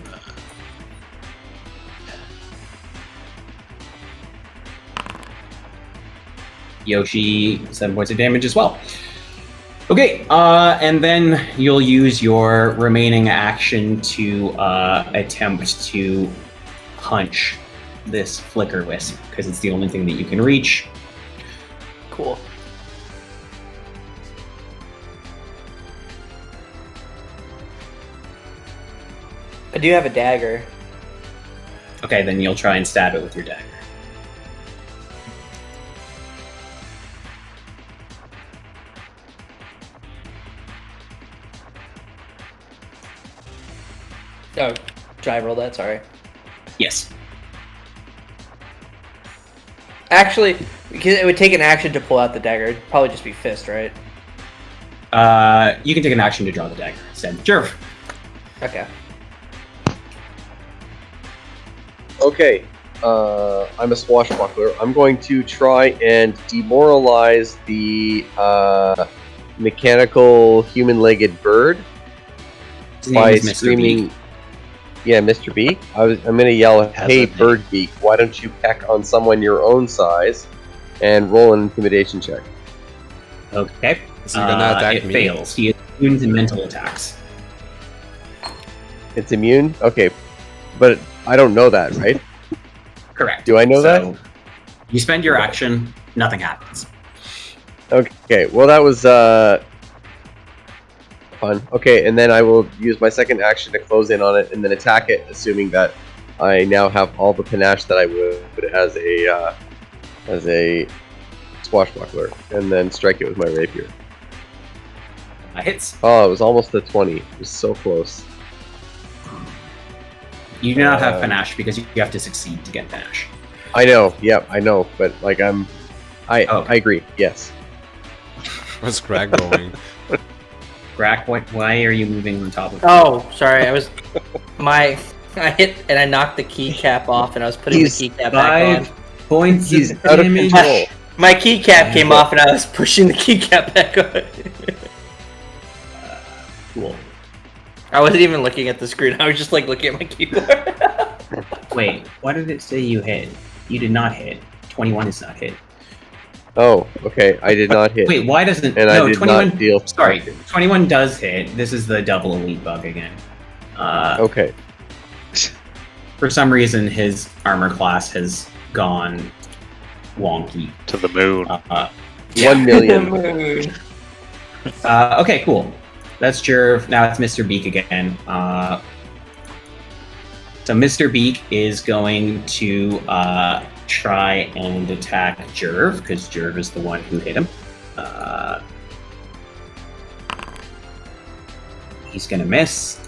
Yoshi, 7 points of damage as well. Okay, and then you'll use your remaining action to attempt to punch this Flicker Wisp, because it's the only thing that you can reach. Cool. I do have a dagger. Okay, then you'll try and stab it with your dagger. Oh, should I roll that? Sorry. Yes. Actually, because it would take an action to pull out the dagger. It'd probably just be fist, right? You can take an action to draw the dagger. Send Jerv. Okay. Okay, I'm a swashbuckler. I'm going to try and demoralize the mechanical human-legged bird His name by is Mr. screaming. Beak. Yeah, Mr. Beak. I'm gonna yell, Has "Hey, a name. Bird Beak! Why don't you peck on someone your own size, and roll an intimidation check?" Okay. Is he gonna attack it me? fails. He is immune to mental attacks. It's immune. Okay, but I don't know that, right? Correct. Do I know that? So, you spend your action, nothing happens. Okay. Well, that was fun. Okay, and then I will use my second action to close in on it and then attack it, assuming that I now have all the panache that I would as a swashbuckler, and then strike it with my rapier. Hits. Oh, it was almost a 20. It was so close. You do not have panache because you have to succeed to get panache. I know. Yep, I know. But like, Okay. I agree. Yes. What's Greg going? Grack, why are you moving on top of? Oh, sorry. I hit and I knocked the keycap off, and I was putting He's the keycap back on. 5 points He's of out of damage. control. My keycap came off, and I was pushing the keycap back on. Cool. I wasn't even looking at the screen. I was just like looking at my keyboard. Wait, what did it say you hit? You did not hit. 21 is not hit. Oh, okay. I did not hit. Wait, why doesn't? And no, I did 21. not deal. Sorry, 21 does hit. This is the double elite bug again. Okay. For some reason, his armor class has gone wonky. To the moon. 1 million. Okay, cool. That's Jerv. Now it's Mr. Beak again. So Mr. Beak is going to try and attack Jerv, because Jerv is the one who hit him. He's going to miss.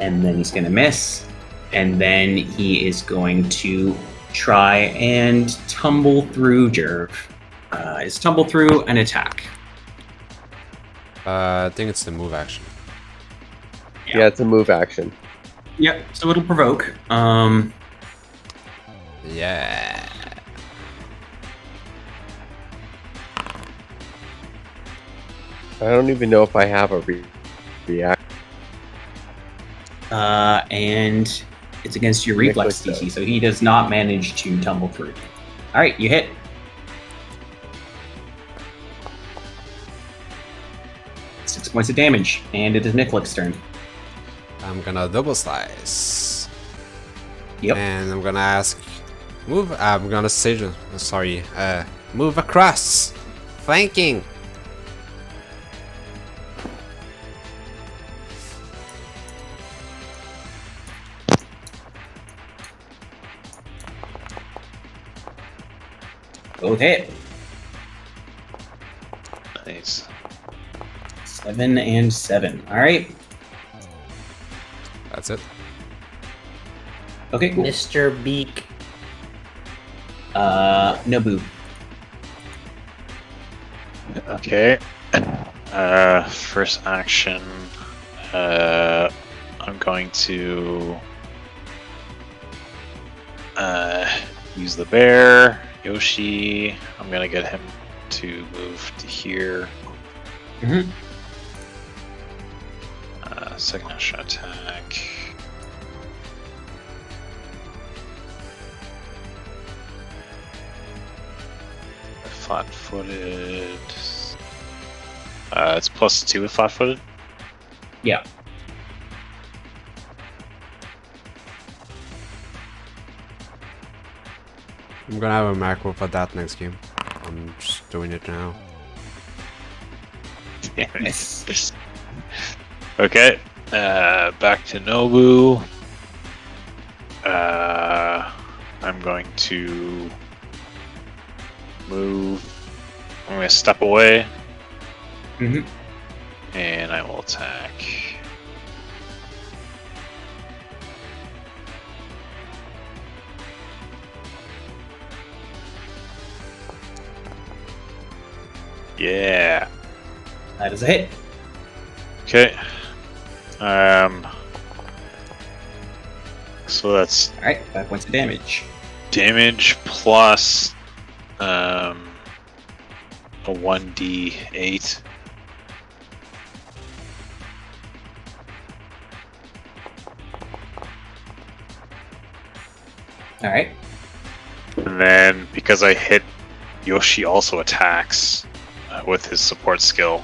And then he's going to miss. And then he is going to try and tumble through Jerv. Is tumble through an attack. I think it's the move action. Yeah, it's a move action. Yep, so it'll provoke. Yeah. I don't even know if I have a react. And it's against your reflex Nicholas DC, so he does not manage to tumble through. Alright, you hit. Six points of damage, and it is Nicholas' turn. I'm gonna double slice. Yep. And I'm gonna ask, move. I'm gonna say, sorry, move across, flanking. Both hit. Nice. 7 and 7. Alright. That's it. Okay, cool. Mr. Beak. Nobu. Okay. First action. I'm going to use the bear. Yoshi. I'm gonna get him to move to here. Mhm. Second action attack. Flat-footed. It's +2 with flat-footed. Yeah. I'm gonna have a macro for that next game. I'm just doing it now. Nice. Okay. Back to Nobu. I'm going to move. I'm going to step away. Mhm. And I will attack. Yeah. That is a hit. Okay. So that's All right, 5 points of damage. damage plus a 1d8. All right. And then because I hit, Yoshi also attacks with his support skill.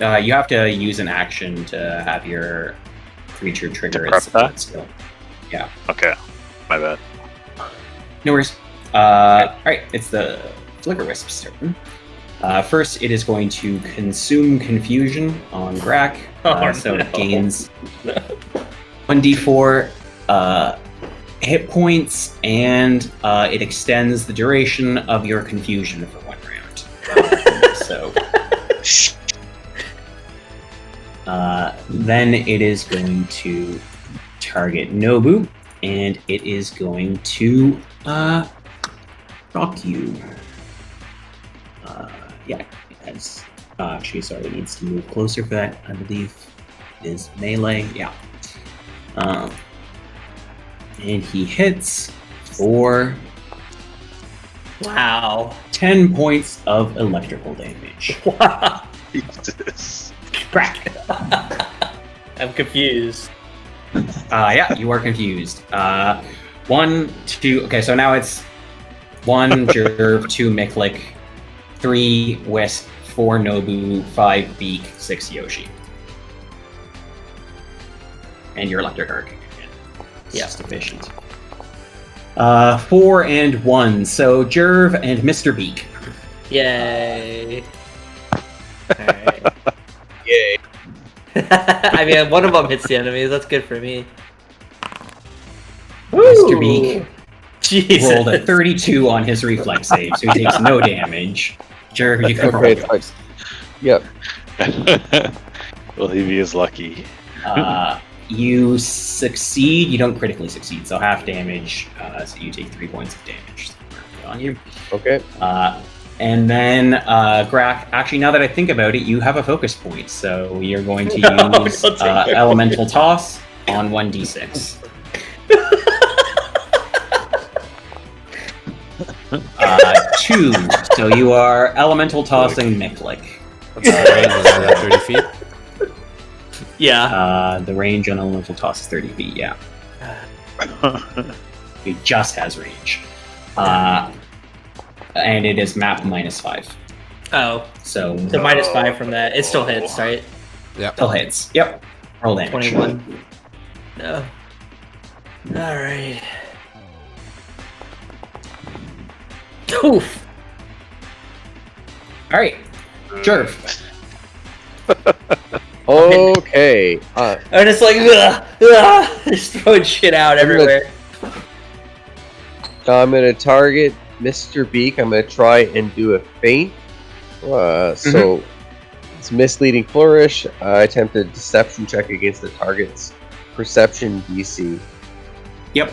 You have to use an action to have your creature trigger prep its support that? skill. Okay, my bad. No worries. All right, it's the Flicker Wisp's turn. First, it is going to consume confusion on Grak, so it gains 1d4 hit points, and it extends the duration of your confusion for 1 round. So, then it is going to target Nobu, and it is going to rock you. Yeah, it has. Actually, sorry, it needs to move closer for that. I believe it is melee. Yeah. And he hits for Wow. 10 points of electrical damage. Wow. Jesus. Crack. I'm confused. Yeah, you are confused. 1, 2. Okay, so now it's 1 Jerv, 2 Miklik, 3 Wisp, 4 Nobu, 5 Beak, 6 Yoshi. And your electric arc. It's Yeah. just efficient. 4 and 1. So Jerv and Mr. Beak. Yay. Alright. Yay. I mean, one of them hits the enemies. That's good for me. Mr. Beak Jesus. rolled a 32 on his reflex save, so he takes no damage. Jerv, you can roll. Okay, it's fine. Yep. Will he be as lucky? You succeed. You don't critically succeed, so half damage. So you take 3 points of damage on you. Okay. And then Grak. Actually, now that I think about it, you have a focus point, so you're going to No, use don't take my Elemental Toss on 1d6. 2. So you are Elemental Tossing Miklik. What's the range? Is that at 30 feet? Yeah. The range on Elemental Toss is 30 feet. Yeah. It just has range. And it is map -5. Oh, So so -5 from that. It still hits, right? still hits. Yep. Roll damage. 21. No. Alright. Oof. Alright. Jerv. Okay. I'm just like, just throwing shit out everywhere. I'm gonna target Mr. Beak. I'm gonna try and do a feint. So it's misleading flourish. Attempt a deception check against the target's perception DC. Yep.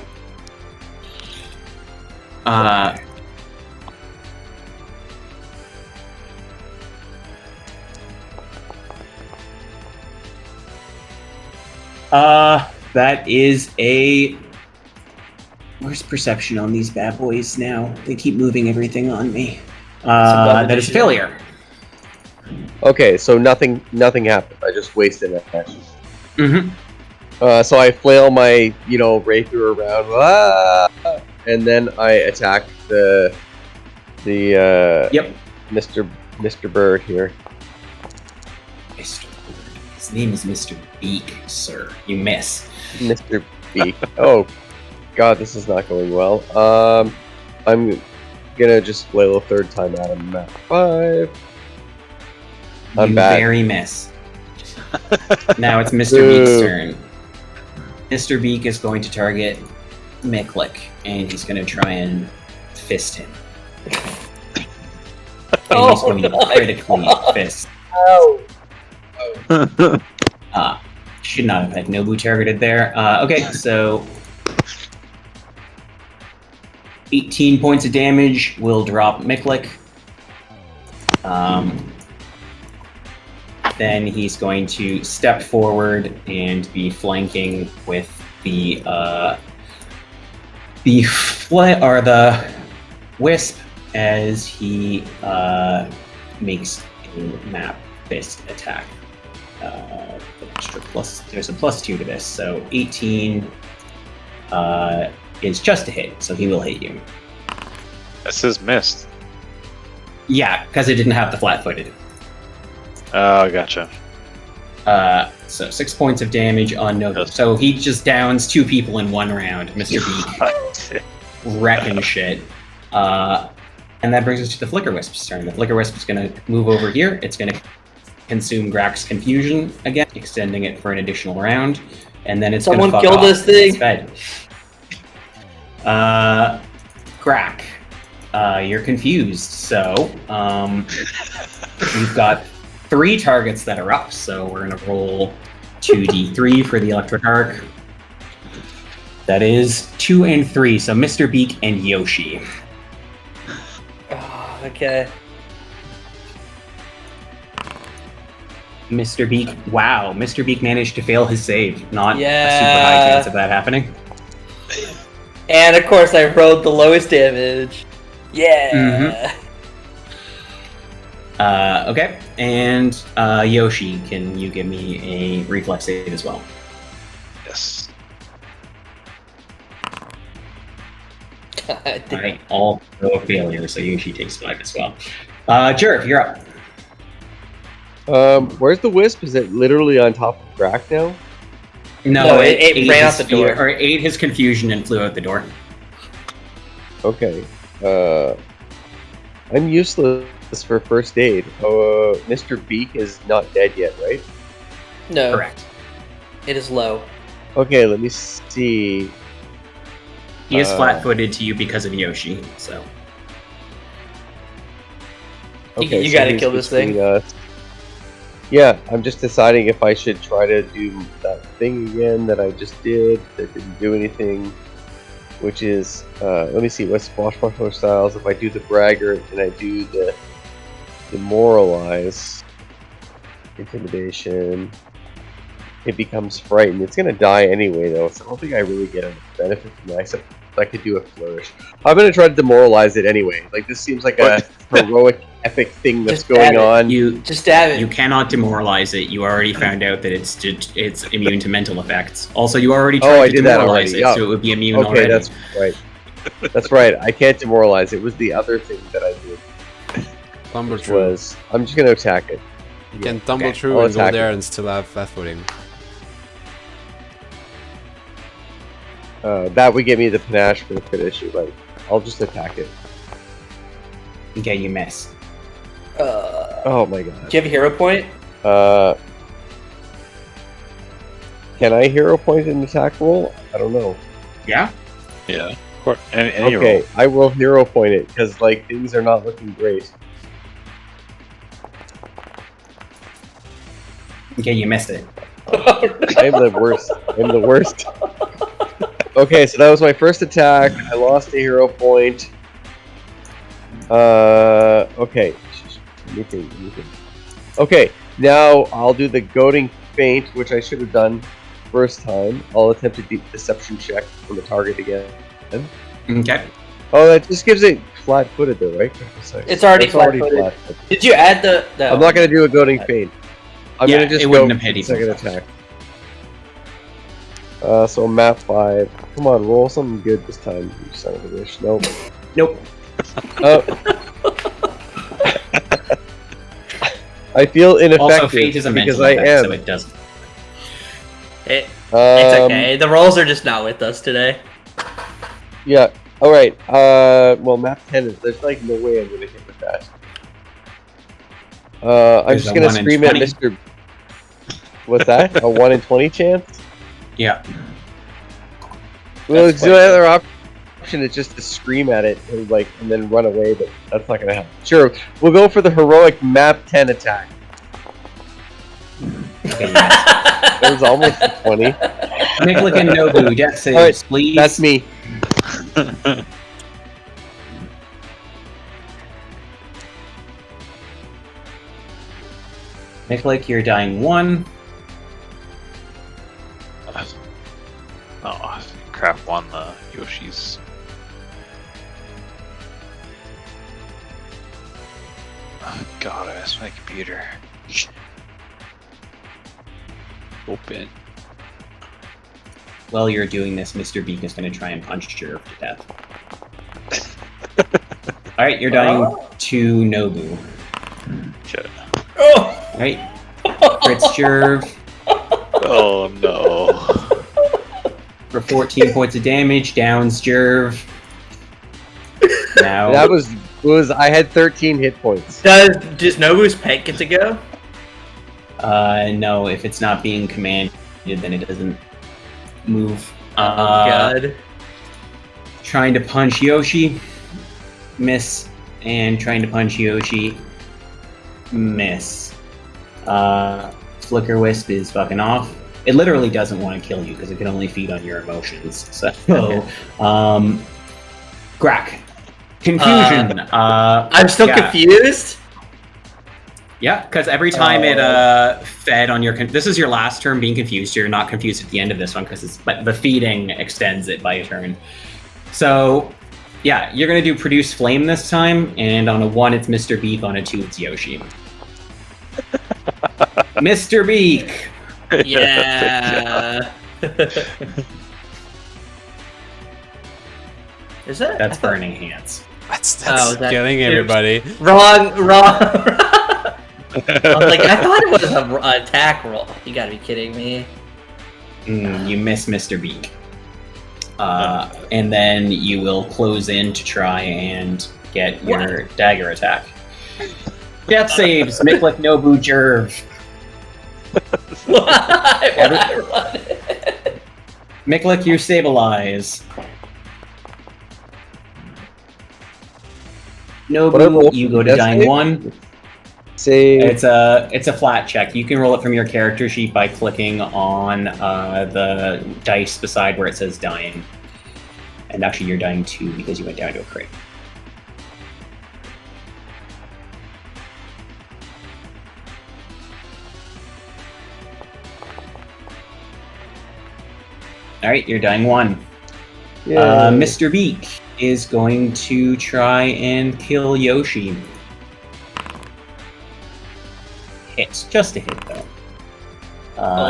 That is a. Where's perception on these bad boys now? They keep moving everything on me. That is a failure. Okay, so nothing happened. I just wasted an action. Mm-hmm. So I flail my, rapier around, and then I attack the Yep. Mr. Bird here. Mr. Bird. His name is Mr. Beak, sir. You miss. Mr. Beak. Oh, God, this is not going well. I'm gonna just flail a third time at him at 5. I'm You bad. very miss. Now it's Mr. Beak's turn. Mr. Beak is going to target Miklik, and he's going to try and fist him. And he's going to critically fist. Should not have had Nobu targeted there. Okay, so 18 points of damage will drop Miklik. Then he's going to step forward and be flanking with the wisp as he makes a map fist attack. There's a +2 to this, so 18 is just a hit, so he will hit you. That says missed. Yeah, because it didn't have the flat-footed. Oh, gotcha. So 6 points of damage on Nova. So he just downs 2 people in 1 round, Mr. Beak. Wrecking shit. And that brings us to the Flicker Wisp's turn. The Flicker Wisp is going to move over here. It's going to consume Grak's Confusion again, extending it for an additional round. And then it's going to Someone kill this thing! Grak, you're confused. So, we've got 3 targets that are up, so we're going to roll 2d3 for the Electric Arc. That is 2 and 3, so Mr. Beak and Yoshi. Oh, okay. Mr. Beak, wow, Mr. Beak managed to fail his save. Not a super Yeah. high chance of that happening. And of course I rolled the lowest damage. Yeah! Okay, and Yoshi, can you give me a reflex save as well? Yes. Alright, all no failure, so Yoshi takes 5 as well. Jerv, you're up. Where's the wisp? Is it literally on top of Grak now? No, it ran out the door. Or ate his confusion and flew out the door. Okay. I'm useless for first aid. Mr. Beak is not dead yet, right? No, Correct. it is low. Okay, let me see. He is flat-footed to you because of Yoshi, so... Okay, You so gotta he's kill this thing. between us. Yeah, I'm just deciding if I should try to do that thing again that I just did that didn't do anything, which is, let me see, what's Swashbuckler Styles? If I do the Braggart and I do the Demoralize, Intimidation, it becomes Frightened. It's gonna die anyway though, so I don't think I really get a benefit from that, except I could do a Flourish. I'm gonna try to demoralize it anyway. Like, this seems like a heroic, epic thing that's Just going add it. on. Just stab it. You cannot demoralize it. You already found out that it's immune to mental effects. Also, you already tried I to did that demoralize already, it, yeah. so it would be immune Okay, already. that's right. That's right. I can't demoralize. It was the other thing that I did, Tumble which through. was I'm just gonna attack it. You can tumble Okay. through I'll and go attack there it. and still have flat footing. That would give me the panache for the crit issue. Like, I'll just attack it. Okay, you miss. Oh my god. Do you have a hero point? Can I hero point an attack roll? I don't know. Yeah? Yeah. Or any Okay, roll. I will hero point it because like things are not looking great. Okay, you missed it. I'm the worst. I'm the worst. Okay, so that was my first attack. I lost a hero point. Okay. Let me think. Okay, now I'll do the goading feint, which I should have done first time. I'll attempt a deep deception check on the target again. Okay. Oh, that just gives it flat-footed though, right? It's already It's already flat-footed. flat-footed. Did you add the? I'm not gonna do a goading feint. I'm Yeah, gonna just it go wouldn't have hit second even. attack. So map 5. Come on, roll something good this time, you son of a bitch. Nope. Nope. Oh. I feel ineffective Also, fate is a because mental I effect, am. so it doesn't. It's Um, okay. The rolls are just not with us today. Yeah. All right. Well, map 10 is. There's like no way I'm gonna hit with that. I'm There's just a gonna 1 in scream at 20. Mr. What's that? A 1 in 20 chance? Yeah. Well, That's the quite other option is just to scream at it and then run away, but that's not gonna happen. Sure, we'll go for the heroic map 10 attack. Okay, yes. It was almost a 20. Miklik and Nobu, death saves, Alright, please. That's me. Miklik, you're dying 1. Oh, crap! Won the Yoshi's. Oh, God, I missed my computer. Open. While you're doing this, Mr. Beak is going to try and punch Jerv to death. Alright, you're dying to Nobu. Shit. Oh! Alright. Crits Jerv Oh no. for 14 points of damage. Downs Jerv. Now. That was I had 13 hit points. Does Nobu's pet get to go? No, if it's not being commanded, then it doesn't move. God. Trying to punch Yoshi. Miss. And trying to punch Yoshi. Miss. Flicker Wisp is fucking off. It literally doesn't want to kill you because it can only feed on your emotions. So, Grak. Confusion. I'm still yeah. confused. Yeah, because every time it fed on your... This is your last turn being confused. You're not confused at the end of this one because but the feeding extends it by a turn. So, yeah, you're going to do Produce Flame this time, and on a 1, it's Mr. Beak. On a 2, it's Yoshi. Mr. Beak! Yeah. Is that? That's Burning Hands. That's Oh, that- killing everybody. Wrong. I was like, I thought it was an attack roll. You gotta be kidding me. You miss Mr. Beak. And then you will close in to try and get your dagger attack. Death saves, Miklik Nobu Jerv. Why would I run it? Miklik, you stabilize. What I roll Nobu, you for go to death dying save? 1. Save. It's a flat check. You can roll it from your character sheet by clicking on the dice beside where it says dying. And actually, you're dying 2 because you went down to a crit. All right, you're dying 1. Yay. Mr. Beak is going to try and kill Yoshi. Hits, just a hit though.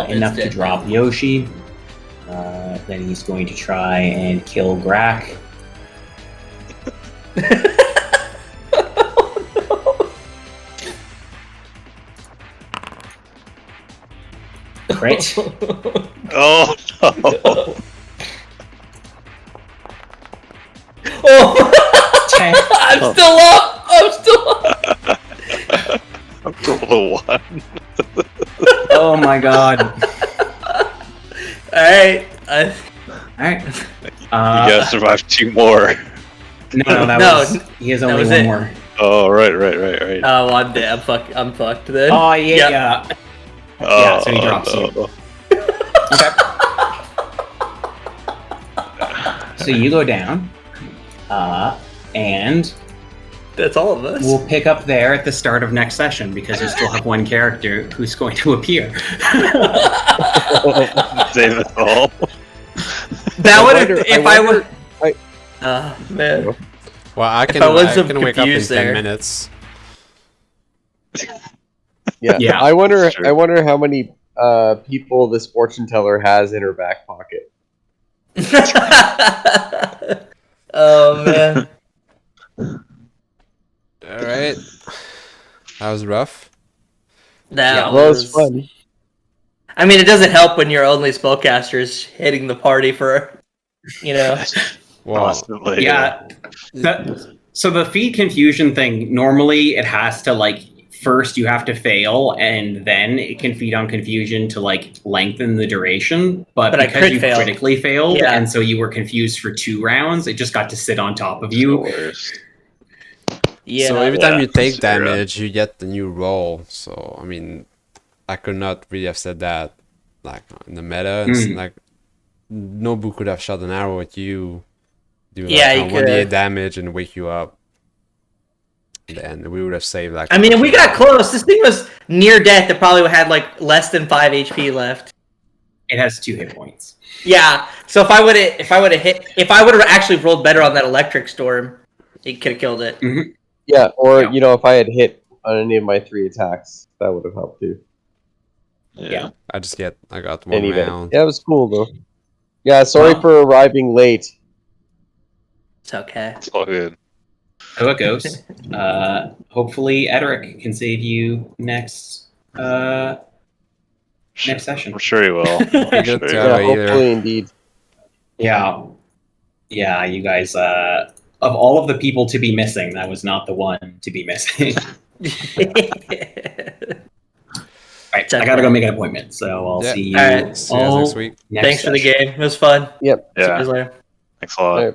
it's Enough to dead. drop Yoshi. Then he's going to try and kill Grak. Crit. Oh no. Oh, 10. I'm still up. I'm still up. Roll a 1. Oh my god. All right. Alright. You gotta survive 2 more. No, that No, was. He has that only was one it. more. Oh, right. Oh, well, I'm dead. I'm fucked then. Oh, yeah, Yep. yeah. Oh, Yeah, so he drops you. no. Okay. So you go down. And That's all of us. we'll pick up there at the start of next session because you still have one character who's going to appear. Save it all. That I would wonder- if I I wonder- would. Man. Well, I can, I was I so can wake up in 10 confused there. minutes. Yeah. Yeah, I wonder. that's true. I wonder how many people this fortune teller has in her back pocket. Oh man. All right. That was rough. That Well, it's fun. I mean, it doesn't help when your only spellcaster's hitting the party for, you know. Well, Constantly. yeah. So the feed confusion thing, normally it has to like first you have to fail and then it can feed on confusion to like lengthen the duration. But But I because crit you failed. critically failed Yeah. and so you were confused for 2 rounds, it just got to sit on top of you. Yeah. so every time Yeah, you take zero. damage, you get the new roll. So I mean, I could not really have said that like in the meta. It's like Nobu could have shot an arrow at you, do like Yeah, he 1d8 could. damage and wake you up. And then we would have saved like. I mean, if we got close, this thing was near death. It probably had like less than 5 HP left. It has 2 hit points. Yeah. So if I would have actually rolled better on that electric storm, it could have killed it. Yeah, or Yeah. if I had hit on any of my 3 attacks, that would have helped too. Yeah. I got one Anyway, round. yeah, it was cool though. Yeah, sorry Well- for arriving late. It's okay. It's all good. How it goes. Hopefully Edric can save you next session. I'm sure he will. I'm good sure to he go. will. Yeah, either. hopefully indeed. Yeah. Yeah, you guys of all of the people to be missing, that was not the one to be missing. Alright, I gotta go make an appointment, so I'll Yeah. see you Alright. See you guys all next week. next Thanks for the session. game. It was fun. See you Yeah. guys later. Thanks a lot. Alright.